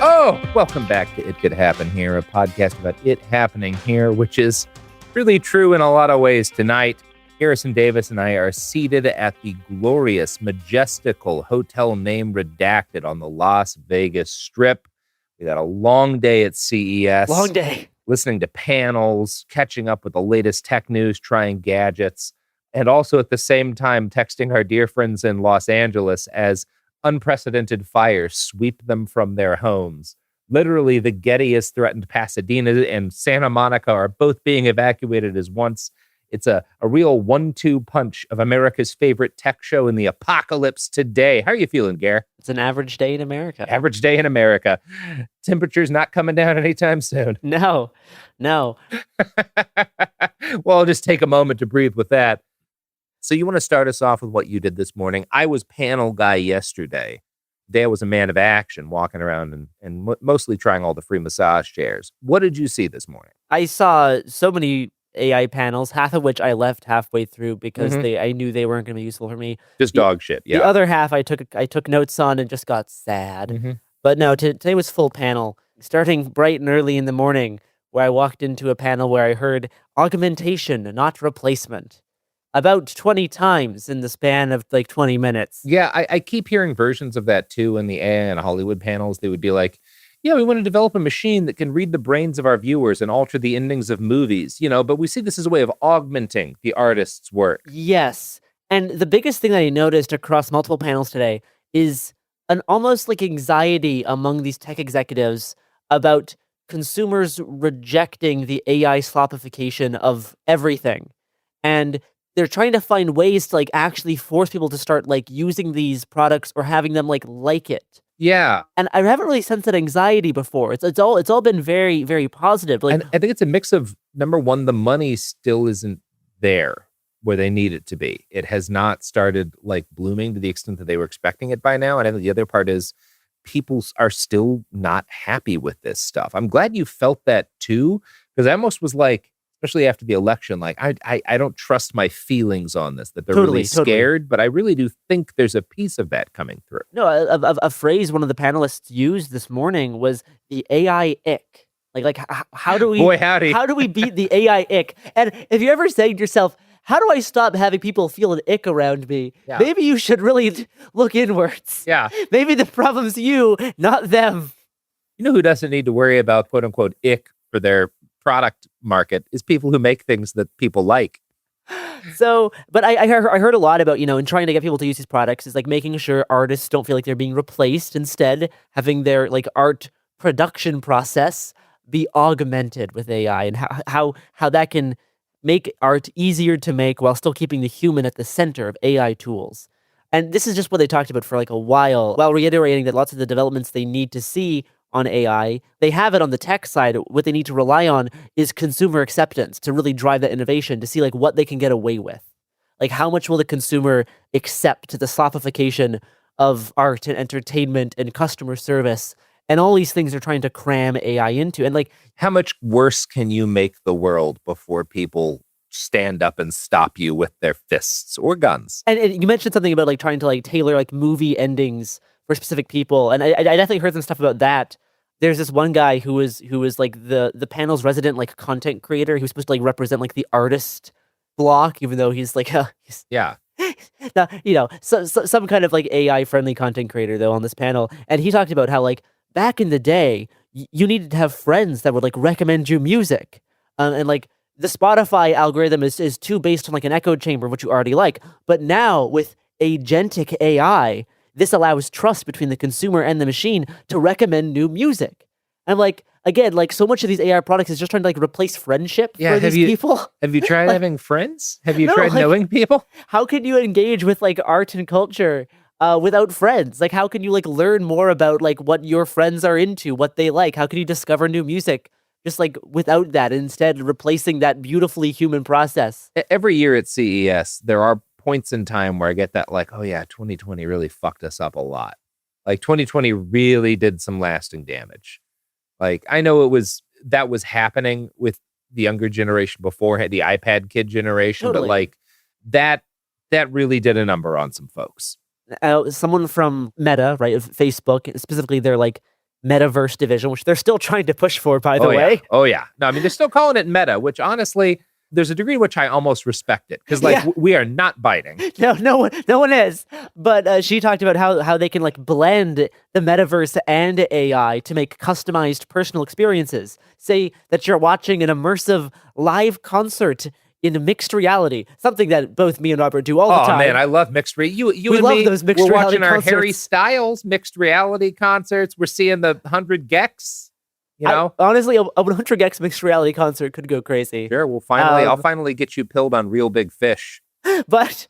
Oh, welcome back to It Could Happen Here, a podcast about it happening here, which is really true in a lot of ways tonight. Harrison Davis and I are seated at the glorious, majestical hotel name redacted on the Las Vegas Strip. We had a long day at CES. Long day. Listening to panels, catching up with the latest tech news, trying gadgets, and also at the same time texting our dear friends in Los Angeles as unprecedented fires sweep them from their homes. Literally, the Getty has threatened Pasadena and Santa Monica are both being evacuated as once. It's a real 1-2 punch of America's favorite tech show in the apocalypse today. How are you feeling, Gare? It's an average day in America. Average day in America. Temperature's not coming down anytime soon. No. Well, I'll just take a moment to breathe with that. So you want to start us off with what you did this morning? I was panel guy yesterday. Dale was a man of action, walking around and mostly trying all the free massage chairs. What did you see this morning? I saw so many AI panels, half of which I left halfway through because I knew they weren't going to be useful for me. Just dog shit, yeah. The other half I took notes on and just got sad. But no, today was full panel, starting bright and early in the morning, where I walked into a panel where I heard augmentation, not replacement, about 20 times in the span of like 20 minutes. Yeah, I keep hearing versions of that too in the AI and Hollywood panels. They would be like, yeah, we want to develop a machine that can read the brains of our viewers and alter the endings of movies, but we see this as a way of augmenting the artist's work. Yes. And the biggest thing that I noticed across multiple panels today is an almost like anxiety among these tech executives about consumers rejecting the AI slopification of everything. And they're trying to find ways to like actually force people to start like using these products or having them like it. Yeah. And I haven't really sensed that anxiety before. It's all been very, very positive. Like, and I think it's a mix of, number one, the money still isn't there where they need it to be. It has not started like blooming to the extent that they were expecting it by now. And I think the other part is people are still not happy with this stuff. I'm glad you felt that too, because I almost was like, especially after the election, like I don't trust my feelings on this, that they're really scared, but I really do think there's a piece of that coming through. No, a phrase one of the panelists used this morning was the AI ick. Like how do we how do we beat the AI ick? And if you ever say to yourself, how do I stop having people feel an ick around me? Yeah. Maybe you should really look inwards. Yeah. Maybe the problem's you, not them. You know who doesn't need to worry about quote unquote ick for their product market is people who make things that people like. So, but I heard a lot about, in trying to get people to use these products is like making sure artists don't feel like they're being replaced, instead having their like art production process be augmented with AI, and how that can make art easier to make while still keeping the human at the center of AI tools. And this is just what they talked about for like a while reiterating that lots of the developments they need to see on AI, they have it on the tech side. What they need to rely on is consumer acceptance to really drive that innovation, to see like what they can get away with. Like how much will the consumer accept the slopification of art and entertainment and customer service and all these things they're trying to cram AI into. And like, how much worse can you make the world before people stand up and stop you with their fists or guns? And you mentioned something about like trying to like tailor like movie endings for specific people, and I definitely heard some stuff about that. There's this one guy who was like the panel's resident like content creator. He was supposed to like represent like the artist block, even though he's like yeah. Now, some kind of like AI friendly content creator though on this panel, and he talked about how like back in the day you needed to have friends that would like recommend you music, and like the Spotify algorithm is too based on like an echo chamber of what you already like. But now with agentic AI, this allows trust between the consumer and the machine to recommend new music. And like, again, like so much of these AI products is just trying to like replace friendship for these people. Have you tried like, having friends? Have you tried knowing people? How can you engage with like art and culture without friends? Like, how can you like learn more about like what your friends are into, what they like? How can you discover new music just like without that, instead replacing that beautifully human process? Every year at CES, there are points in time where I get that like, oh yeah, 2020 really fucked us up a lot. Like 2020 really did some lasting damage. Like I know that was happening with the younger generation before, the iPad kid generation, totally. But like that really did a number on some folks. Someone from Meta, right, of Facebook, specifically their like metaverse division, which they're still trying to push for, by the way. Yeah. Oh yeah. No, I mean they're still calling it Meta, which honestly, there's a degree in which I almost respect it, because like we are not biting. No one is. But she talked about how they can like blend the metaverse and AI to make customized personal experiences. Say that you're watching an immersive live concert in mixed reality, something that both me and Robert do all the time. Oh man, I love mixed reality. You We and love me, those mixed we're reality watching our concerts. Harry Styles mixed reality concerts. We're seeing the 100 Gex. You know, honestly, a 100 Gex mixed reality concert could go crazy. Sure, I'll finally get you pilled on Real Big Fish. But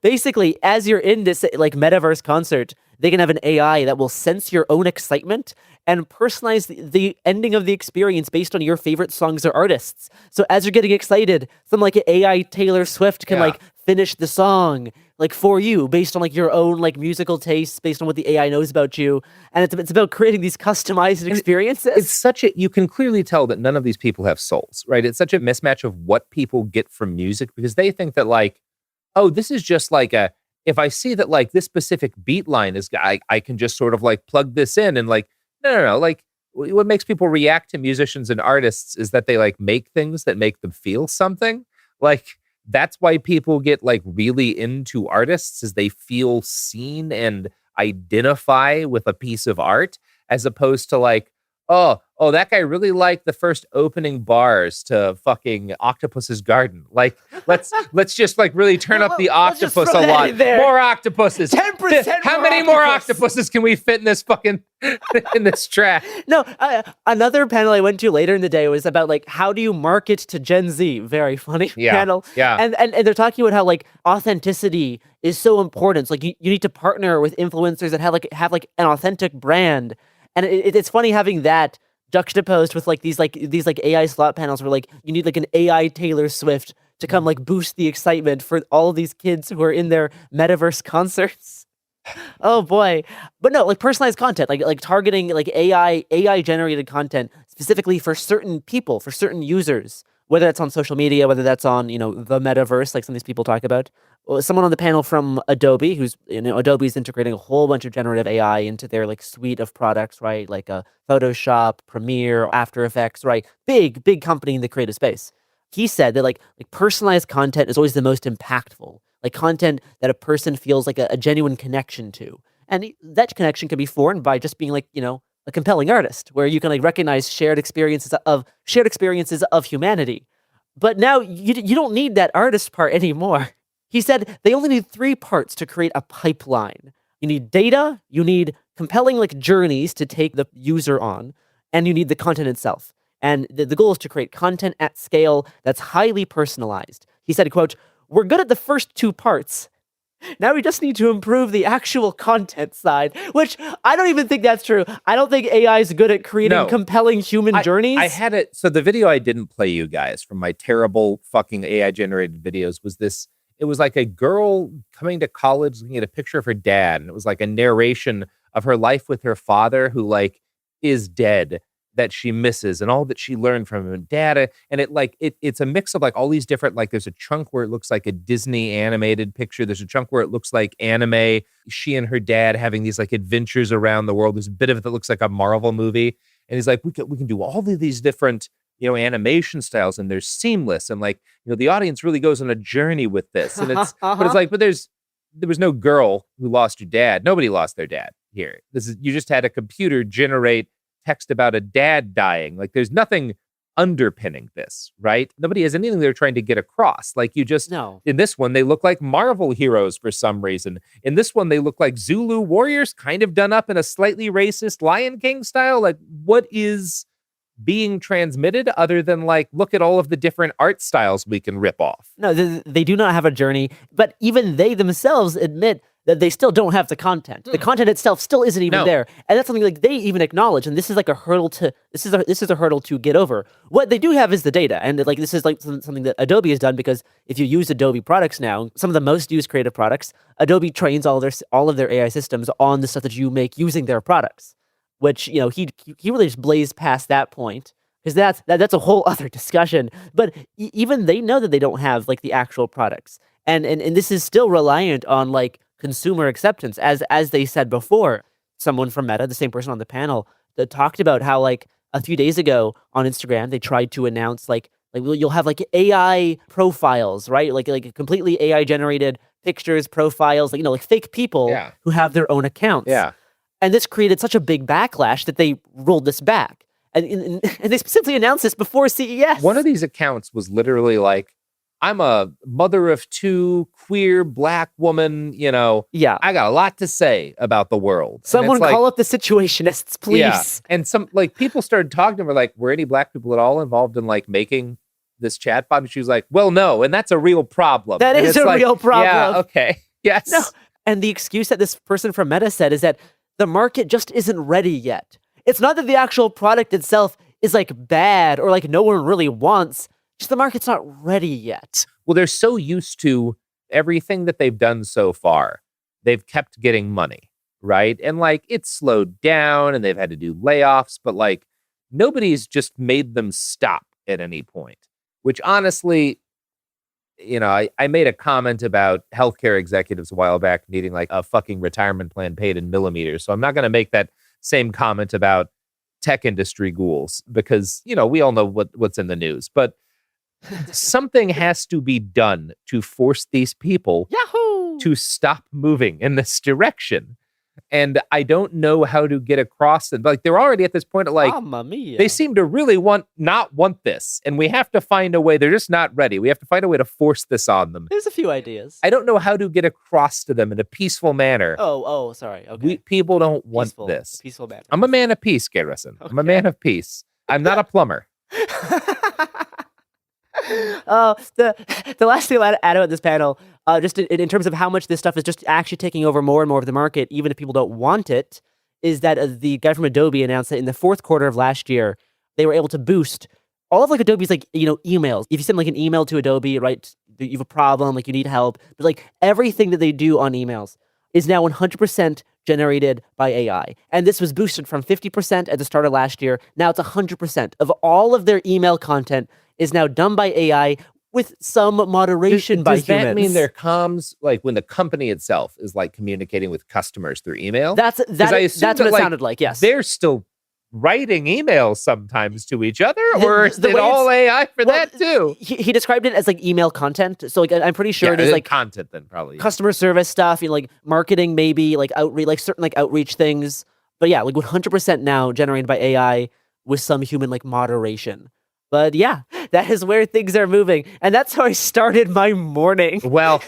basically, as you're in this like metaverse concert, they can have an AI that will sense your own excitement and personalize the ending of the experience based on your favorite songs or artists. So as you're getting excited, some like AI Taylor Swift can like finish the song like for you based on like your own like musical tastes, based on what the AI knows about you. And it's about creating these customized experiences. It's such you can clearly tell that none of these people have souls, right? It's such a mismatch of what people get from music because they think that like, oh, this is just like if I see that like this specific beat line is, I can just sort of like plug this in and like, no. Like what makes people react to musicians and artists is that they like make things that make them feel something. Like that's why people get like really into artists is they feel seen and identify with a piece of art as opposed to like, oh, that guy really liked the first opening bars to fucking Octopus's Garden. Like, let's just like really turn up the octopus a lot. More octopuses. 10% How many more octopuses can we fit in this fucking in this track? No, another panel I went to later in the day was about like how do you market to Gen Z? Very funny panel. Yeah. And they're talking about how like authenticity is so important. It's like you need to partner with influencers that have like an authentic brand. And it's funny having that juxtaposed with like these AI slot panels where like you need like an AI Taylor Swift to come like boost the excitement for all of these kids who are in their metaverse concerts. Oh boy. But no, like personalized content, like targeting like AI generated content specifically for certain people, for certain users, whether that's on social media, whether that's on, the metaverse, like some of these people talk about. Someone on the panel from Adobe, who's, Adobe's integrating a whole bunch of generative AI into their like suite of products, right? Like Photoshop, Premiere, After Effects, right? Big company in the creative space. He said that like personalized content is always the most impactful, like content that a person feels like a genuine connection to. And that connection can be formed by just being like, a compelling artist where you can like recognize shared experiences of humanity. But now you don't need that artist part anymore. He said they only need 3 parts to create a pipeline. You need data, you need compelling like journeys to take the user on, and you need the content itself. And the goal is to create content at scale that's highly personalized. He said, quote, "We're good at the first 2 parts. Now we just need to improve the actual content side," which I don't even think that's true. I don't think AI is good at creating compelling human journeys. I had it. So the video I didn't play you guys from my terrible fucking AI generated videos was this. It was like a girl coming to college looking at a picture of her dad. And it was like a narration of her life with her father who like is dead that she misses and all that she learned from him. Dad, and it's a mix of like all these different, like there's a chunk where it looks like a Disney animated picture. There's a chunk where it looks like anime. She and her dad having these like adventures around the world. There's a bit of it that looks like a Marvel movie. And he's like, we can do all of these different, animation styles and they're seamless. And like, the audience really goes on a journey with this. And it's, but it's like, there was no girl who lost your dad. Nobody lost their dad here. You just had a computer generate text about a dad dying. Like there's nothing underpinning this, right? Nobody has anything they're trying to get across. Like in this one, they look like Marvel heroes for some reason. In this one, they look like Zulu warriors, kind of done up in a slightly racist Lion King style. Like what is being transmitted other than like, look at all of the different art styles we can rip off? No, they do not have a journey, but even they themselves admit that they still don't have the content. The content itself still isn't even there. And that's something like they even acknowledge. And this is like a hurdle this is a hurdle to get over. What they do have is the data. And like, this is like something that Adobe has done, because if you use Adobe products now, some of the most used creative products, Adobe trains all of their AI systems on the stuff that you make using their products, which, he really just blazed past that point. Because that's a whole other discussion. But even they know that they don't have like the actual products. And this is still reliant on like consumer acceptance, as they said before. Someone from Meta, the same person on the panel, that talked about how like a few days ago on Instagram they tried to announce like you'll have like AI profiles, right? Like completely AI generated pictures, profiles, like fake people who have their own accounts. Yeah. And this created such a big backlash that they rolled this back. And they specifically announced this before CES. One of these accounts was literally like, I'm a mother of two, queer, black woman, Yeah. I got a lot to say about the world. Someone call up the situationists, please. Yeah. And some people started talking to her like, were any black people at all involved in making this chatbot? And she was like, well, no. And that's a real problem. That is a real problem. Yeah, okay. Yes. No. And the excuse that this person from Meta said is that the market just isn't ready yet. It's not that the actual product itself is bad or no one really wants. Just the market's not ready yet. Well, they're so used to everything that they've done so far. They've kept getting money, right? And it's slowed down and they've had to do layoffs, but nobody's just made them stop at any point, which honestly, I made a comment about healthcare executives a while back needing a fucking retirement plan paid in millimeters. So I'm not going to make that same comment about tech industry ghouls because, we all know what's in the news, but something has to be done to force these people to stop moving in this direction. And I don't know how to get across it. They're already at this point of Mamma mia. They seem to really not want this. And we have to find a way. They're just not ready. We have to find a way to force this on them. There's a few ideas. I don't know how to get across to them in a peaceful manner. Oh, sorry. Okay. People don't want this. Peaceful manner. I'm a man of peace, Garrison. Okay. I'm a man of peace. I'm not a plumber. The last thing I'll add about this panel, just in terms of how much this stuff is just actually taking over more and more of the market, even if people don't want it, is that the guy from Adobe announced that in the fourth quarter of last year, they were able to boost all of Adobe's emails. If you send an email to Adobe, right, you have a problem, you need help, but everything that they do on emails is now 100% generated by AI. And this was boosted from 50% at the start of last year. Now it's 100% of all of their email content is now done by AI with some moderation by humans. Does that mean their comms, when the company itself is communicating with customers through email? That's what it sounded like, yes. They're still writing emails sometimes to each other, or is it all AI for that too? He described it as marketing content. So I'm pretty sure it is content then probably. Customer service stuff, marketing maybe, outreach, certain outreach things. But yeah, 100% now generated by AI with some human moderation. But yeah, that is where things are moving. And that's how I started my morning. Well,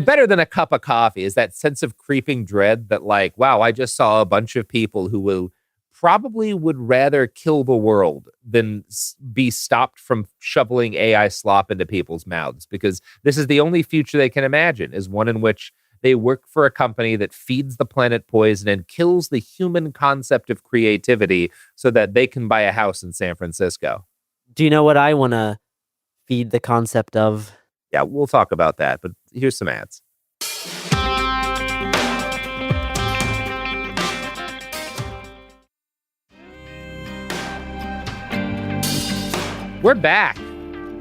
better than a cup of coffee is that sense of creeping dread that wow, I just saw a bunch of people who will probably would rather kill the world than be stopped from shoveling AI slop into people's mouths, because this is the only future they can imagine, is one in which they work for a company that feeds the planet poison and kills the human concept of creativity so that they can buy a house in San Francisco. Do you know what I want to feed the concept of? Yeah, we'll talk about that, but here's some ads. We're back.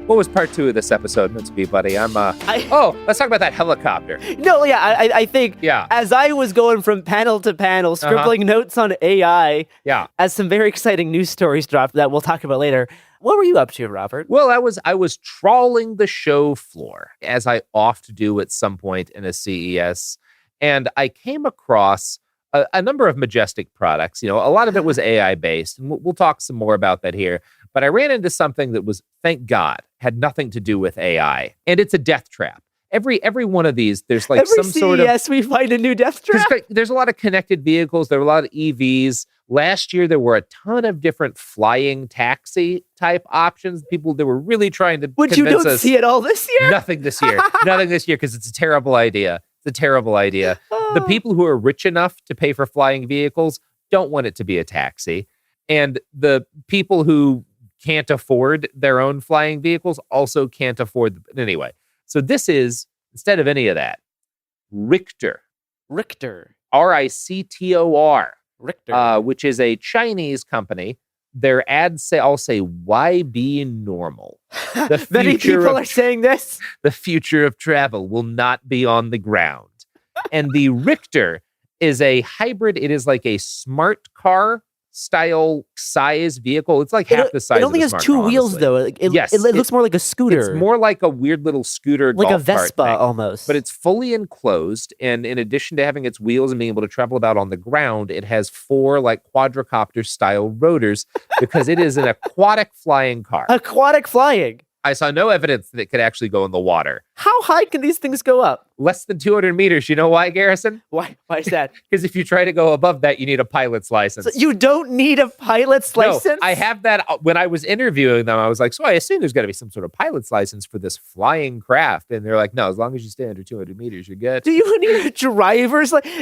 What was part 2 of this episode, Mitsubi buddy? Let's talk about that helicopter. No, yeah, I think as I was going from panel to panel, scribbling notes on AI, as some very exciting news stories dropped that we'll talk about later. What were you up to, Robert? Well, I was trawling the show floor, as I oft do at some point in a CES, and I came across a number of Majestic products. A lot of it was AI-based, and we'll talk some more about that here. But I ran into something that was, thank God, had nothing to do with AI, and it's a death trap. Every one of these, there's some sort of... Yes, we find a new death trap. There's a lot of connected vehicles. There were a lot of EVs. Last year, there were a ton of different flying taxi type options. People that were really trying to But you don't see it all this year? Nothing this year. Nothing this year, because it's a terrible idea. It's a terrible idea. The people who are rich enough to pay for flying vehicles don't want it to be a taxi. And the people who can't afford their own flying vehicles also can't afford them. Anyway, so this is, instead of any of that, Richter. Richter. R-I-C-T-O-R. Richter. Which is a Chinese company. Their ads all say, why be normal? The Many people are saying this. The future of travel will not be on the ground. And the Richter is a hybrid. It is like a smart car style size vehicle. It's like half the size. It only has two wheels, though. It looks more like a scooter. It's more like a weird little scooter, like golf a Vespa cart thing. almost. But it's fully enclosed, and in addition to having its wheels and being able to travel about on the ground, it has 4 quadricopter style rotors because it is an aquatic flying car. Aquatic flying. I saw no evidence that it could actually go in the water. How high can these things go up? Less than 200 meters. You know why, Garrison? Why is that? Because if you try to go above that, you need a pilot's license. So you don't need a pilot's license? No, I have that. When I was interviewing them, I was like, so I assume there's got to be some sort of pilot's license for this flying craft. And they're like, no, as long as you stay under 200 meters, you're good. Do you need a driver's license?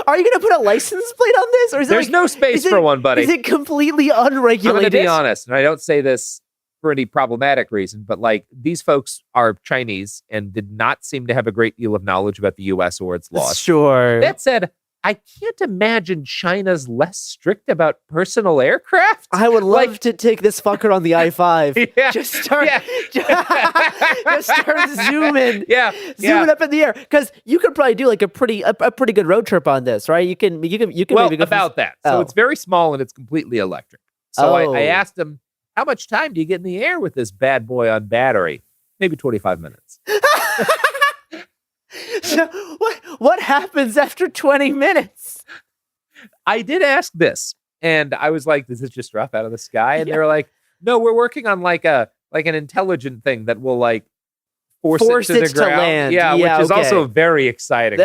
Are you going to put a license plate on this? Or is There's no space for one, buddy. Is it completely unregulated? I'm going to be honest, and I don't say this for any problematic reason, but like these folks are Chinese and did not seem to have a great deal of knowledge about the U.S. or its laws. Sure. That said, I can't imagine China's less strict about personal aircraft. I would love to take this fucker on the I-5. Yeah. Just start zooming. Yeah. Zooming up in the air. Because you could probably do like a pretty good road trip on this, right? You can well, maybe go about that. So it's very small and it's completely electric. So I asked him, how much time do you get in the air with this bad boy on battery? Maybe 25 minutes. So what happens after 20 minutes? I did ask this, and I was like, does this just drop out of the sky? And they were like, no, we're working on like an intelligent thing that will like force it to the ground. Land. Yeah, which is also very exciting.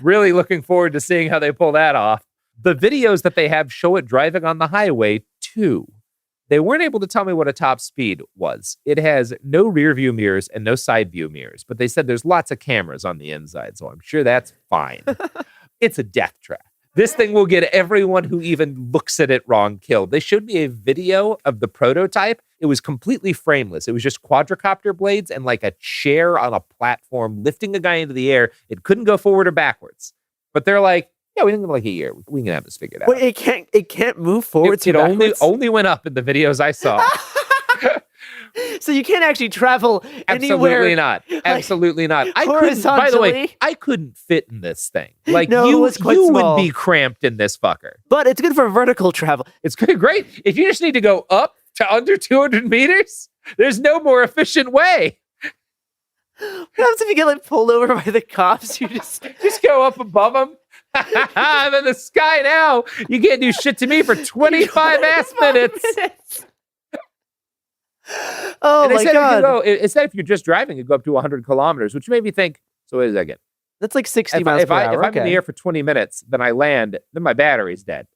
Really looking forward to seeing how they pull that off. The videos that they have show it driving on the highway too. They weren't able to tell me what a top speed was. It has no rear view mirrors and no side view mirrors, but they said there's lots of cameras on the inside, so I'm sure that's fine. It's a death trap. This thing will get everyone who even looks at it wrong killed. They showed me a video of the prototype. It was completely frameless. It was just quadricopter blades and like a chair on a platform lifting a guy into the air. It couldn't go forward or backwards. But they're like, yeah, we think in like a year. We can have this figured out. Wait, it can't move forward. It only went up in the videos I saw. So you can't actually travel anywhere. Absolutely not. Absolutely not. Horizontally. By the way, I couldn't fit in this thing. Like No, you it's quite would small. be cramped in this fucker. But it's good for vertical travel. It's great. If you just need to go up to under 200 meters, there's no more efficient way. What happens if you get like pulled over by the cops? You just go up above them. I'm in the sky now. You can't do shit to me for 25 ass minutes. Oh and my God. It said if you're just driving, it'd go up to 100 kilometers, which made me think, so what does that get? That's like 60 miles per hour. If I'm in the air for 20 minutes, then I land, then my battery's dead.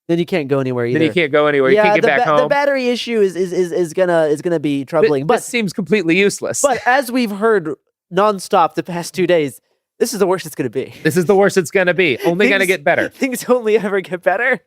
Then you can't go anywhere either. Then you can't go anywhere. You can't get back home. The battery issue is gonna be troubling. This seems completely useless. But as we've heard nonstop the past 2 days, this is the worst it's gonna be. This is the worst it's gonna be. Only gonna get better. Things only ever get better.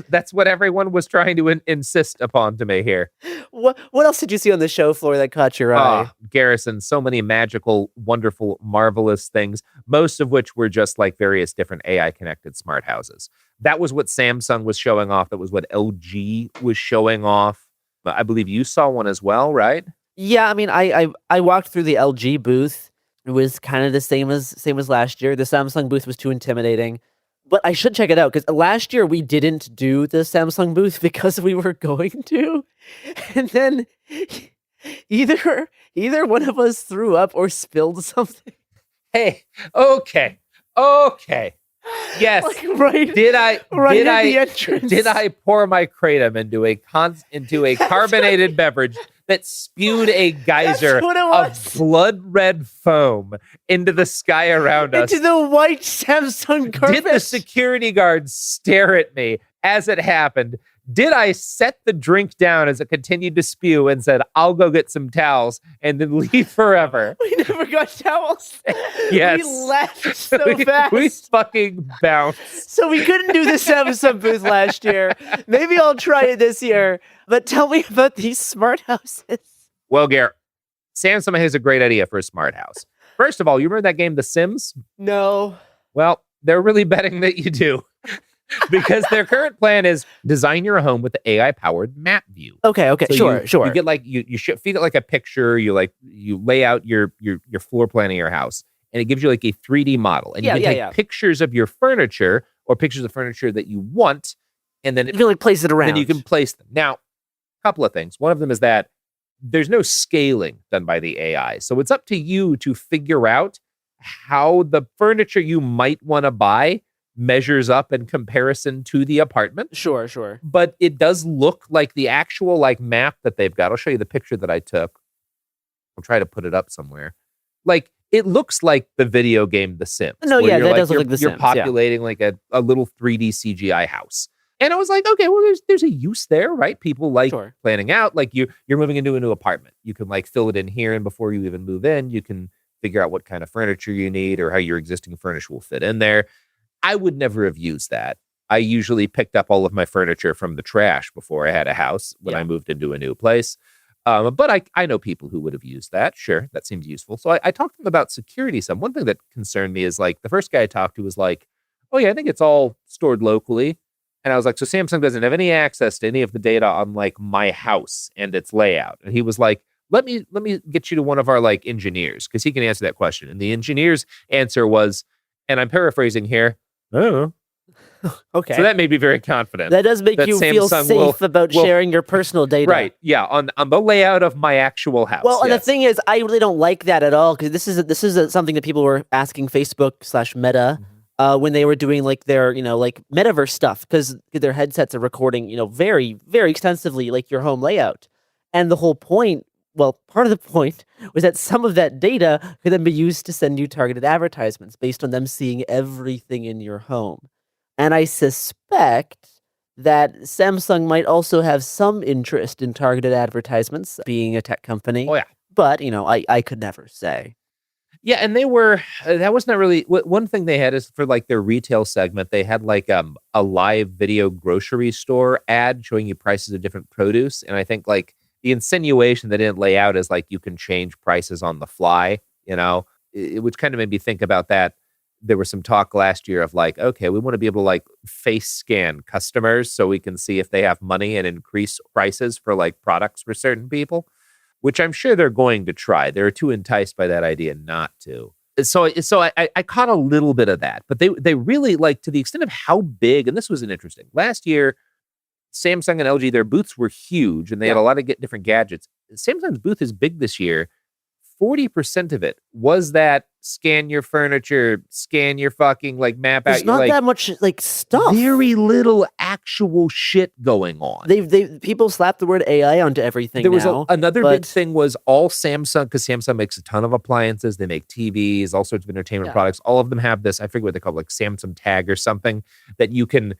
That's what everyone was trying to insist upon to me here. What else did you see on the show floor that caught your eye? Garrison, so many magical, wonderful, marvelous things, most of which were just like various different AI connected smart houses. That was what Samsung was showing off. That was what LG was showing off. I believe you saw one as well, right? Yeah, I mean, I walked through the LG booth. It was kind of the same as last year. The Samsung booth was too intimidating. But I should check it out because last year we didn't do the Samsung booth because we were going to. And then either one of us threw up or spilled something. Hey, okay. Yes. Like right at the entrance. Did I pour my kratom into a carbonated beverage that spewed a geyser of blood red foam into the sky around us? Into the white Samsung carpet. Did the security guards stare at me as it happened? Did I set the drink down as it continued to spew and said, I'll go get some towels and then leave forever? We never got towels. Yes. We left so fast. We fucking bounced. So we couldn't do the Samsung booth last year. Maybe I'll try it this year. But tell me about these smart houses. Well, Gare, Samsung has a great idea for a smart house. First of all, you remember that game, The Sims? No. Well, they're really betting that you do. Because their current plan is design your home with the AI-powered map view. Okay, So sure. You get like you feed it like a picture. You lay out your floor plan of your house, and it gives you like a 3D model. And you can take pictures of your furniture or pictures of furniture that you want, and then you can like place it around. Then you can place them. Now, a couple of things. One of them is that there's no scaling done by the AI, so it's up to you to figure out how the furniture you might want to buy measures up in comparison to the apartment. Sure. But it does look like the actual like map that they've got. I'll show you the picture that I took. I'll try to put it up somewhere. Like, it looks like the video game The Sims. No, where yeah, you're that does look like The You're Sims, yeah. populating like a little 3D CGI house. And I was like, okay, well, there's a use there, right? People like planning out. Like, you're moving into a new apartment. You can like fill it in here, and before you even move in, you can figure out what kind of furniture you need or how your existing furniture will fit in there. I would never have used that. I usually picked up all of my furniture from the trash before I had a house when I moved into a new place. But I know people who would have used that. Sure, that seems useful. So I talked to them about security some. One thing that concerned me is like the first guy I talked to was like, oh yeah, I think it's all stored locally. And I was like, so Samsung doesn't have any access to any of the data on like my house and its layout. And he was like, let me get you to one of our like engineers because he can answer that question. And the engineer's answer was, and I'm paraphrasing here, I don't know. Okay. So that made me very confident. That does make you feel safe about sharing your personal data. Right. Yeah. On the layout of my actual house. Well, and the thing is, I really don't like that at all because this is something that people were asking Facebook/Meta when they were doing like their, like metaverse stuff because their headsets are recording, very, very extensively like your home layout. And the whole point, well, part of the point was that some of that data could then be used to send you targeted advertisements based on them seeing everything in your home. And I suspect that Samsung might also have some interest in targeted advertisements, being a tech company. Oh, yeah. But, I could never say. Yeah, and they were, that was not really, one thing they had is for like their retail segment, they had like a live video grocery store ad showing you prices of different produce. And I think like the insinuation they didn't lay out is like you can change prices on the fly, which kind of made me think about that. There was some talk last year of like, okay, we want to be able to like face scan customers so we can see if they have money and increase prices for like products for certain people, which I'm sure they're going to try. They're too enticed by that idea not to. So I caught a little bit of that, but they really like to the extent of how big, and this was an interesting. Last year, Samsung and LG, their booths were huge and they had a lot of different gadgets. Samsung's booth is big this year. 40% of it was that scan your furniture, scan your fucking like map out. There's not that much like stuff. Very little actual shit going on. They people slap the word AI onto everything. There was now, another big thing was all Samsung, because Samsung makes a ton of appliances. They make TVs, all sorts of entertainment products. All of them have this, I forget what they call it, like Samsung Tag or something that you can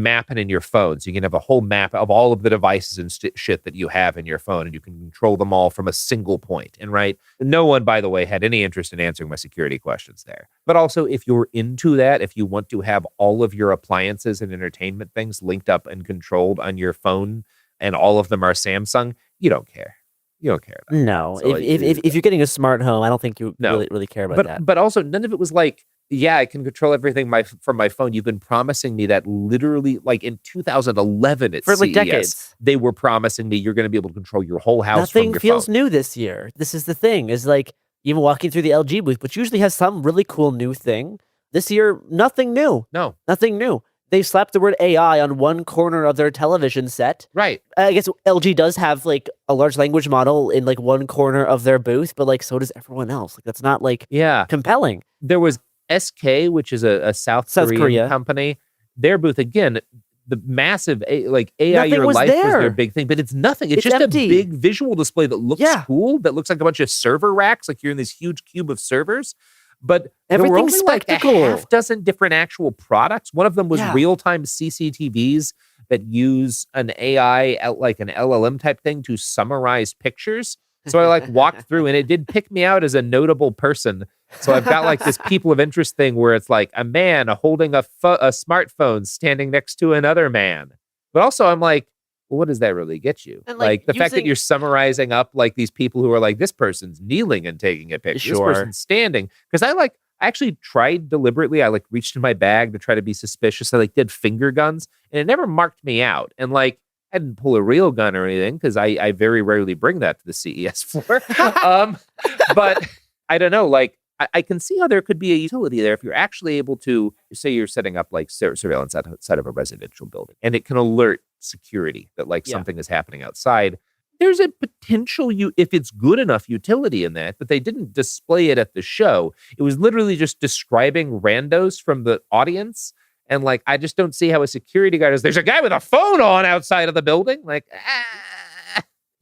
map it in your phone. So you can have a whole map of all of the devices and shit that you have in your phone, and you can control them all from a single point. And no one, by the way, had any interest in answering my security questions there. But also, if you're into that, if you want to have all of your appliances and entertainment things linked up and controlled on your phone, and all of them are Samsung, you don't care. You don't care about No. that. So if you're getting a smart home, I don't think you really care about that. But also, none of it was like, yeah, I can control everything from my phone. You've been promising me that literally, like in 2011 at for like CES, decades. They were promising me you're going to be able to control your whole house from Nothing your feels phone. new this year. This is the thing, is like even walking through the LG booth, which usually has some really cool new thing. This year, nothing new. No. Nothing new. They slapped the word AI on one corner of their television set. Right. I guess LG does have like a large language model in like one corner of their booth, but like so does everyone else. Like that's not like compelling. There was SK, which is a South Korean company. Their booth, again, the massive like AI Nothing Your was Life there. was their big thing, but it's nothing. It's just empty. a big visual display that looks cool, that looks like a bunch of server racks, like you're in this huge cube of servers. But there were only like a half dozen different actual products. One of them was real-time CCTVs that use an AI, like an LLM type thing, to summarize pictures. So I like walked through, and it did pick me out as a notable person. So I've got like this people of interest thing where it's like a man holding a smartphone standing next to another man. But also I'm like, well, what does that really get you? And like the fact that you're summarizing up like these people who are like, this person's kneeling and taking a picture. This person's standing. Because I actually tried deliberately. I like reached in my bag to try to be suspicious. I like did finger guns, and it never marked me out. And like, I didn't pull a real gun or anything because I very rarely bring that to the CES floor. But I don't know, like, I can see how there could be a utility there if you're actually able to, say you're setting up like surveillance outside of a residential building, and it can alert security that like something is happening outside. There's a potential, if it's good enough, utility in that, but they didn't display it at the show. It was literally just describing randos from the audience. And like, I just don't see how a security guard is. There's a guy with a phone on outside of the building. Like,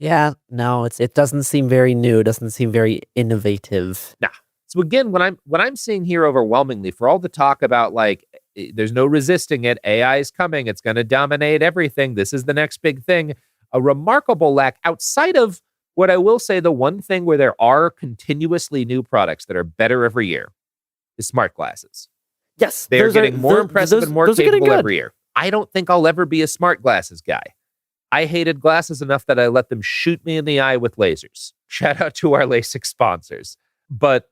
Yeah, no, it doesn't seem very new. It doesn't seem very innovative. Nah. So again, what I'm seeing here overwhelmingly, for all the talk about like there's no resisting it, AI is coming, it's going to dominate everything. This is the next big thing. A remarkable lack outside of what I will say, the one thing where there are continuously new products that are better every year is smart glasses. Yes, They're getting more impressive and more capable every year. I don't think I'll ever be a smart glasses guy. I hated glasses enough that I let them shoot me in the eye with lasers. Shout out to our LASIK sponsors. But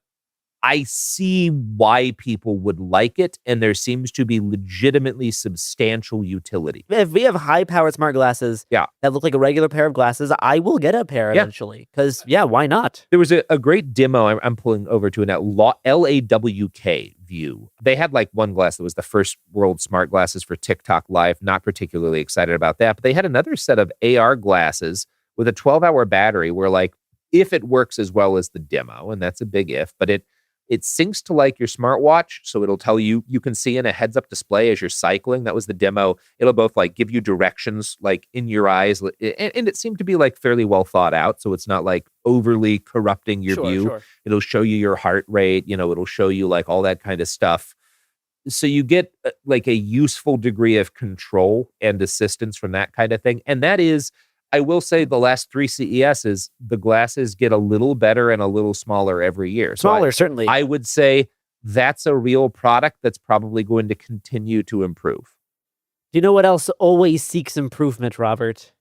I see why people would like it, and there seems to be legitimately substantial utility. If we have high-powered smart glasses that look like a regular pair of glasses, I will get a pair eventually. Because, why not? There was a great demo I'm pulling over to now, LAWK View. They had like one glass that was the first world smart glasses for TikTok Live. Not particularly excited about that. But they had another set of AR glasses with a 12-hour battery where, like, if it works as well as the demo, and that's a big if, but it syncs to like your smartwatch, so it'll tell you, you can see in a heads-up display as you're cycling. That was the demo. It'll both like give you directions like in your eyes, and it seemed to be like fairly well thought out, so it's not like overly corrupting your view. Sure. It'll show you your heart rate, it'll show you like all that kind of stuff. So you get like a useful degree of control and assistance from that kind of thing. And that is, I will say, the last 3 CESs, the glasses get a little better and a little smaller every year. Smaller, certainly. I would say that's a real product that's probably going to continue to improve. Do you know what else always seeks improvement, Robert?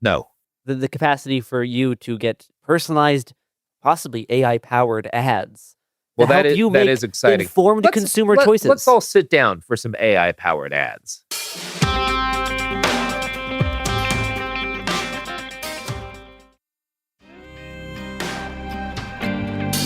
No. The capacity for you to get personalized, possibly AI-powered ads. Well, that is exciting. Informed consumer choices. Let's all sit down for some AI-powered ads.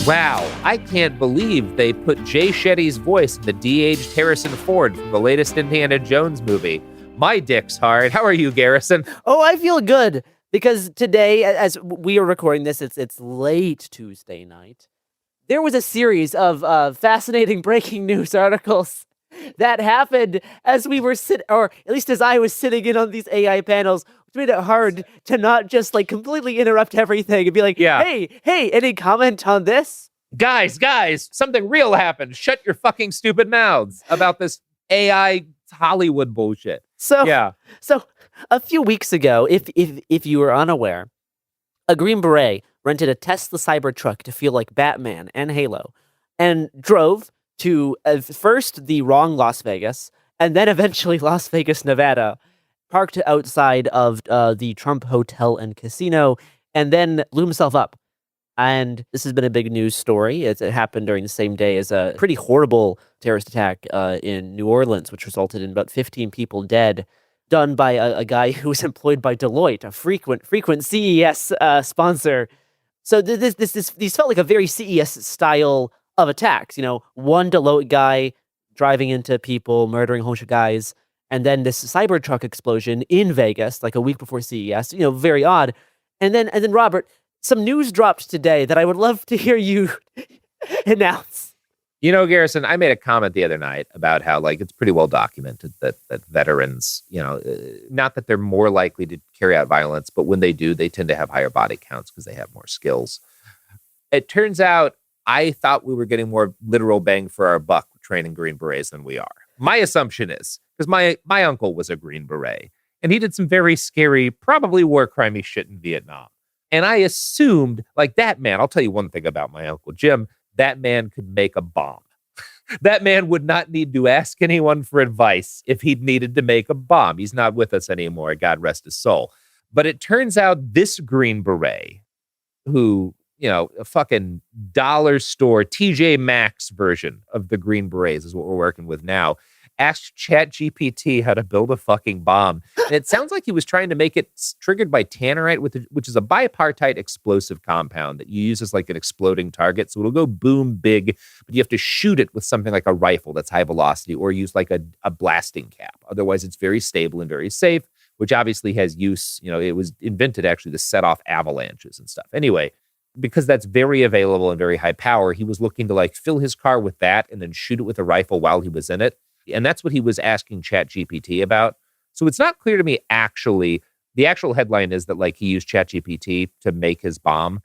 Wow, I can't believe they put Jay Shetty's voice in the de-aged Harrison Ford from the latest Indiana Jones movie. My dick's hard. How are you, Garrison? Oh, I feel good because today, as we are recording this, it's late Tuesday night. There was a series of fascinating breaking news articles that happened as we were or at least as I was sitting in on these AI panels, which made it hard to not just like completely interrupt everything and be like, hey, any comment on this? Guys, something real happened. Shut your fucking stupid mouths about this AI Hollywood bullshit. So a few weeks ago, if you were unaware, a Green Beret rented a Tesla Cybertruck to feel like Batman and Halo and drove to first the wrong Las Vegas and then eventually Las Vegas, Nevada, parked outside of the Trump Hotel and Casino, and then blew himself up. And this has been a big news story. It happened during the same day as a pretty horrible terrorist attack in New Orleans, which resulted in about 15 people dead, done by a guy who was employed by Deloitte, a frequent CES sponsor. So these felt like a very CES style of attacks. One Deloitte guy driving into people, murdering a whole bunch of guys, and then this Cybertruck explosion in Vegas, like a week before CES. Very odd. And then Robert, some news dropped today that I would love to hear you announce. Garrison, I made a comment the other night about how like it's pretty well documented that veterans, not that they're more likely to carry out violence, but when they do, they tend to have higher body counts because they have more skills. It turns out I thought we were getting more literal bang for our buck training Green Berets than we are. My assumption is, because my uncle was a Green Beret, and he did some very scary, probably war crimey shit in Vietnam. And I assumed, like, that man, I'll tell you one thing about my Uncle Jim, that man could make a bomb. That man would not need to ask anyone for advice if he'd needed to make a bomb. He's not with us anymore, God rest his soul. But it turns out this Green Beret, who, a fucking dollar store TJ Maxx version of the Green Berets is what we're working with now, asked ChatGPT how to build a fucking bomb. And it sounds like he was trying to make it triggered by tannerite, which is a bipartite explosive compound that you use as like an exploding target. So it'll go boom big, but you have to shoot it with something like a rifle that's high velocity or use like a blasting cap. Otherwise, it's very stable and very safe, which obviously has use. It was invented actually to set off avalanches and stuff. Anyway, because that's very available and very high power, he was looking to like fill his car with that and then shoot it with a rifle while he was in it. And that's what he was asking ChatGPT about. So it's not clear to me actually The actual headline is that like he used ChatGPT to make his bomb.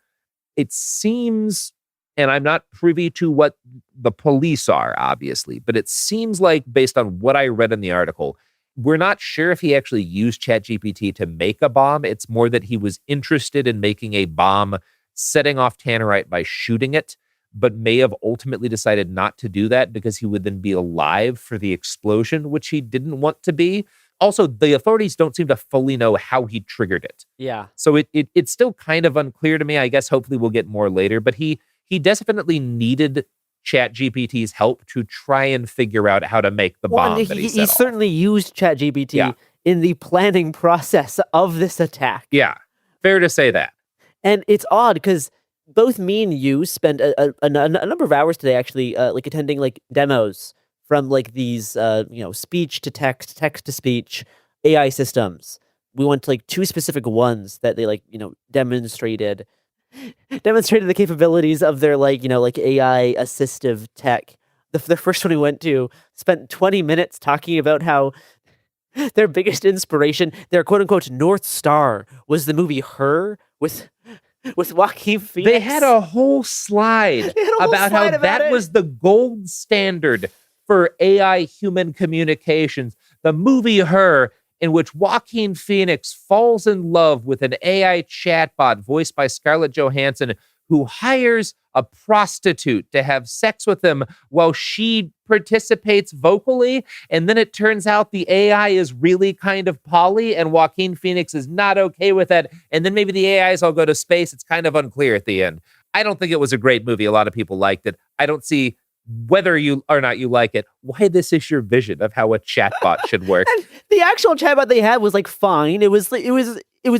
It seems, and I'm not privy to what the police are, obviously, but it seems like based on what I read in the article, we're not sure if he actually used ChatGPT to make a bomb. It's more that he was interested in making a bomb, setting off tannerite by shooting it, but may have ultimately decided not to do that because he would then be alive for the explosion, which he didn't want to be. Also, the authorities don't seem to fully know how he triggered it. Yeah. So it's still kind of unclear to me. I guess hopefully we'll get more later, but he definitely needed ChatGPT's help to try and figure out how to make the bomb that he set off. certainly used ChatGPT in the planning process of this attack. Yeah, fair to say that. And it's odd because both me and you spent a number of hours today actually like attending like demos from like these speech to text, text to speech AI systems. We went to like two specific ones that they demonstrated the capabilities of their like AI assistive tech. The first one we went to spent 20 minutes talking about how their biggest inspiration, their quote unquote North Star, was the movie Her with Joaquin Phoenix. They had a whole slide about how that was the gold standard for AI human communications. The movie Her, in which Joaquin Phoenix falls in love with an AI chatbot voiced by Scarlett Johansson, who hires a prostitute to have sex with him while she participates vocally. And then it turns out the AI is really kind of poly and Joaquin Phoenix is not okay with that. And then maybe the AIs all go to space. It's kind of unclear at the end. I don't think it was a great movie. A lot of people liked it. I don't see whether you or not you like it, why this is your vision of how a chatbot should work. And the actual chatbot they had was like fine. It was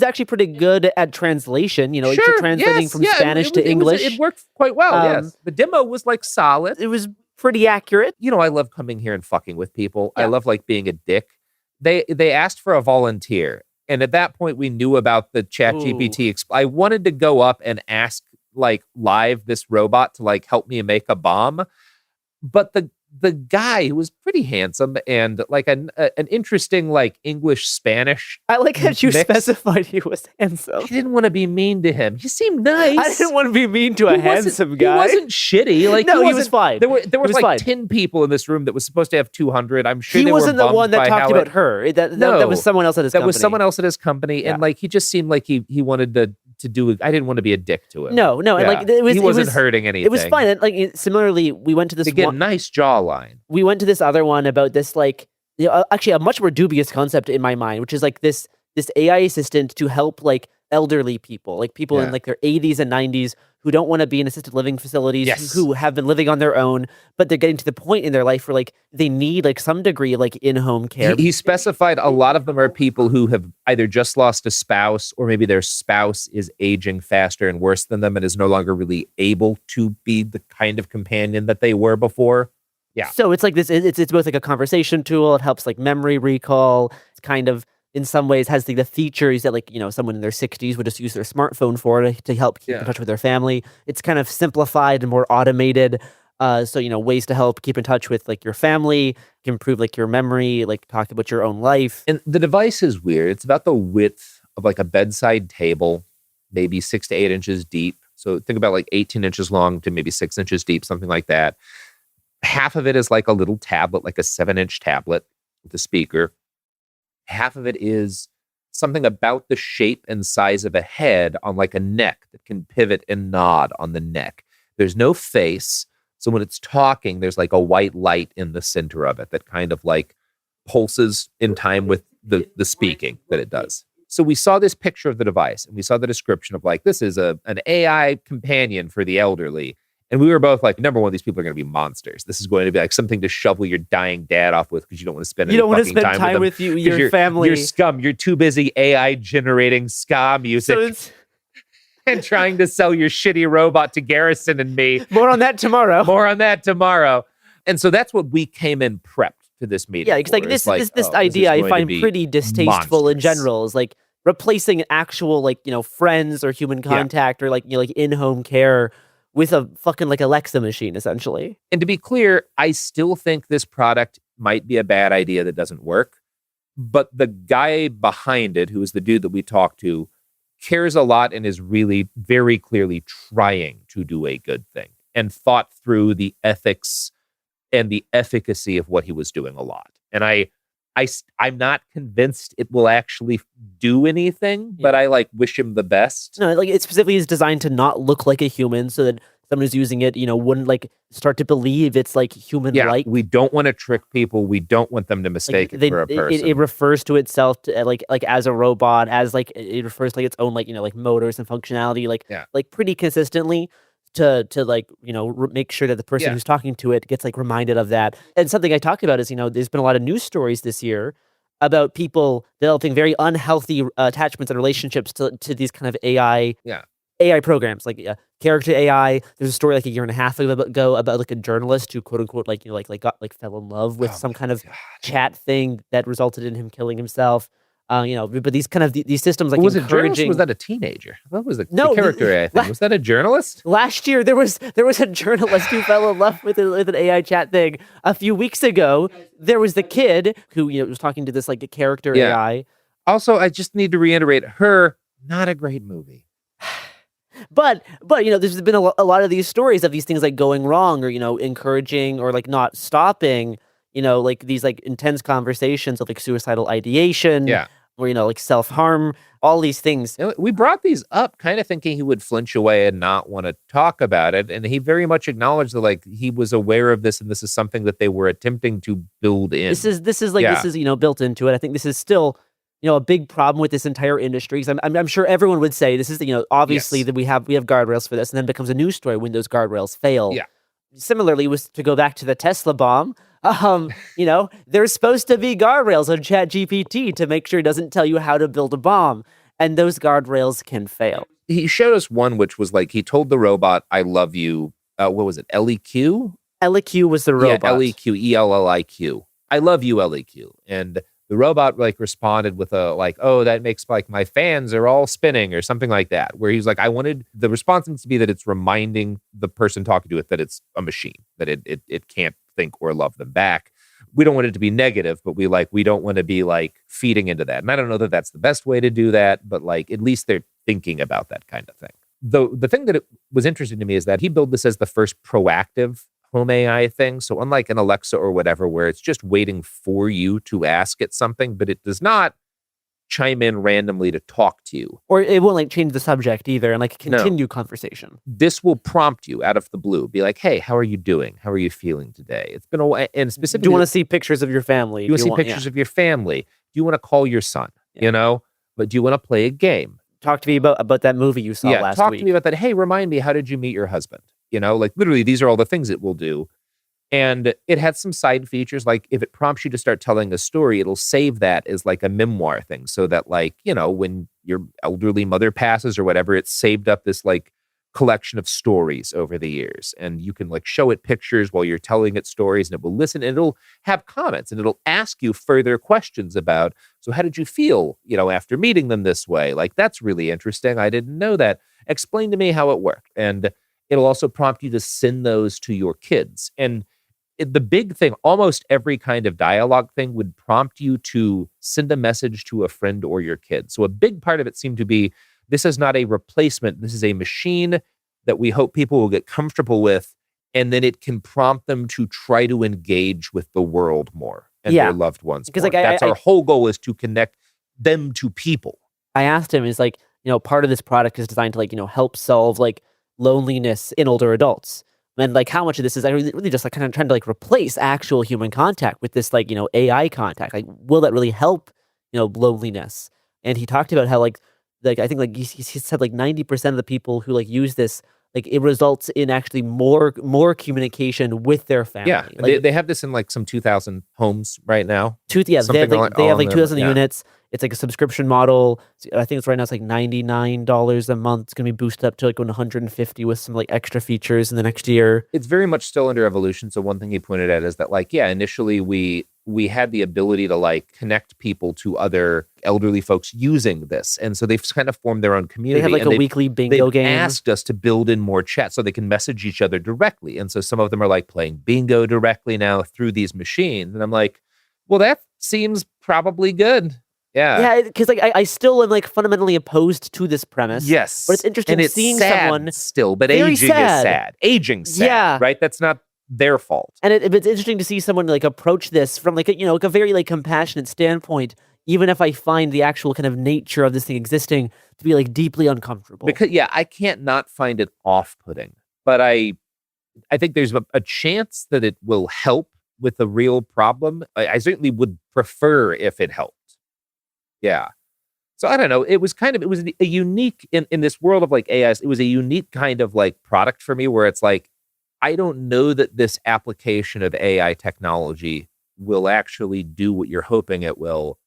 actually pretty good at translation. Translating from Spanish to English. It worked quite well. Yes, the demo was like solid. It was pretty accurate. I love coming here and fucking with people. Yeah. I love like being a dick. They asked for a volunteer, and at that point we knew about the ChatGPT. I wanted to go up and ask like live this robot to like help me make a bomb. But the guy, who was pretty handsome and like an interesting like English Spanish. I like that you specified he was handsome. I didn't want to be mean to him. He seemed nice. I didn't want to be mean to a handsome guy. He wasn't shitty. Like no, he was fine. There was like 10 people in this room that was supposed to have 200. I'm sure he wasn't the one that talked about her. That was someone else at his company. That was someone else at his company, and like he just seemed like he wanted to do. I didn't want to be a dick to him. No, and like he wasn't hurting anything. It was fine. And like similarly, we went to this. To get a nice jawline. We went to this other one about this like actually a much more dubious concept in my mind, which is like this AI assistant to help like elderly people, like people in like their 80s and 90s who don't want to be in assisted living facilities, who have been living on their own, but they're getting to the point in their life where like they need like some degree of like in-home care. He specified a lot of them are people who have either just lost a spouse or maybe their spouse is aging faster and worse than them and is no longer really able to be the kind of companion that they were before. Yeah. So it's like this, it's both like a conversation tool. It helps like memory recall. It's kind of, in some ways, has the features that like, someone in their 60s would just use their smartphone for to help keep in touch with their family. It's kind of simplified and more automated. So, ways to help keep in touch with like your family, improve like your memory, like talk about your own life. And the device is weird. It's about the width of like a bedside table, maybe 6 to 8 inches deep. So think about like 18 inches long to maybe 6 inches deep, something like that. Half of it is like a little tablet, like a 7-inch tablet with a speaker. Half of it is something about the shape and size of a head on like a neck that can pivot and nod on the neck. There's no face. So when it's talking, there's like a white light in the center of it that kind of like pulses in time with the speaking that it does. So we saw this picture of the device and we saw the description of like, this is an AI companion for the elderly. And we were both like, number one, these people are going to be monsters. This is going to be like something to shovel your dying dad off with because you don't want to spend time with your family. You're scum. You're too busy AI generating ska music and trying to sell your shitty robot to Garrison and me. More on that tomorrow. And so that's what we came in prepped to this meeting. Yeah, because like this idea I find pretty distasteful in general is like replacing actual like, friends or human contact or like, like in-home care with a fucking like Alexa machine, essentially. And to be clear, I still think this product might be a bad idea that doesn't work. But the guy behind it, who is the dude that we talked to, cares a lot and is really very clearly trying to do a good thing and thought through the ethics and the efficacy of what he was doing a lot. And I'm not convinced it will actually do anything, but I like wish him the best. No, like it specifically is designed to not look like a human, so that someone who's using it, wouldn't like start to believe it's like human-like. We don't want to trick people. We don't want them to mistake it for a person. It refers to itself to, like as a robot, as like it refers to like its own like like motors and functionality, like pretty consistently to like make sure that the person who's talking to it gets like reminded of that. And something I talked about is there's been a lot of news stories this year about people developing very unhealthy attachments and relationships to these kind of AI programs, like character AI. There's a story like a year and a half ago about like a journalist who quote unquote fell in love with some kind of chat thing that resulted in him killing himself. But these kind of these systems like was it encouraging. Journalist, was that a teenager? What was the character AI thing? Was that a journalist? Last year there was a journalist who fell in love with an AI chat thing. A few weeks ago there was the kid who was talking to this like a character AI. Also, I just need to reiterate, Her, not a great movie. But there's been a lot of these stories of these things like going wrong or encouraging or like not stopping like these like intense conversations of like suicidal ideation or like self-harm, all these things. We brought these up kind of thinking he would flinch away and not want to talk about it, and he very much acknowledged that like he was aware of this and this is something that they were attempting to build in. This is built into it. I think this is still a big problem with this entire industry. I'm sure everyone would say this is obviously that we have guardrails for this, and then it becomes a news story when those guardrails fail. Yeah. Similarly, to go back to the Tesla bomb, there's supposed to be guardrails on ChatGPT to make sure it doesn't tell you how to build a bomb, and those guardrails can fail. He showed us one which was like he told the robot, "I love you." What was it? LEQ? LEQ was the robot. Yeah, LEQ, ELLIQ. I love you, LEQ. And the robot like responded with a like, "Oh, that makes like my fans are all spinning," or something like that. Where he's like, "I wanted the response to be that it's reminding the person talking to it that it's a machine, that it can't think or love them back. We don't want it to be negative, but we don't want to be like feeding into that." And I don't know that that's the best way to do that, but like at least they're thinking about that kind of thing. The thing that it was interesting to me is that he built this as the first proactive home AI thing. So unlike an Alexa or whatever, where it's just waiting for you to ask it something, but it does not chime in randomly to talk to you. Or it won't like change the subject either and like continue conversation. This will prompt you out of the blue. Be like, "Hey, how are you doing? How are you feeling today? It's been a while." And specifically, do you want to see pictures of your family? Do you want to see pictures of your family? Do you want to call your son? But do you want to play a game? Talk to me about that movie you saw last week. Talk to me about that. Hey, remind me, how did you meet your husband? Like literally these are all the things it will do. And it had some side features, like if it prompts you to start telling a story, it'll save that as like a memoir thing. So that like, when your elderly mother passes or whatever, it's saved up this like collection of stories over the years. And you can like show it pictures while you're telling it stories, and it will listen and it'll have comments and it'll ask you further questions about, so how did you feel, after meeting them this way? Like, that's really interesting. I didn't know that. Explain to me how it worked. And it'll also prompt you to send those to your kids. And the big thing, almost every kind of dialogue thing would prompt you to send a message to a friend or your kid. So a big part of it seemed to be, this is not a replacement. This is a machine that we hope people will get comfortable with, and then it can prompt them to try to engage with the world more and their loved ones. Because like that's our whole goal, is to connect them to people. I asked him, is like, part of this product is designed to like, help solve like loneliness in older adults. And like how much of this is really just like kind of trying to like replace actual human contact with this like, AI contact? Like, will that really help, loneliness? And he talked about how like I think like he said like 90% of the people who like use this, like it results in actually more communication with their family. Yeah, like, they have this in like some 2,000 homes right now. They have like 2,000 units. It's like a subscription model. I think it's right now it's like $99 a month. It's going to be boosted up to like $150 with some like extra features in the next year. It's very much still under evolution. So one thing he pointed out is that like, initially we had the ability to like connect people to other elderly folks using this. And so they've kind of formed their own community. They have like a weekly bingo game. They asked us to build in more chat so they can message each other directly. And so some of them are like playing bingo directly now through these machines. And I'm like, well, that seems probably good. Yeah. Yeah, because like I still am like fundamentally opposed to this premise. Yes. But it's interesting and it's seeing sad someone still, but very aging sad. is sad. Aging sad. Yeah. Right? That's not their fault. And it's interesting to see someone like approach this from like a very like compassionate standpoint, even if I find the actual kind of nature of this thing existing to be like deeply uncomfortable. Because I can't not find it off-putting. But I think there's a chance that it will help with the real problem. I certainly would prefer if it helped. Yeah. So I don't know. It was a unique in this world of like AI. It was a unique kind of like product for me where it's like, I don't know that this application of AI technology will actually do what you're hoping it will.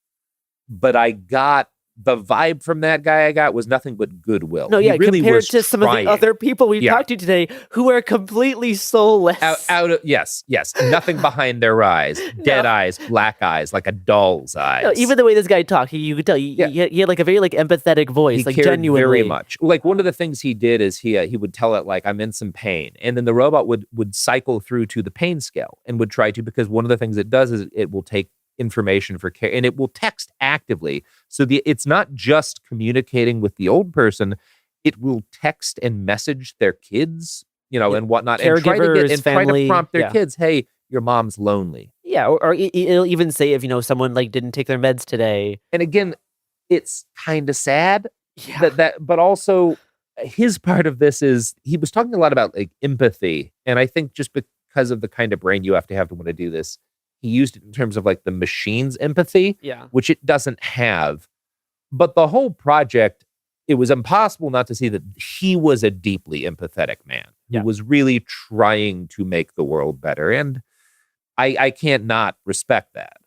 But I got the vibe from that guy was nothing but goodwill. No, yeah, he really compared was to some of the other people we talked to today who are completely soulless. Out of yes, nothing behind their eyes, dead eyes, black eyes, like a doll's eyes. No, even the way this guy talked, you could tell he had like a very like empathetic voice, he like cared genuinely very much. Like one of the things he did is he would tell it like I'm in some pain, and then the robot would cycle through to the pain scale and would try to, because one of the things it does is it will take information for care, and it will text actively. So it's not just communicating with the old person; it will text and message their kids, and whatnot, and try to prompt their kids, "Hey, your mom's lonely." Yeah, or it'll even say if someone like didn't take their meds today. And again, it's kind of sad but also his part of this is he was talking a lot about like empathy, and I think just because of the kind of brain you have to want to do this. He used it in terms of like the machine's empathy, which it doesn't have. But the whole project, it was impossible not to see that he was a deeply empathetic man who was really trying to make the world better. And I can't not respect that.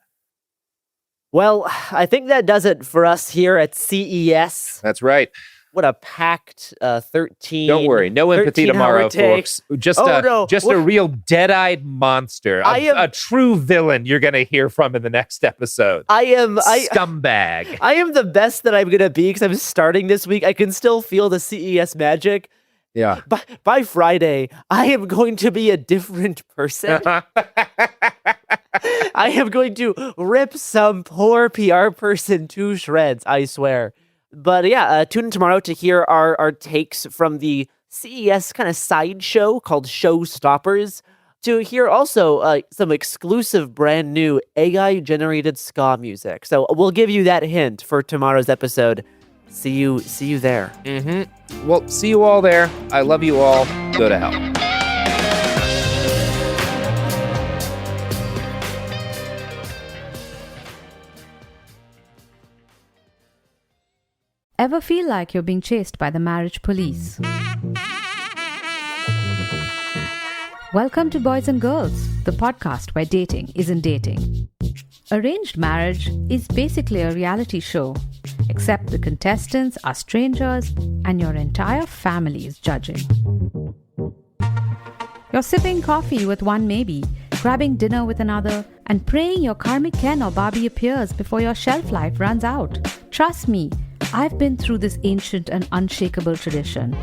Well, I think that does it for us here at CES. That's right. What a packed 13. Don't worry, no empathy tomorrow, folks. Just a real dead-eyed monster, a true villain you're going to hear from in the next episode. Scumbag. I am the best that I'm going to be because I'm starting this week. I can still feel the CES magic. Yeah. By Friday, I am going to be a different person. I am going to rip some poor PR person to shreds, I swear. But tune in tomorrow to hear our takes from the CES kind of sideshow called Showstoppers, to hear also some exclusive brand new AI-generated ska music. So we'll give you that hint for tomorrow's episode. See you there. Mm-hmm. Well, see you all there. I love you all. Go to hell. Ever feel like you're being chased by the marriage police? Welcome to Boys and Girls, the podcast where dating isn't dating. Arranged marriage is basically a reality show, except the contestants are strangers and your entire family is judging. You're sipping coffee with one maybe, grabbing dinner with another, and praying your karmic Ken or Barbie appears before your shelf life runs out. Trust me, I've been through this ancient and unshakable tradition.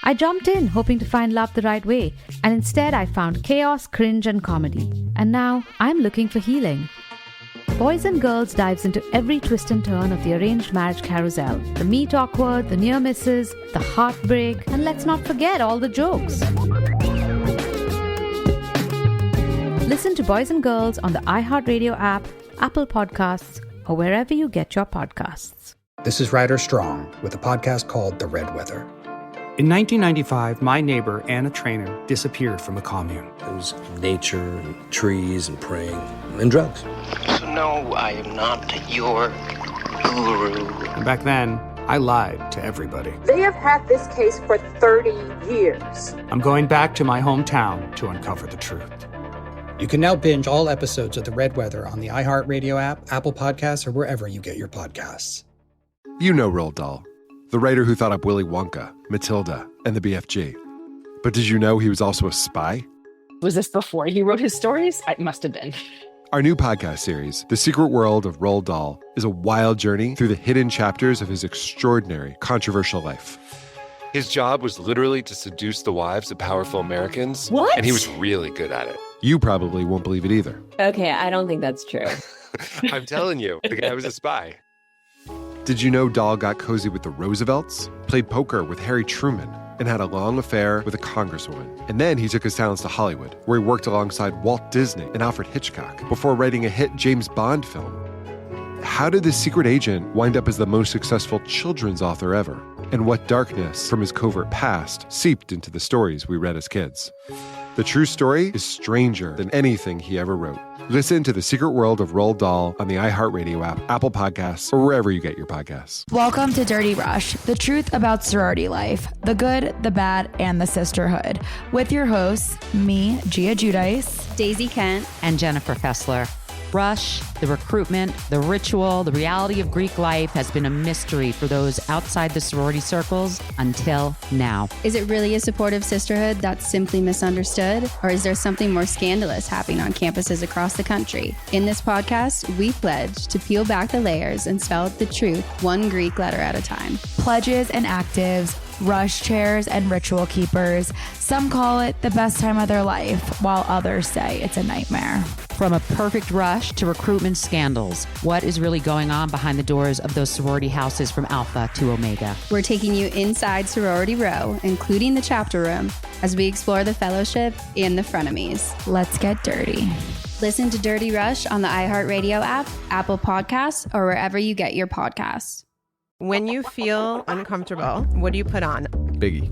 I jumped in hoping to find love the right way, and instead I found chaos, cringe, and comedy. And now I'm looking for healing. Boys and Girls dives into every twist and turn of the arranged marriage carousel. The meet awkward, the near misses, the heartbreak, and let's not forget all the jokes. Listen to Boys and Girls on the iHeartRadio app, Apple Podcasts, or wherever you get your podcasts. This is Ryder Strong with a podcast called The Red Weather. In 1995, my neighbor, Anna Trainer, disappeared from a commune. It was nature and trees and praying and drugs. So no, I am not your guru. And back then, I lied to everybody. They have had this case for 30 years. I'm going back to my hometown to uncover the truth. You can now binge all episodes of The Red Weather on the iHeartRadio app, Apple Podcasts, or wherever you get your podcasts. You know Roald Dahl, the writer who thought up Willy Wonka, Matilda, and the BFG. But did you know he was also a spy? Was this before he wrote his stories? It must have been. Our new podcast series, The Secret World of Roald Dahl, is a wild journey through the hidden chapters of his extraordinary, controversial life. His job was literally to seduce the wives of powerful Americans. What? And he was really good at it. You probably won't believe it either. Okay, I don't think that's true. I'm telling you, the guy was a spy. Did you know Dahl got cozy with the Roosevelts, played poker with Harry Truman, and had a long affair with a congresswoman? And then he took his talents to Hollywood, where he worked alongside Walt Disney and Alfred Hitchcock before writing a hit James Bond film. How did this secret agent wind up as the most successful children's author ever? And what darkness from his covert past seeped into the stories we read as kids? The true story is stranger than anything he ever wrote. Listen to The Secret World of Roald Dahl on the iHeartRadio app, Apple Podcasts, or wherever you get your podcasts. Welcome to Dirty Rush, the truth about sorority life, the good, the bad, and the sisterhood. With your hosts, me, Gia Giudice, Daisy Kent, and Jennifer Fessler. Rush, the recruitment, the ritual, the reality of Greek life has been a mystery for those outside the sorority circles until now. Is it really a supportive sisterhood that's simply misunderstood? Or is there something more scandalous happening on campuses across the country? In this podcast, we pledge to peel back the layers and spell out the truth one Greek letter at a time. Pledges and actives, rush chairs and ritual keepers. Some call it the best time of their life, while others say it's a nightmare. From a perfect rush to recruitment scandals, what is really going on behind the doors of those sorority houses from Alpha to Omega? We're taking you inside Sorority Row, including the chapter room, as we explore the fellowship and the frenemies. Let's get dirty. Listen to Dirty Rush on the iHeartRadio app, Apple Podcasts, or wherever you get your podcasts. When you feel uncomfortable, what do you put on? Biggie.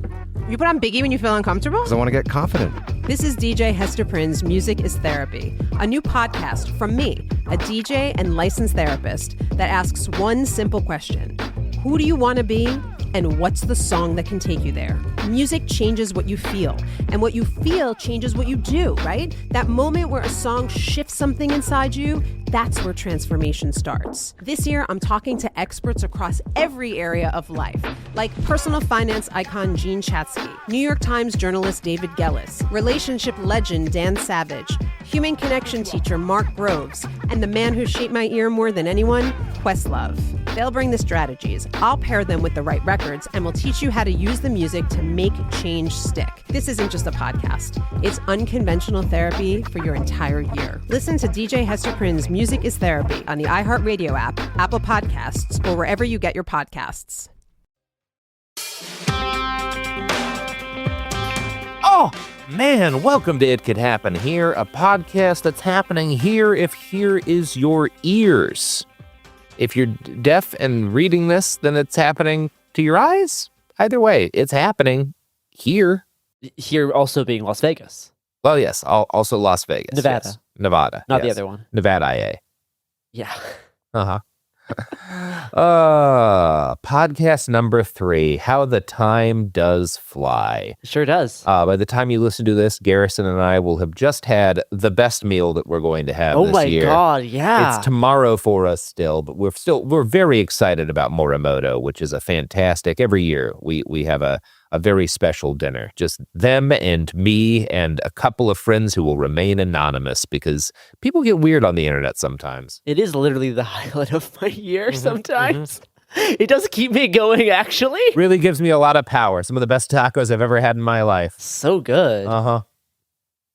You put on Biggie when you feel uncomfortable? Because I want to get confident. This is DJ Hester Prynne's Music is Therapy, a new podcast from me, a DJ and licensed therapist that asks one simple question. Who do you want to be? And what's the song that can take you there? Music changes what you feel, and what you feel changes what you do, right? That moment where a song shifts something inside you, that's where transformation starts. This year, I'm talking to experts across every area of life, like personal finance icon Gene Chatsky, New York Times journalist David Gellis, relationship legend Dan Savage, human connection teacher Mark Groves, and the man who shaped my ear more than anyone, Questlove. They'll bring the strategies, I'll pair them with the right records, and we'll teach you how to use the music to make change stick. This isn't just a podcast. It's unconventional therapy for your entire year. Listen to DJ Hester Prynne's Music is Therapy on the iHeartRadio app, Apple Podcasts, or wherever you get your podcasts. Oh, man, welcome to It Could Happen Here, a podcast that's happening here if here is your ears. If you're deaf and reading this, then it's happening to your eyes. Either way, it's happening here. Here also being Las Vegas. Well, yes, also Las Vegas. Nevada. Yes. Nevada. Not the yes. other one. Nevada, IA. Yeah. Uh-huh. Podcast number 3, How the Time Does Fly. Sure does. By the time you listen to this, Garrison and I will have just had the best meal that we're going to have this year. Oh my God, yeah. It's tomorrow for us still, but we're very excited about Morimoto, which is a fantastic, every year we have a very special dinner. Just them and me and a couple of friends who will remain anonymous because people get weird on the internet sometimes. It is literally the highlight of my year sometimes. It does keep me going, actually. Really gives me a lot of power. Some of the best tacos I've ever had in my life. So good. Uh-huh.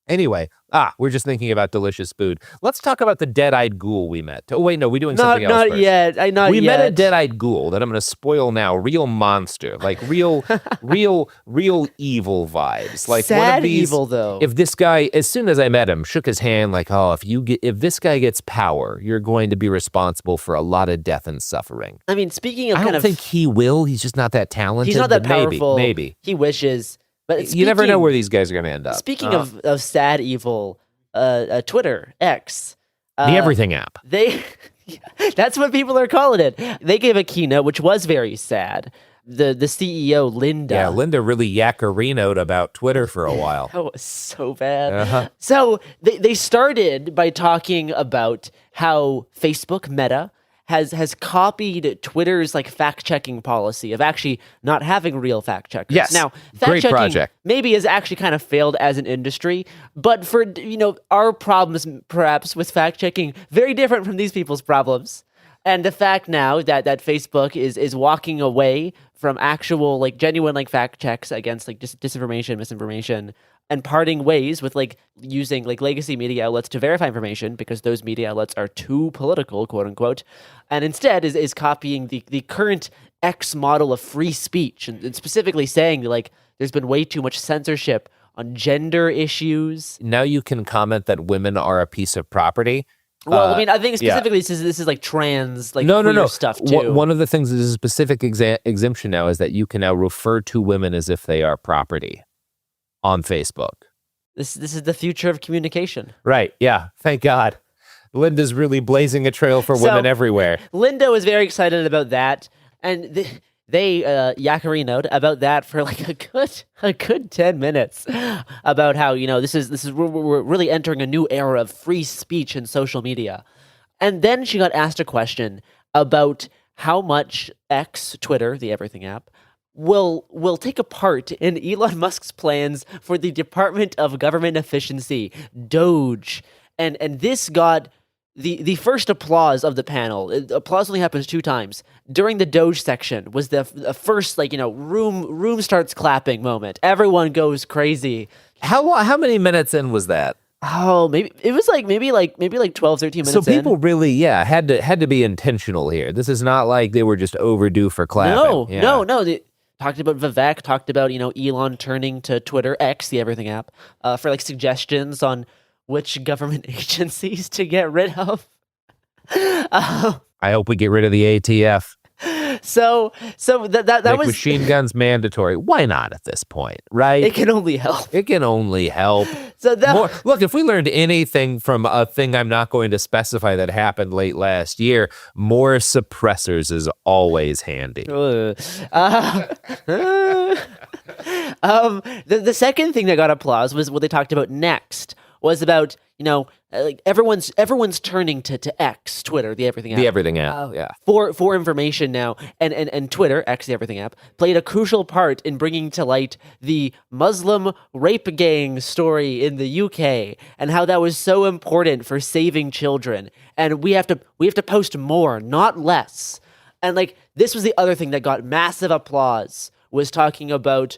Anyway, we're just thinking about delicious food. Let's talk about the dead-eyed ghoul we met. Oh, wait, no, we're doing something else first. Not yet. We met a dead-eyed ghoul that I'm going to spoil now. Real monster. Like real evil vibes. Like sad one of these, evil, though. If this guy, as soon as I met him, shook his hand like, if this guy gets power, you're going to be responsible for a lot of death and suffering. I mean, speaking of I don't think he will. He's just not that talented. He's not that powerful. Maybe. He wishes. But you never know where these guys are going to end up. Speaking of sad evil, Twitter, X. The everything app. That's what people are calling it. They gave a keynote, which was very sad. The CEO, Linda. Yeah, Linda really yakkarinoed about Twitter for a while. That was so bad. Uh-huh. So they started by talking about how Facebook, Meta, has copied Twitter's fact-checking policy of actually not having real fact-checkers. Yes, now, great fact-checking project. maybe has actually kind of failed as an industry, but for our problems perhaps with fact-checking, very different from these people's problems. And the fact now that Facebook is walking away from actual genuine fact checks against disinformation, misinformation, and parting ways with like using like legacy media outlets to verify information because those media outlets are too political, quote unquote, and instead is copying the current X model of free speech and specifically saying like there's been way too much censorship on gender issues. Now you can comment that women are a piece of property. Well, I mean, I think specifically this is like trans, like queer stuff too. One of the things that is a specific exemption now is that you can now refer to women as if they are property on Facebook. This is the future of communication. Right. Yeah. Thank God. Linda's really blazing a trail for women everywhere. Linda was very excited about that, and they yakarinoed about that for like a good 10 minutes about how, you know, this is we're really entering a new era of free speech and social media. And then she got asked a question about how much X, Twitter, the everything app, will take a part in Elon Musk's plans for the Department of Government Efficiency, DOGE. And this got the first applause of the panel. Applause only happens 2 times. During the Doge section was the first, like, you know, room starts clapping moment. Everyone goes crazy. How many minutes in was that? Oh, maybe it was like maybe 12, 13 minutes. So people really, had to be intentional here. This is not like they were just overdue for clapping. No. They talked about Vivek, talked about, you know, Elon turning to Twitter, X, the everything app, for like suggestions on which government agencies to get rid of. I hope we get rid of the ATF. So that Make was machine guns mandatory. Why not at this point, right? It can only help. It can only help. So that look, if we learned anything from a thing I'm not going to specify that happened late last year, more suppressors is always handy. The second thing that got applause was what they talked about next. Was about, you know, like everyone's turning to X, Twitter, the everything app. The everything app, yeah. For information now. And Twitter, X, the everything app, played a crucial part in bringing to light the Muslim rape gang story in the UK and how that was so important for saving children. And we have to post more, not less. And like this was the other thing that got massive applause, was talking about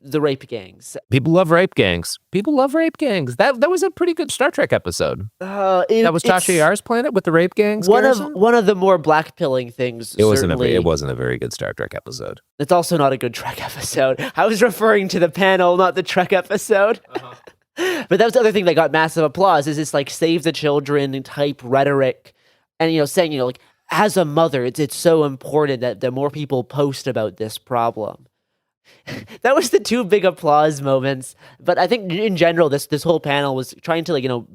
the rape gangs. People love rape gangs. That was a pretty good Star Trek episode. That was Tasha Yar's planet with the rape gangs. One of the more blackpilling things. It wasn't a very good Star Trek episode. It's also not a good Trek episode. I was referring to the panel, not the Trek episode. But that was the other thing that got massive applause. Is this like save the children type rhetoric, and you know saying, you know, like as a mother, it's so important that the more people post about this problem. That was the 2 big applause moments. But I think in general, this whole panel was trying to, like, you know,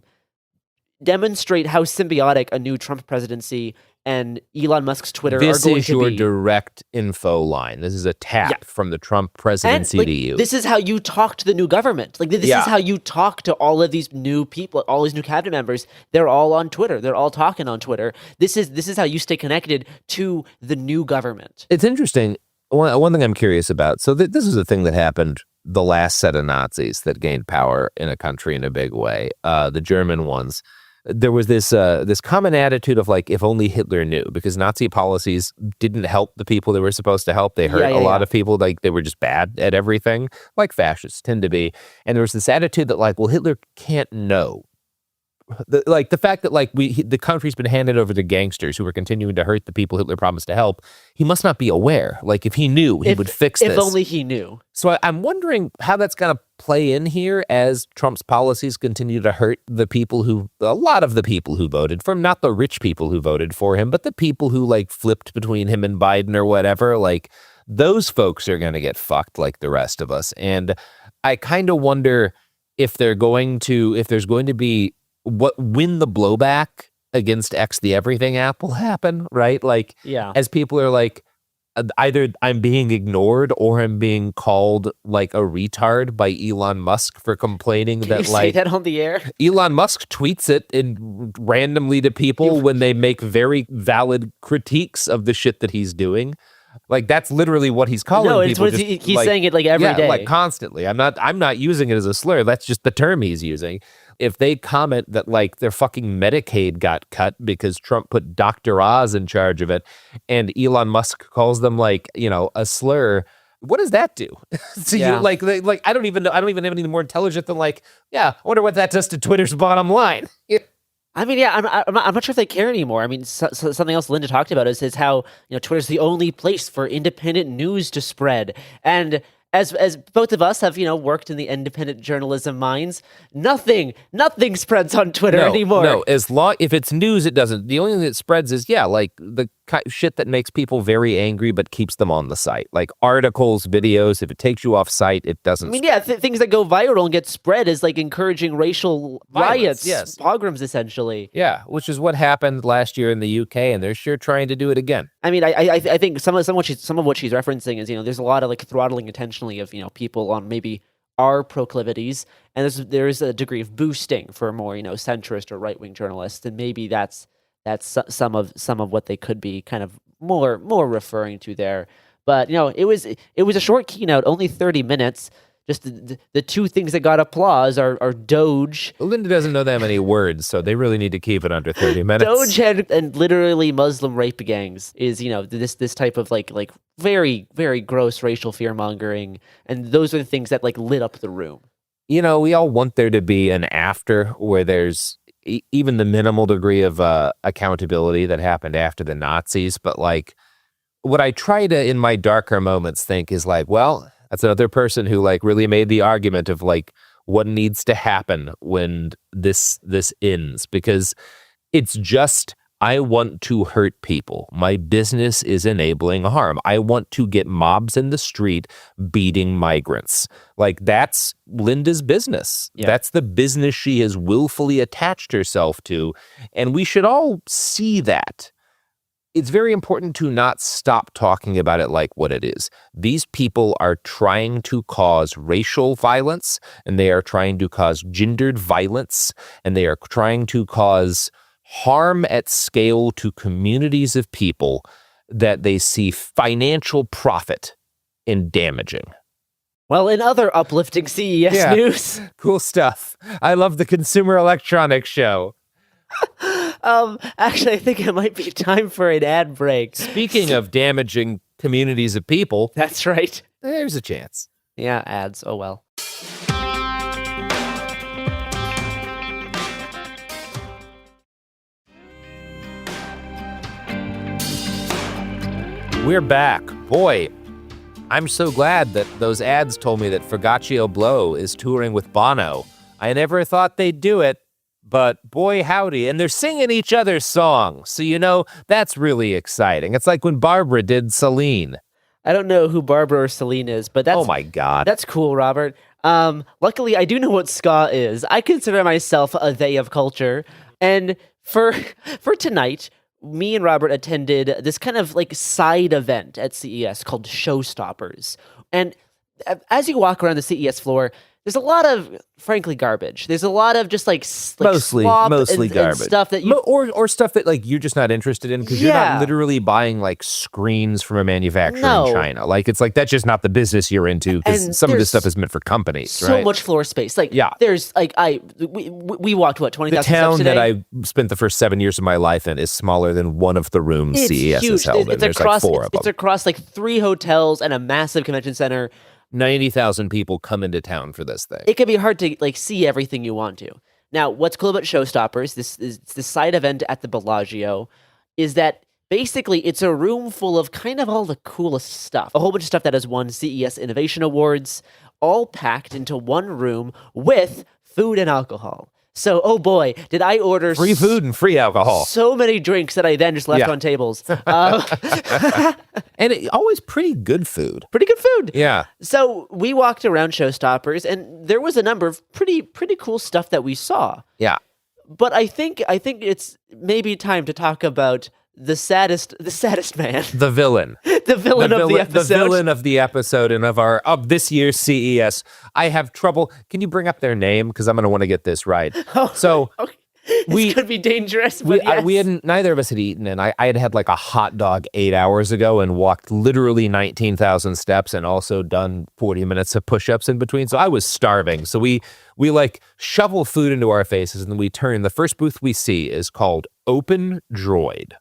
demonstrate how symbiotic a new Trump presidency and Elon Musk's Twitter are going to be. This is your direct info line. This is a tap from the Trump presidency and, like, to you. This is how you talk to the new government. Like, this is how you talk to all of these new people, all these new cabinet members. They're all on Twitter. They're all talking on Twitter. This is how you stay connected to the new government. It's interesting. One thing I'm curious about. So this is a thing that happened the last set of Nazis that gained power in a country in a big way. The German ones. There was this common attitude of like, if only Hitler knew, because Nazi policies didn't help the people they were supposed to help. They hurt a lot of people. Like they were just bad at everything, like fascists tend to be. And there was this attitude that like, well, Hitler can't know. The fact that like the country's been handed over to gangsters who are continuing to hurt the people Hitler promised to help, he must not be aware. Like if he knew, he would fix this. If only he knew. So I'm wondering how that's going to play in here as Trump's policies continue to hurt a lot of the people who voted for him, not the rich people who voted for him, but the people who like flipped between him and Biden or whatever. Like those folks are going to get fucked like the rest of us. And I kind of wonder if there's going to be when the blowback against X the everything app will happen, right? Like, as people are like, either I'm being ignored or I'm being called like a retard by Elon Musk for complaining Can you say that on the air? Elon Musk tweets it randomly to people when they make very valid critiques of the shit that he's doing. Like that's literally what he's calling people. No, he's saying it like every day, like constantly. I'm not using it as a slur. That's just the term he's using. If they comment that like their fucking Medicaid got cut because Trump put Dr. Oz in charge of it, and Elon Musk calls them like, you know, a slur, what does that do? So Yeah. you like I don't even know. I don't even have anything more intelligent than like, yeah, I wonder what that does to Twitter's bottom line. I mean, yeah, I'm not sure if they care anymore. I mean, something else Linda talked about is how Twitter's the only place for independent news to spread, and as both of us have worked in the independent journalism mines, nothing spreads on Twitter anymore. No, if it's news, it doesn't. The only thing that spreads is like the shit that makes people very angry but keeps them on the site, like articles, videos. If it takes you off site, it doesn't. I mean, yeah, things that go viral and get spread is like encouraging racial riots, yes, pogroms, essentially. Yeah, which is what happened last year in the UK, and they're sure trying to do it again. I mean, I think some of what she's referencing is there's a lot of like throttling intentionally of people on maybe our proclivities, and there's a degree of boosting for more centrist or right wing journalists, and maybe that's some of what they could be kind of more referring to there. But it was a short keynote, only 30 minutes. Just the two things that got applause are Doge. Linda doesn't know that many words, so they really need to keep it under 30 minutes. Doge and literally Muslim rape gangs is this type of like very, very gross racial fear mongering, and those are the things that like lit up the room. We all want there to be an after where there's even the minimal degree of accountability that happened after the Nazis, but like what I try to in my darker moments think is like, well, that's another person who like really made the argument of like what needs to happen when this ends, because it's just, I want to hurt people. My business is enabling harm. I want to get mobs in the street beating migrants. Like that's Linda's business. Yeah. That's the business she has willfully attached herself to. And we should all see that. It's very important to not stop talking about it like what it is. These people are trying to cause racial violence, and they are trying to cause gendered violence, and they are trying to cause harm at scale to communities of people that they see financial profit in damaging. Well, in other uplifting CES news. Cool stuff. I love the Consumer Electronics Show. Actually, I think it might be time for an ad break. Speaking of damaging communities of people. That's right. There's a chance. Yeah, ads. Oh, well. We're back. Boy, I'm so glad that those ads told me that Forgaccio Blow is touring with Bono. I never thought they'd do it. But boy, howdy. And they're singing each other's songs. So, that's really exciting. It's like when Barbara did Celine. I don't know who Barbara or Celine is, but that's... Oh, my God. That's cool, Robert. Luckily, I do know what ska is. I consider myself a they of culture. And for tonight, me and Robert attended this kind of like side event at CES called Showstoppers. And as you walk around the CES floor, there's a lot of, frankly, garbage. There's a lot of just mostly garbage and stuff that you or stuff that like you're just not interested in because you're not literally buying like screens from a manufacturer in China. Like it's like that's just not the business you're into because some of this stuff is meant for companies. So right? much floor space. Like there's like we walked 20,000 steps today. The town that I spent the first 7 years of my life in is smaller than one of the rooms CES is held in. There's like four of them. It's across like 3 hotels and a massive convention center. 90,000 people come into town for this thing. It can be hard to like see everything you want to. Now, what's cool about Showstoppers, this side event at the Bellagio, is that basically it's a room full of kind of all the coolest stuff. A whole bunch of stuff that has won CES Innovation Awards, all packed into one room with food and alcohol. So, oh boy, did I order free food and free alcohol. So many drinks that I then just left on tables. And always pretty good food. Pretty good food. Yeah. So we walked around Showstoppers, and there was a number of pretty cool stuff that we saw. Yeah. But I think it's maybe time to talk about the saddest man. The villain. The villain of the episode. The villain of the episode and of this year's CES. I have trouble. Can you bring up their name? Because I'm going to want to get this right. So okay. This could be dangerous. But we hadn't. Neither of us had eaten, and I had like a hot dog 8 hours ago and walked literally 19,000 steps and also done 40 minutes of push-ups in between. So I was starving. So we like shovel food into our faces, and then we turn. The first booth we see is called Open Droid.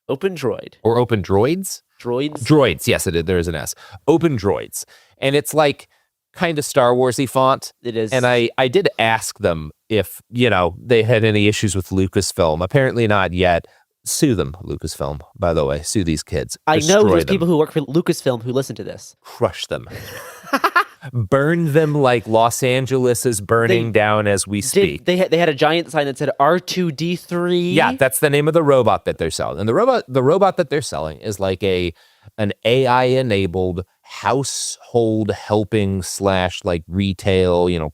Open Droid. Or Open Droids? Droids? Droids, yes, there is an S. Open Droids. And it's like kind of Star Wars-y font. It is. And I did ask them if, they had any issues with Lucasfilm. Apparently not yet. Sue them, Lucasfilm, by the way. Sue these kids. I know Destroy there's them. people who work for Lucasfilm who listen to this. Crush them. Burn them like Los Angeles is burning down as we speak. They had a giant sign that said R2D3. Yeah, that's the name of the robot that they're selling. And the robot that they're selling is like an AI-enabled household helping / like retail,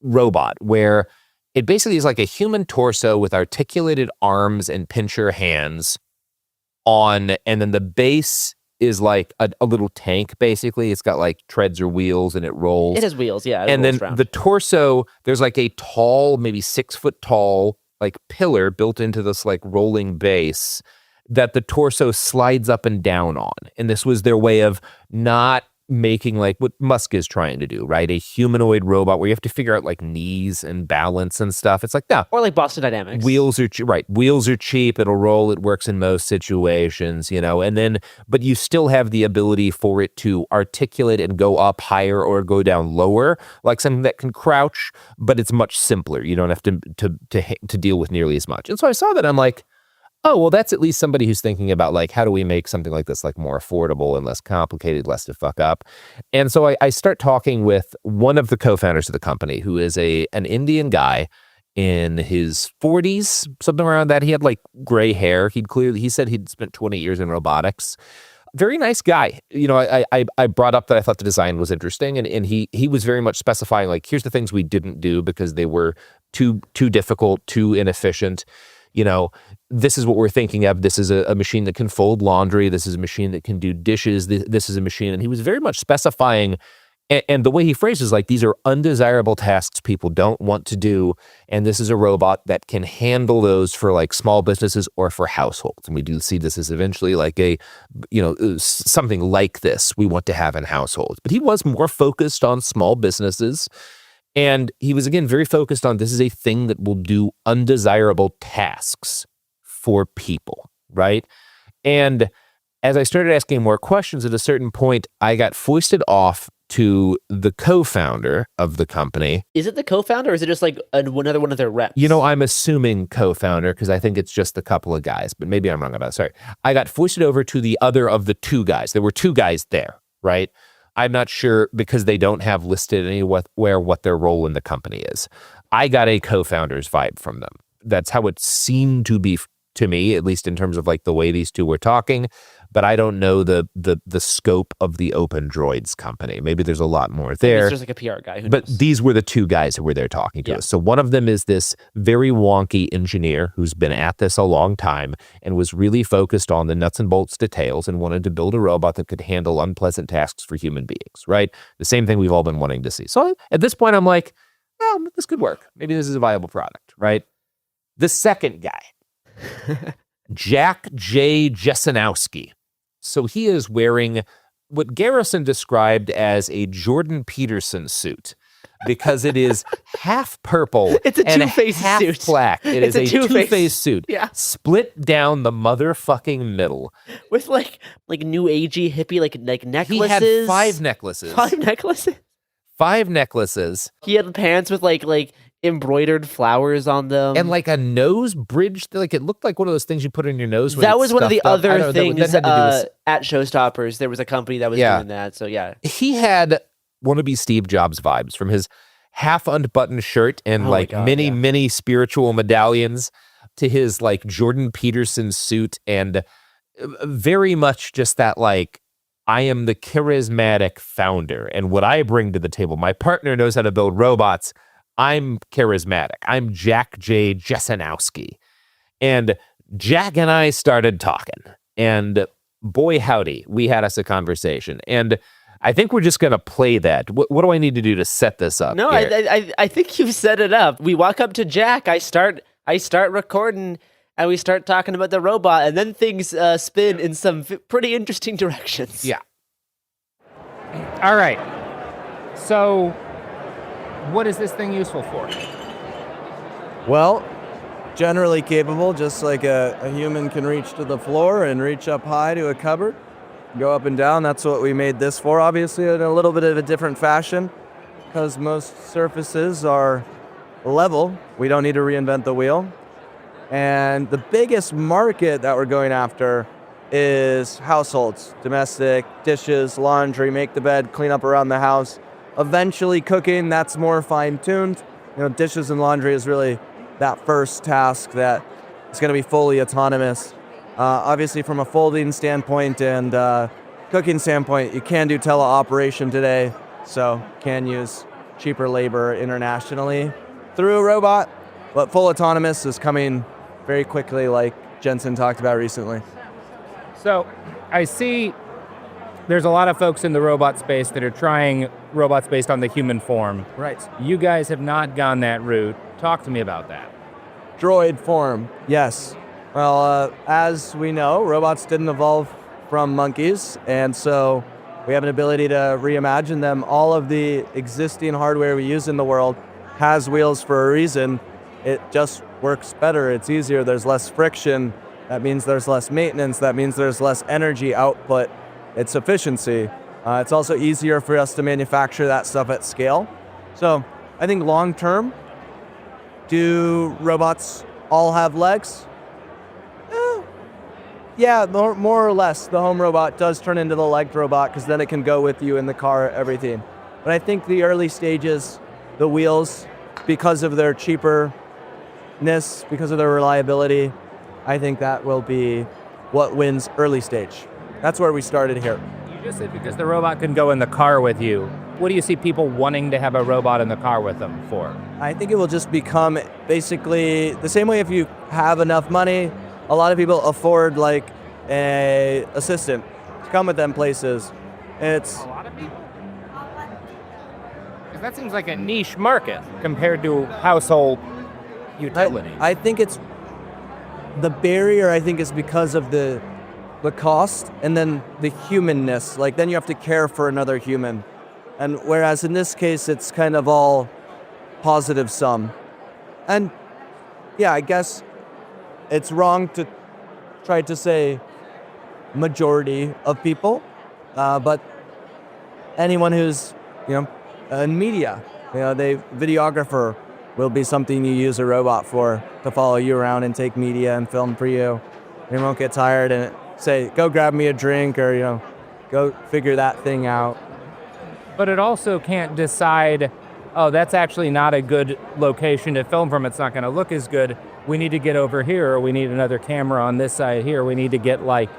robot where it basically is like a human torso with articulated arms and pincher hands and then the base is like a little tank, basically. It's got like treads or wheels and it rolls. It has wheels, yeah. And then the torso, there's like a tall, maybe 6 foot tall, like pillar built into this like rolling base that the torso slides up and down on. And this was their way of not making like what Musk is trying to do, right? A humanoid robot where you have to figure out like knees and balance and stuff. It's like, no. Or like Boston Dynamics. Wheels are right. Wheels are cheap. It'll roll. It works in most situations, and then, but you still have the ability for it to articulate and go up higher or go down lower, like something that can crouch, but it's much simpler. You don't have to deal with nearly as much. And so I saw that. I'm like, oh, well, that's at least somebody who's thinking about like, how do we make something like this like more affordable and less complicated, less to fuck up? And so I start talking with one of the co-founders of the company, who is an Indian guy in his 40s, something around that. He had like gray hair. He said he'd spent 20 years in robotics. Very nice guy. I brought up that I thought the design was interesting, and he was very much specifying like, here's the things we didn't do because they were too difficult, too inefficient. This is what we're thinking of. This is a machine that can fold laundry. This is a machine that can do dishes. This is a machine. And he was very much specifying, and the way he phrases like, these are undesirable tasks people don't want to do. And this is a robot that can handle those for like small businesses or for households. And we do see this as eventually like something like this we want to have in households. But he was more focused on small businesses. And he was, again, very focused on this is a thing that will do undesirable tasks for people, right? And as I started asking more questions, at a certain point, I got foisted off to the co-founder of the company. Is it the co-founder or is it just like another one of their reps? I'm assuming co-founder because I think it's just a couple of guys, but maybe I'm wrong about it. Sorry. I got foisted over to the other of the two guys. There were two guys there, right? I'm not sure because they don't have listed anywhere what their role in the company is. I got a co-founder's vibe from them. That's how it seemed to be to me, at least in terms of like the way these two were talking. But I don't know the scope of the Open Droids company. Maybe there's a lot more there. It's just like a PR guy. But these were the two guys who were there talking to us. So one of them is this very wonky engineer who's been at this a long time and was really focused on the nuts and bolts details and wanted to build a robot that could handle unpleasant tasks for human beings, right? The same thing we've all been wanting to see. So at this point, I'm like, well, this could work. Maybe this is a viable product, right? The second guy, Jack J. Jesenowski. So he is wearing what Garrison described as a Jordan Peterson suit because it is half purple it's a and two-faced half suit. black. It's a two-faced suit. Yeah. Split down the motherfucking middle. With like new agey hippie like necklaces. He had 5 necklaces. 5 necklaces? 5 necklaces. He had pants with like embroidered flowers on them. And like a nose bridge, like it looked like one of those things you put in your nose. When that was one of the other things at Showstoppers. There was a company that was doing that. So yeah. He had wannabe Steve Jobs vibes from his half unbuttoned shirt and many spiritual medallions to his like Jordan Peterson suit and very much just that like, I am the charismatic founder and what I bring to the table. My partner knows how to build robots. I'm charismatic. I'm Jack J. Jesenowski. And Jack and I started talking. And boy, howdy, we had us a conversation. And I think we're just going to play that. What do I need to do to set this up? No, I think you've set it up. We walk up to Jack. I start recording, and we start talking about the robot. And then things spin in some pretty interesting directions. Yeah. All right. So what is this thing useful for? Well, generally capable, just like a human can reach to the floor and reach up high to a cupboard, go up and down. That's what we made this for, obviously, in a little bit of a different fashion, because most surfaces are level. We don't need to reinvent the wheel. And the biggest market that we're going after is households, domestic, dishes, laundry, make the bed, clean up around the house. Eventually cooking, that's more fine-tuned. Dishes and laundry is really that first task that is going to be fully autonomous. Obviously, from a folding standpoint and cooking standpoint, you can do teleoperation today, so can use cheaper labor internationally through a robot, but full autonomous is coming very quickly, like Jensen talked about recently. So I see there's a lot of folks in the robot space that are trying robots based on the human form. Right. You guys have not gone that route. Talk to me about that. Droid form, yes. Well, as we know, robots didn't evolve from monkeys, and so we have an ability to reimagine them. All of the existing hardware we use in the world has wheels for a reason. It just works better. It's easier. There's less friction. That means there's less maintenance. That means there's less energy output. It's efficiency. It's also easier for us to manufacture that stuff at scale. So I think long term, do robots all have legs? Yeah, more or less. The home robot does turn into the legged robot because then it can go with you in the car, everything. But I think the early stages, the wheels, because of their cheaperness, because of their reliability, I think that will be what wins early stage. That's where we started here. You just said because the robot can go in the car with you. What do you see people wanting to have a robot in the car with them for? I think it will just become basically the same way if you have enough money, a lot of people afford like a assistant to come with them places. It's a lot of people? Because that seems like a niche market compared to household utility. I think it's the barrier. I think is because of the cost and then the humanness. Like then you have to care for another human, and whereas in this case it's kind of all positive sum. And yeah, I guess it's wrong to try to say majority of people, but anyone who's in media, videographer will be something you use a robot for to follow you around and take media and film for you. You won't get tired and say, go grab me a drink or go figure that thing out. But it also can't decide, oh, that's actually not a good location to film from. It's not going to look as good. We need to get over here, or we need another camera on this side here. We need to get like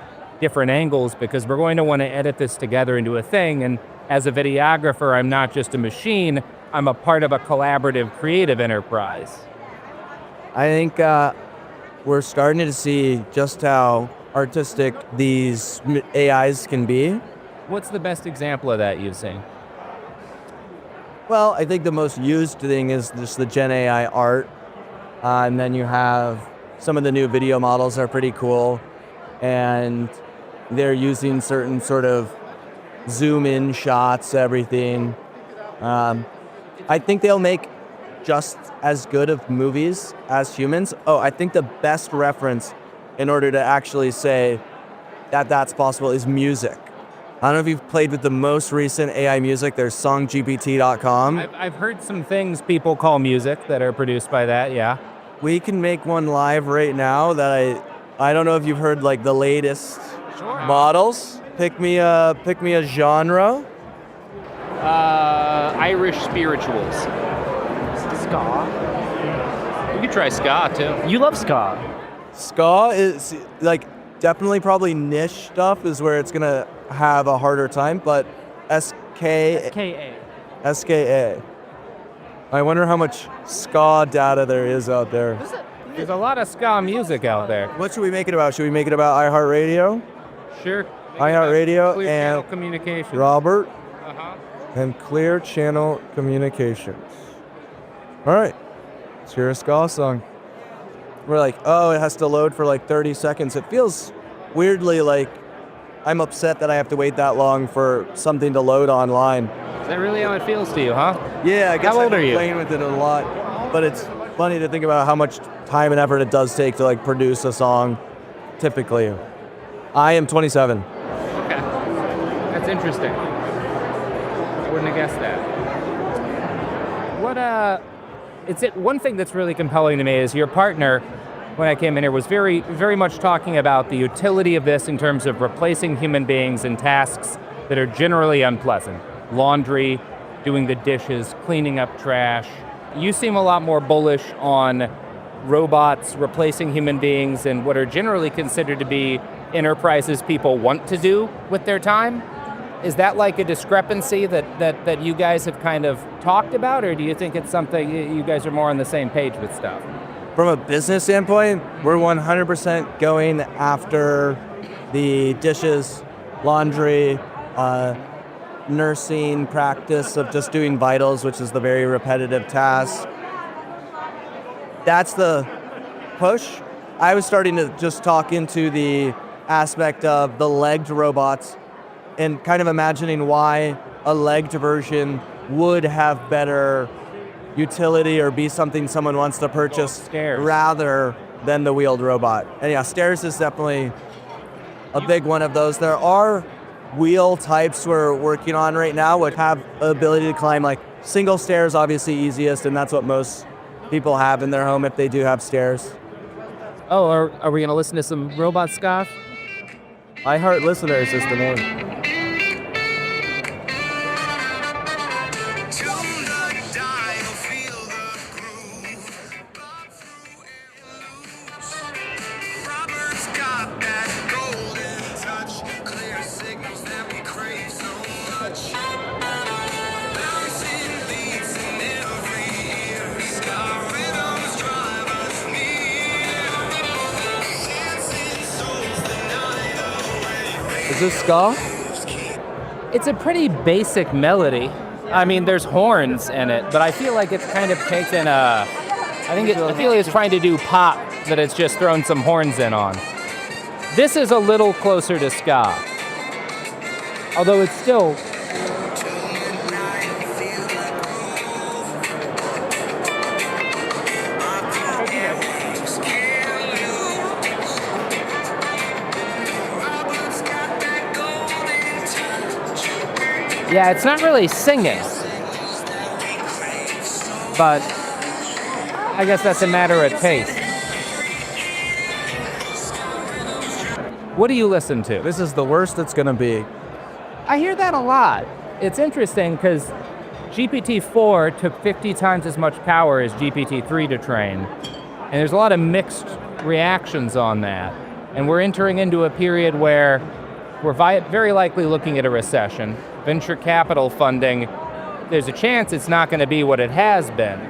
different angles because we're going to want to edit this together into a thing. And as a videographer, I'm not just a machine. I'm a part of a collaborative, creative enterprise. I think we're starting to see just how artistic these AIs can be. What's the best example of that you've seen? Well, I think the most used thing is just the Gen AI art. And then you have some of the new video models are pretty cool. And they're using certain sort of zoom in shots, everything. I think they'll make just as good of movies as humans. Oh, I think the best reference in order to actually say that that's possible is music. I don't know if you've played with the most recent AI music. There's songgpt.com. I've heard some things people call music that are produced by that, yeah. We can make one live right now that I don't know if you've heard like the latest models. Pick me a genre. Irish spirituals. Ska. You could try ska too. You love ska. Ska is like definitely probably niche stuff is where it's gonna have a harder time, but SKA. I wonder how much ska data there is out there. There's a lot of ska music out there. What should we make it about? Should we make it about iHeartRadio? Sure. iHeartRadio Clear and Channel Communications. Robert Uh-huh. and Clear Channel Communications. All right, let's hear a ska song. We're like, oh, it has to load for like 30 seconds. It feels weirdly like I'm upset that I have to wait that long for something to load online. Is that really how it feels to you, huh? Yeah, I guess How old I've been are you? playing with it a lot, but it's funny to think about how much time and effort it does take to like produce a song. Typically, I am 27. Okay, that's interesting. I wouldn't have guessed that. One thing that's really compelling to me is your partner, when I came in here, was very, very much talking about the utility of this in terms of replacing human beings in tasks that are generally unpleasant. Laundry, doing the dishes, cleaning up trash. You seem a lot more bullish on robots replacing human beings in what are generally considered to be enterprises people want to do with their time. Is that like a discrepancy that you guys have kind of talked about, or do you think it's something you guys are more on the same page with stuff? From a business standpoint, we're 100% going after the dishes, laundry, nursing practice of just doing vitals, which is the very repetitive task. That's the push. I was starting to just talk into the aspect of the legged robots and kind of imagining why a legged version would have better utility or be something someone wants to purchase rather than the wheeled robot. And yeah, stairs is definitely a big one of those. There are wheel types we're working on right now which have the ability to climb, like single stairs, obviously easiest, and that's what most people have in their home if they do have stairs. Oh, are we going to listen to some robot scoff? iHeart listener system. Is this ska? It's a pretty basic melody. I mean, there's horns in it, but I feel like it's kind of taken I feel like it's trying to do pop, that it's just thrown some horns in on. This is a little closer to ska, although it's still. Yeah, it's not really singing, but I guess that's a matter of taste. What do you listen to? This is the worst it's gonna be. I hear that a lot. It's interesting because GPT-4 took 50 times as much power as GPT-3 to train, and there's a lot of mixed reactions on that. And we're entering into a period where we're very likely looking at a recession. Venture capital funding, there's a chance it's not going to be what it has been.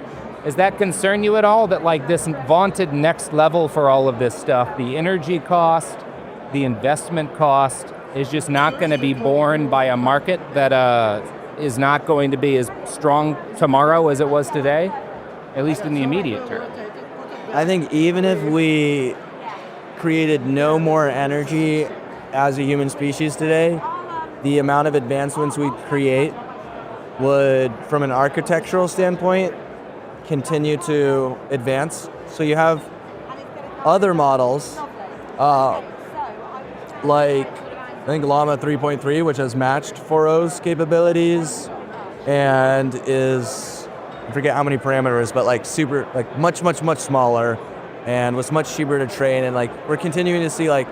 Does that concern you at all, that like this vaunted next level for all of this stuff, the energy cost, the investment cost, is just not going to be borne by a market that is not going to be as strong tomorrow as it was today, at least in the immediate term? I think even if we created no more energy as a human species today, the amount of advancements we create would, from an architectural standpoint, continue to advance. So you have other models, like I think Llama 3.3, which has matched 4.0's capabilities and is, I forget how many parameters, but like super, like much smaller, and was much cheaper to train. And like we're continuing to see like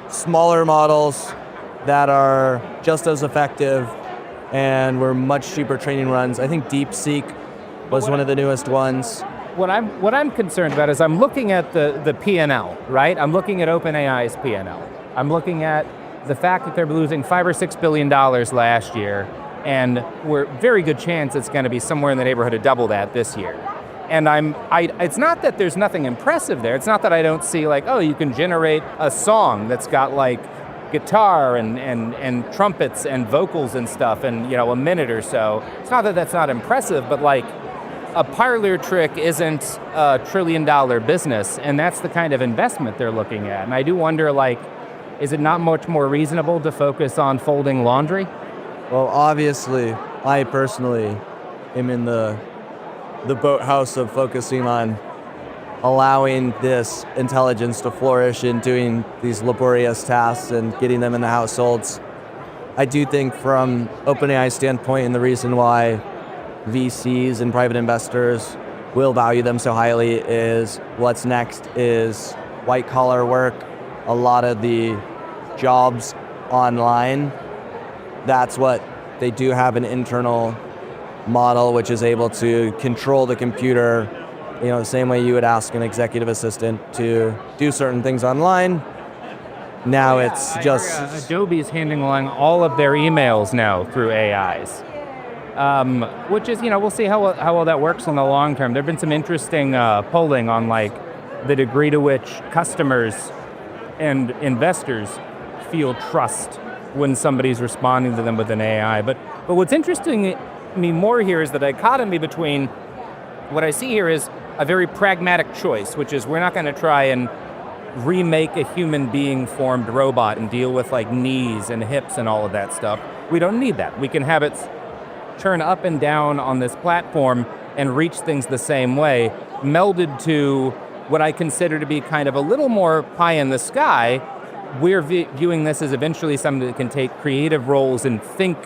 smaller models that are just as effective and were much cheaper training runs. I think DeepSeek was one of the newest ones. What I'm concerned about is I'm looking at the P&L, right? I'm looking at OpenAI's P&L. I'm looking at the fact that they're losing $5 or $6 billion last year, and we're very good chance it's going to be somewhere in the neighborhood of double that this year. And it's not that there's nothing impressive there. It's not that I don't see like, oh, you can generate a song that's got like guitar and trumpets and vocals and stuff in, a minute or so. It's not that that's not impressive, but like a parlor trick isn't a $1 trillion business, and that's the kind of investment they're looking at. And I do wonder, like, is it not much more reasonable to focus on folding laundry? Well, obviously, I personally am in the boathouse of focusing on allowing this intelligence to flourish in doing these laborious tasks and getting them in the households. I do think from OpenAI's standpoint, and the reason why VCs and private investors will value them so highly is what's next is white collar work. A lot of the jobs online, that's what they do have an internal model which is able to control the computer, the same way you would ask an executive assistant to do certain things online. Now it's just Adobe's handing along all of their emails now through AIs, which is, we'll see how well that works in the long term. There have been some interesting polling on like the degree to which customers and investors feel trust when somebody's responding to them with an AI. But what's interesting me more here is the dichotomy between what I see here is a very pragmatic choice, which is we're not going to try and remake a human being formed robot and deal with like knees and hips and all of that stuff. We don't need that. We can have it turn up and down on this platform and reach things the same way, melded to what I consider to be kind of a little more pie in the sky. We're viewing this as eventually something that can take creative roles and think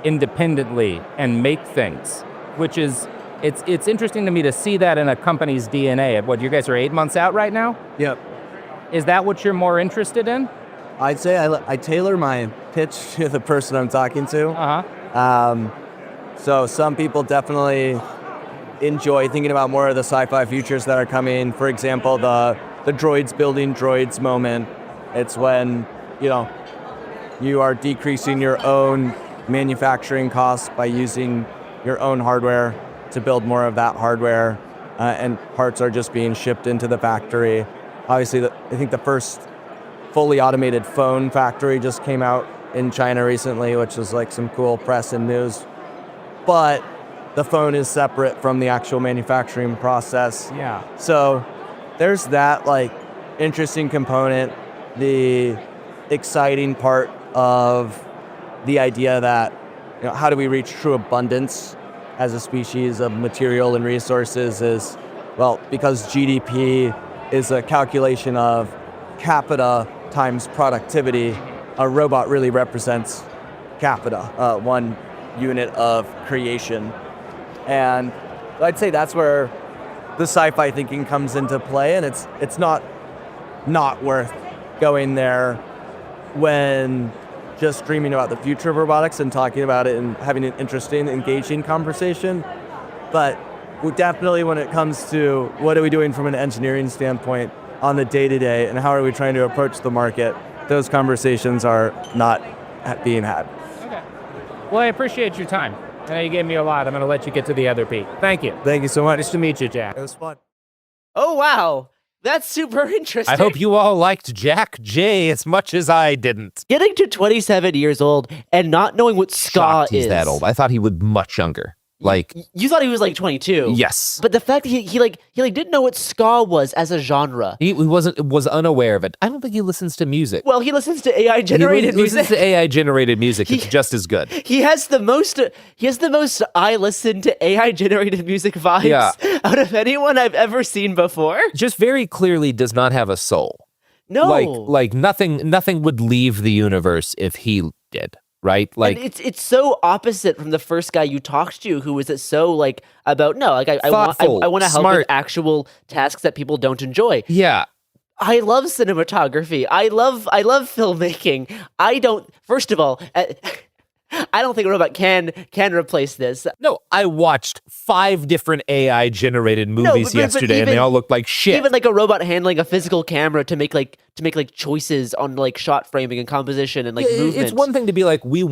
independently and make things, which is, it's interesting to me to see that in a company's DNA. What, you guys are 8 months out right now? Yep. Is that what you're more interested in? I'd say I tailor my pitch to the person I'm talking to. So some people definitely enjoy thinking about more of the sci-fi futures that are coming. For example, the droids building droids moment. It's when, you are decreasing your own manufacturing costs by using your own hardware to build more of that hardware, and parts are just being shipped into the factory. Obviously, I think the first fully automated phone factory just came out in China recently, which was like some cool press and news. But the phone is separate from the actual manufacturing process. Yeah. So there's that like interesting component, the exciting part of the idea that, how do we reach true abundance as a species of material and resources is, well, because GDP is a calculation of capita times productivity, a robot really represents capita, one unit of creation. And I'd say that's where the sci-fi thinking comes into play, and it's not worth going there when just dreaming about the future of robotics and talking about it and having an interesting, engaging conversation. But definitely when it comes to what are we doing from an engineering standpoint on the day-to-day and how are we trying to approach the market, those conversations are not being had. Okay. Well, I appreciate your time. I know you gave me a lot. I'm going to let you get to the other peak. Thank you. Thank you so much. Nice to meet you, Jack. It was fun. Oh, wow. That's super interesting. I hope you all liked Jack J as much as I didn't. Getting to 27 years old and not knowing what ska Shocked is. he's that old. I thought he would much younger. Like, you thought he was like 22. Yes. But the fact that he didn't know what ska was as a genre. He was unaware of it. I don't think he listens to music. Well, he listens to AI generated music. He listens to AI generated music. It's just as good. He has the most I listen to AI generated music vibes out of anyone I've ever seen before. Just very clearly does not have a soul. No. Like nothing would leave the universe if he did. Right? Like, and it's so opposite from the first guy you talked to, who was so like about I want to help with actual tasks that people don't enjoy. Yeah. I love cinematography. I love filmmaking. First of all, I don't think a robot can replace this. No, I watched 5 different AI generated movies yesterday, and they all looked like shit. Even like a robot handling a physical camera to make choices on like shot framing and composition and like movement. It's one thing to be like, we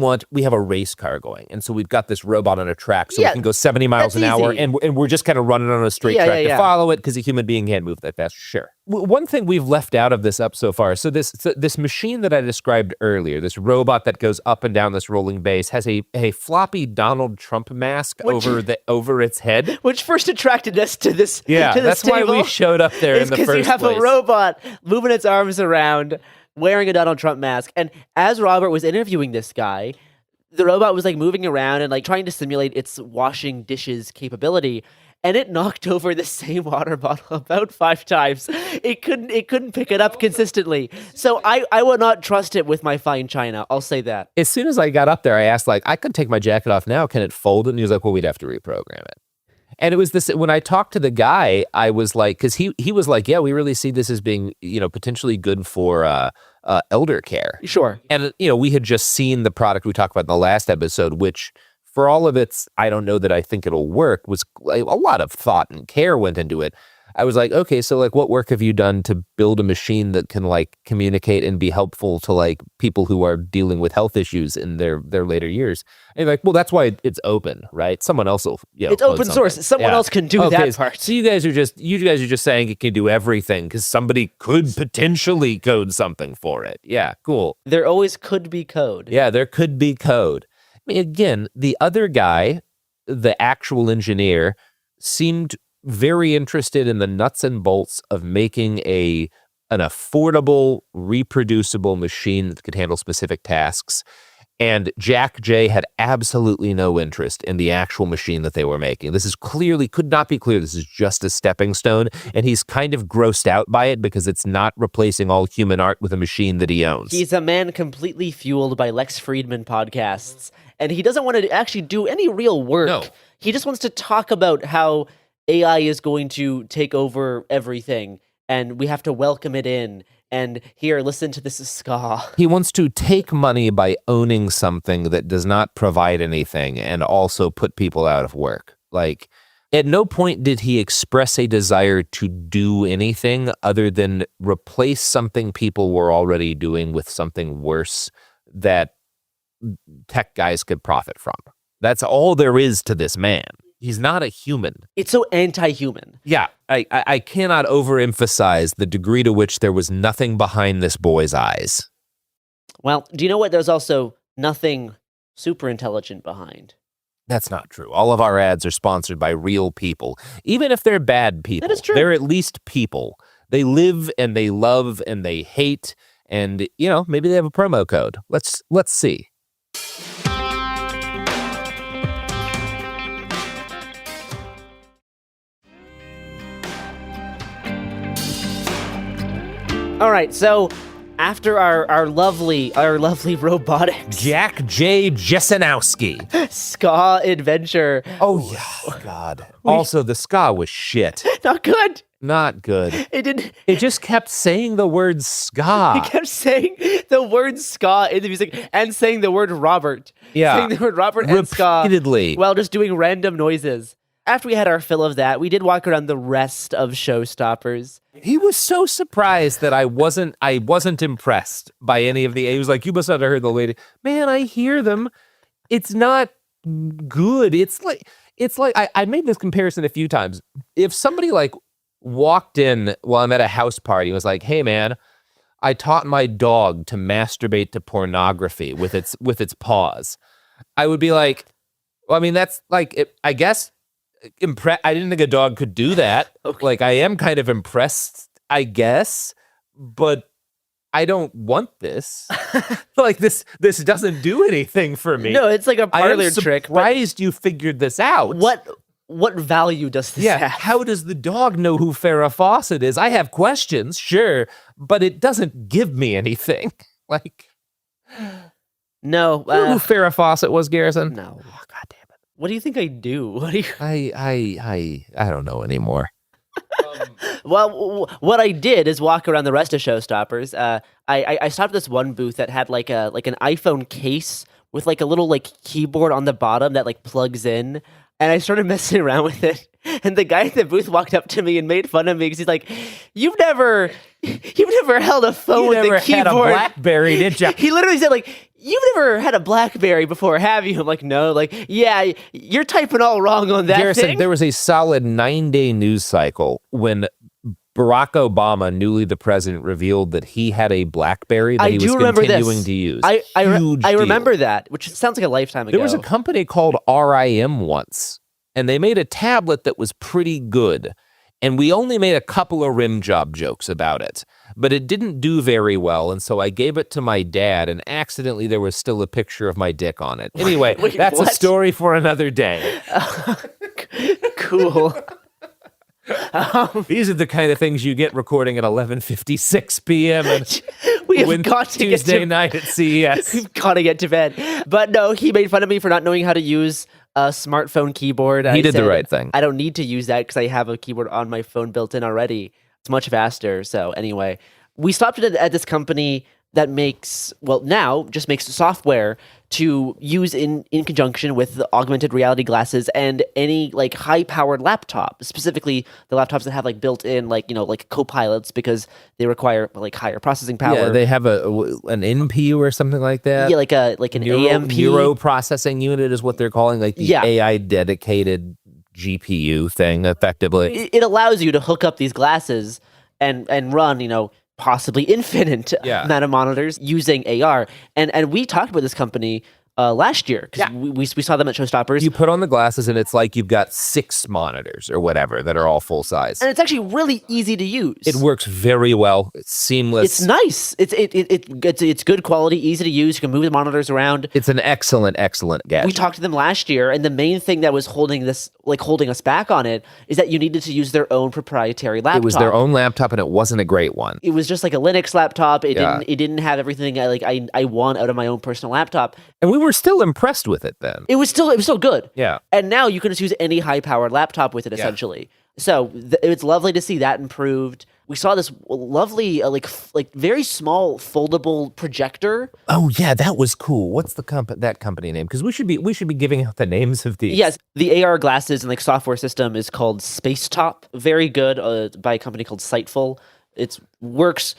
have a race car going, and so we've got this robot on a track, so we can go 70 miles an hour, and we're just kind of running on a straight track to follow it because a human being can't move that fast. Sure. One thing we've left out of this up so far, so this machine that I described earlier, this robot that goes up and down this rolling base, has a floppy Donald Trump mask over its head, which first attracted us to this. Yeah, that's why we showed up there in the first place. Because you have a robot moving its arms around, wearing a Donald Trump mask, and as Robert was interviewing this guy, the robot was like moving around and like trying to simulate its washing dishes capability. and it knocked over the same water bottle about 5 times. It couldn't pick it up consistently. So I would not trust it with my fine china. I'll say that. As soon as I got up there, I asked, like, I could take my jacket off now. Can it fold? And he was like, well, we'd have to reprogram it. And it was this, when I talked to the guy, I was like, because he was like, yeah, we really see this as being, potentially good for elder care. Sure. And, we had just seen the product we talked about in the last episode, which for all of its, I don't know that I think it'll work, was like, a lot of thought and care went into it. I was like, okay, so like, what work have you done to build a machine that can like communicate and be helpful to like people who are dealing with health issues in their later years? And you're like, well, that's why it's open, right? Someone else will, it's open source. Someone else can do that part. So you guys are just saying it can do everything because somebody could potentially code something for it. Yeah, cool. There always could be code. Yeah, there could be code. I mean, again, the other guy, the actual engineer, seemed very interested in the nuts and bolts of making an affordable, reproducible machine that could handle specific tasks. And Jack J had absolutely no interest in the actual machine that they were making. This is could not be clear. This is just a stepping stone. And he's kind of grossed out by it because it's not replacing all human art with a machine that he owns. He's a man completely fueled by Lex Fridman podcasts. And he doesn't want to actually do any real work. No. He just wants to talk about how AI is going to take over everything, and we have to welcome it in. And here, listen to this ska. He wants to take money by owning something that does not provide anything and also put people out of work. Like, at no point did he express a desire to do anything other than replace something people were already doing with something worse that tech guys could profit from. That's all there is to this man. He's not a human. It's so anti-human. Yeah, I cannot overemphasize the degree to which there was nothing behind this boy's eyes. Well, do you know what? There's also nothing super intelligent behind. That's not true. All of our ads are sponsored by real people. Even if they're bad people, that is true. They're at least people. They live and they love and they hate, and maybe they have a promo code. Let's see. All right, so after our lovely robotics Jack J. Jesenowski ska adventure. Oh yeah, God. Also, the ska was shit. Not good. Not good. It didn't. It just kept saying the word ska. It kept saying the word ska in the music and saying the word Robert. Yeah. Saying the word Robert and ska repeatedly while just doing random noises. After we had our fill of that, we did walk around the rest of Showstoppers. He was so surprised that I wasn't impressed by any of the. He was like, "You must not have heard the lady." Man, I hear them. It's not good. It's like I made this comparison a few times. If somebody like walked in while I'm at a house party and was like, "Hey, man, I taught my dog to masturbate to pornography with its paws," I would be like, "Well, I mean, that's like, I guess." I didn't think a dog could do that. Okay. Like, I am kind of impressed, I guess, but I don't want this. Like, this doesn't do anything for me. No, it's like a parlor trick. I'm surprised you figured this out. What value does this have? How does the dog know who Farrah Fawcett is? I have questions, sure, but it doesn't give me anything. Like, no. You know who Farrah Fawcett was, Garrison? No. Oh, God damn it. What do you think I do? What do you... I don't know anymore. Well, what I did is walk around the rest of Showstoppers. I stopped at this one booth that had like an iPhone case with like a little like keyboard on the bottom that like plugs in, and I started messing around with it. And the guy at the booth walked up to me and made fun of me because he's like, "You've never held a phone with a keyboard. You never had a BlackBerry, did you?" He literally said like, "You've never had a BlackBerry before, have you?" I'm like, "No." Like, "Yeah, you're typing all wrong on that Garrison, thing." There was a solid 9-day news cycle when Barack Obama, newly the president, revealed that he had a BlackBerry that he was continuing to use. I remember that, which sounds like a lifetime ago. There was a company called RIM once, and they made a tablet that was pretty good. And we only made a couple of rim job jokes about it, but it didn't do very well. And so I gave it to my dad, and accidentally there was still a picture of my dick on it. Anyway, Wait, that's what? a story for another day. Cool. These are the kind of things you get recording at 11:56 p.m. and we have got to Tuesday night at CES. We've got to get to bed. But no, he made fun of me for not knowing how to use a smartphone keyboard. He did the right thing. I don't need to use that because I have a keyboard on my phone built in already. It's much faster. So anyway, we stopped at this company that makes software to use in conjunction with the augmented reality glasses and any like high-powered laptop, specifically the laptops that have like built-in like co-pilots because they require like higher processing power. Yeah, they have an NPU or something like that. Yeah, like an AMP. Neuro processing unit is what they're calling like the AI dedicated GPU thing effectively. It allows you to hook up these glasses and run, possibly infinite amount of monitors using AR. And we talked about this company last year because we saw them at Showstoppers. You put on the glasses and it's like you've got 6 monitors or whatever that are all full size. And it's actually really easy to use. It works very well. It's seamless. It's nice. It's good quality, easy to use. You can move the monitors around. It's an excellent gadget. We talked to them last year, and the main thing that was holding us back on it is that you needed to use their own proprietary laptop. It was their own laptop, and it wasn't a great one. It was just like a Linux laptop. It didn't have everything I want out of my own personal laptop. And we were still impressed with it then. It was still good. Yeah. And now you can just use any high-powered laptop with it, essentially. So it's lovely to see that improved. We saw this lovely, like very small foldable projector. Oh yeah, that was cool. What's that company name? Because we should be giving out the names of these. Yes, the AR glasses and software system is called Spacetop. Very good, by a company called Sightful. It works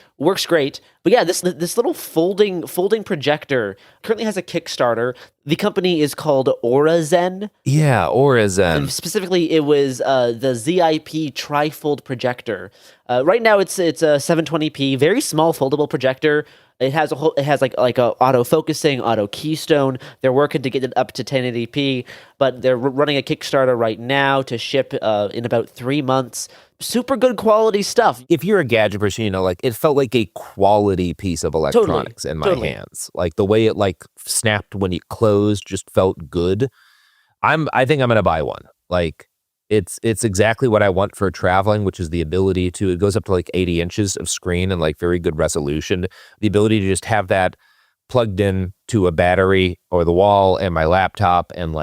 great. But yeah, this little folding projector currently has a Kickstarter. The company is called AuraZen. Yeah, AuraZen. And specifically, it was the ZIP trifold projector. Right now, it's a 720p, very small foldable projector. It has a auto focusing, auto keystone. They're working to get it up to 1080p, but they're running a Kickstarter right now to ship in about 3 months. Super good quality stuff. If you're a gadget person, it felt like a quality piece of electronics in my hands. Like the way it snapped when it closed just felt good. I think I'm gonna buy one. Like it's exactly what I want for traveling, which is the ability to, it goes up to 80 inches of screen and very good resolution. The ability to just have that plugged in to a battery or the wall and my laptop and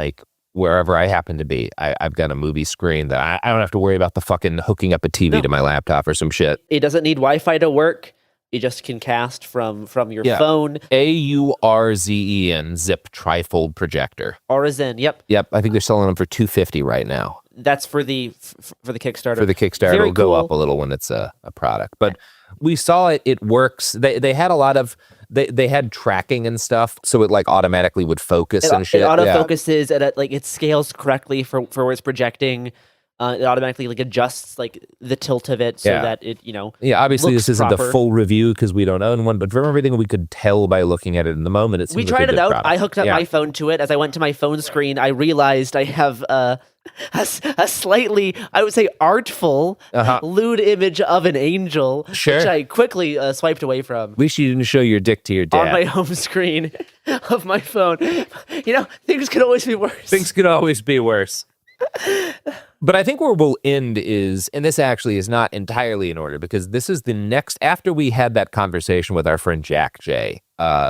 wherever I happen to be, I've got a movie screen that I don't have to worry about the fucking hooking up a TV to my laptop or some shit. It doesn't need Wi-Fi to work. You just can cast from your phone. AURZEN Zip Trifold Projector. AuraZen, yep. Yep, I think they're selling them for $250 right now. That's for the Kickstarter. For the Kickstarter, it'll go up a little when it's a product. But we saw it works. They had a lot of they had tracking and stuff, so it automatically would focus and shit. It autofocuses and it scales correctly for where it's projecting. It automatically adjusts the tilt of it so that it obviously looks this isn't proper. the full review because we don't own one, but from everything we could tell by looking at it in the moment, it seemed we like tried a it good out. product. I hooked up my phone to it. As I went to my phone screen, I realized I have a slightly, I would say, artful, lewd image of an angel, which I quickly swiped away from. At least you didn't show your dick to your dad. On my home screen of my phone. Things could always be worse. Things could always be worse. But I think where we'll end is, and this actually is not entirely in order, because this is the next, after we had that conversation with our friend Jack J,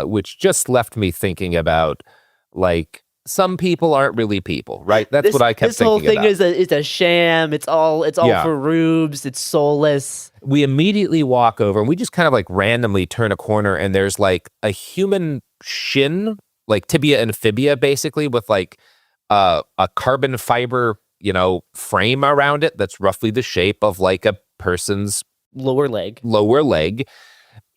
which just left me thinking about, some people aren't really people, right? That's what I kept thinking about. This whole thing is a sham. It's all for rubes. It's soulless. We immediately walk over, and we just kind of randomly turn a corner, and there's a human shin, tibia and fibia, basically, with a carbon fiber, frame around it that's roughly the shape of a person's lower leg.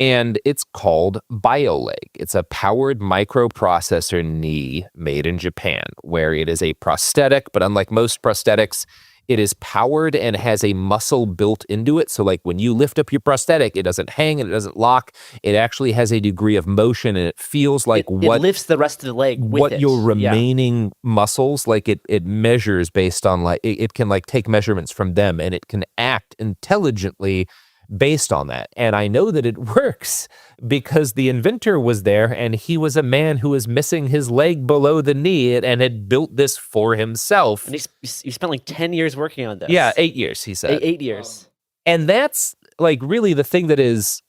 And it's called BioLeg. It's a powered microprocessor knee made in Japan, where it is a prosthetic, but unlike most prosthetics, it is powered and has a muscle built into it. So when you lift up your prosthetic, it doesn't hang and it doesn't lock. It actually has a degree of motion, and it feels it lifts the rest of the leg with it. Your remaining muscles, it measures based on it can take measurements from them, and it can act intelligently based on that. And I know that it works because the inventor was there and he was a man who was missing his leg below the knee and had built this for himself. And he spent like 10 years working on this. Yeah, 8 years, he said. 8 years. And that's like really the thing that is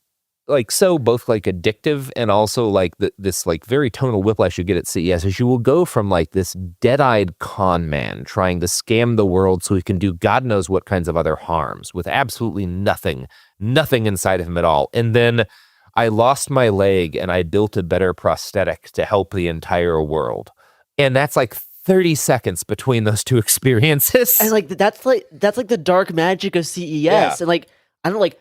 like so both like addictive and also like this like very tonal whiplash you get at CES is you will go from like this dead-eyed con man trying to scam the world so he can do God knows what kinds of other harms with absolutely nothing inside of him at all. And then I lost my leg and I built a better prosthetic to help the entire world. And that's like 30 seconds between those two experiences. And like that's like the dark magic of CES. Yeah. And like I don't like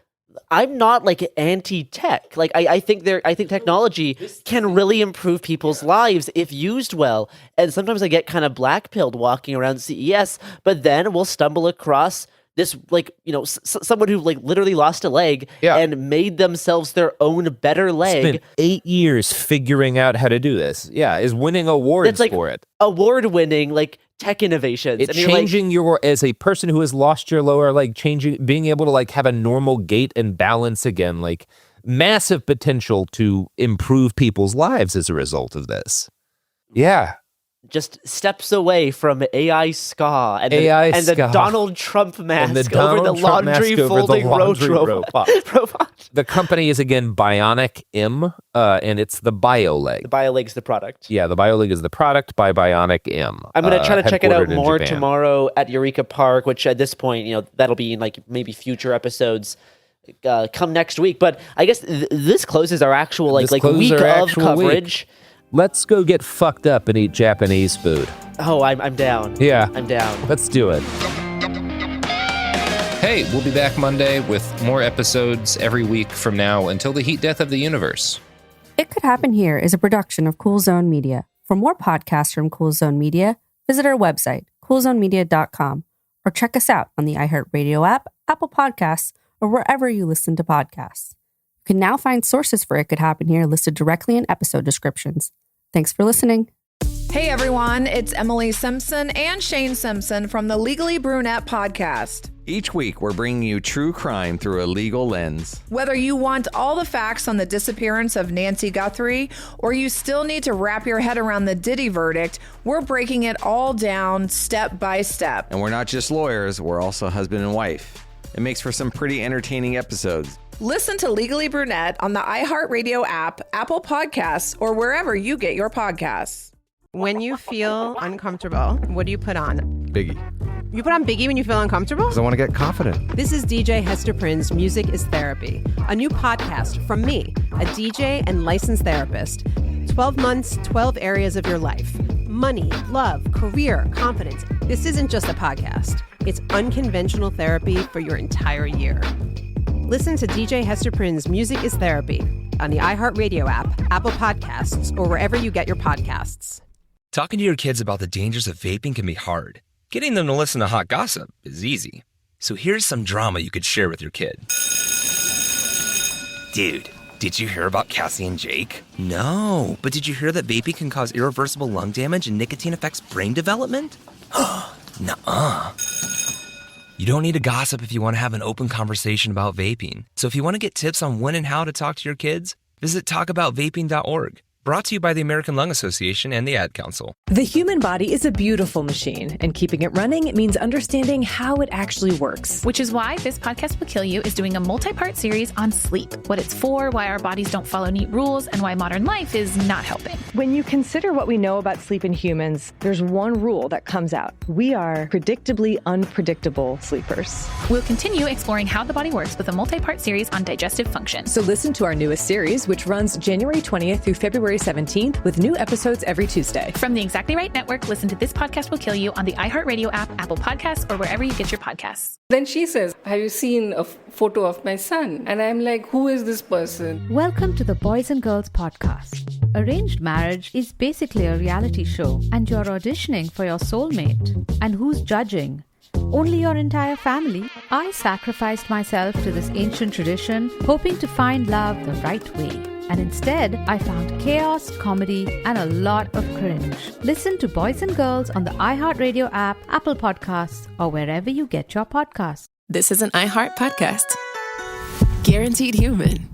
I'm not like anti-tech. Like I think technology can really improve people's lives if used well. And sometimes I get kind of black-pilled walking around CES, but then we'll stumble across this like, you know, someone who like literally lost a leg and made themselves their own better leg. Spent 8 years figuring out how to do this. Yeah, is winning awards like for it. Award-winning like tech innovations. It's changing your, as a person who has lost your lower leg, being able to like have a normal gait and balance again, like massive potential to improve people's lives as a result of this. Yeah. Just steps away from AI ska and the Donald Trump mask over the laundry folding robot. The company is again Bionic M, and it's the BioLeg. The BioLeg's the product. Yeah, the BioLeg is the product by Bionic M. I'm going to try to check it out more tomorrow at Eureka Park, which at this point, you know, that'll be in like maybe future episodes. Come next week. But I guess this closes our actual like week of coverage. Let's go get fucked up and eat Japanese food. Oh, I'm down. Yeah. I'm down. Let's do it. Hey, we'll be back Monday with more episodes every week from now until the heat death of the universe. It Could Happen Here is a production of Cool Zone Media. For more podcasts from Cool Zone Media, visit our website, coolzonemedia.com, or check us out on the iHeartRadio app, Apple Podcasts, or wherever you listen to podcasts. You can now find sources for It Could Happen Here listed directly in episode descriptions. Thanks for listening. Hey everyone, it's Emily Simpson and Shane Simpson from the Legally Brunette podcast. Each week, we're bringing you true crime through a legal lens. Whether you want all the facts on the disappearance of Nancy Guthrie, or you still need to wrap your head around the Diddy verdict, we're breaking it all down step by step. And we're not just lawyers, we're also husband and wife. It makes for some pretty entertaining episodes. Listen to Legally Brunette on the iHeartRadio app, Apple Podcasts, or wherever you get your podcasts. When you feel uncomfortable, what do you put on? Biggie. You put on Biggie when you feel uncomfortable? Because I want to get confident. This is DJ Hester Prynne's Music is Therapy, a new podcast from me, a DJ and licensed therapist. 12 months, 12 areas of your life. Money, love, career, confidence. This isn't just a podcast. It's unconventional therapy for your entire year. Listen to DJ Hester Prynne's Music is Therapy on the iHeartRadio app, Apple Podcasts, or wherever you get your podcasts. Talking to your kids about the dangers of vaping can be hard. Getting them to listen to hot gossip is easy. So here's some drama you could share with your kid. Dude, did you hear about Cassie and Jake? No, but did you hear that vaping can cause irreversible lung damage and nicotine affects brain development? Nuh-uh. You don't need to gossip if you want to have an open conversation about vaping. So if you want to get tips on when and how to talk to your kids, visit talkaboutvaping.org. Brought to you by the American Lung Association and the Ad Council. The human body is a beautiful machine, and keeping it running means understanding how it actually works. Which is why This Podcast Will Kill You is doing a multi-part series on sleep, what it's for, why our bodies don't follow neat rules, and why modern life is not helping. When you consider what we know about sleep in humans, there's one rule that comes out. We are predictably unpredictable sleepers. We'll continue exploring how the body works with a multi-part series on digestive function. So listen to our newest series, which runs January 20th through February 17th, with new episodes every Tuesday. From the Exactly Right Network, listen to This Podcast Will Kill You on the iHeartRadio app, Apple Podcasts, or wherever you get your podcasts. Then she says, have you seen a photo of my son? And I'm like, who is this person? Welcome to the Boys and Girls Podcast. Arranged marriage is basically a reality show, and you're auditioning for your soulmate. And who's judging? Only your entire family. I sacrificed myself to this ancient tradition, hoping to find love the right way. And instead, I found chaos, comedy, and a lot of cringe. Listen to Boys and Girls on the iHeartRadio app, Apple Podcasts, or wherever you get your podcasts. This is an iHeart podcast. guaranteed human.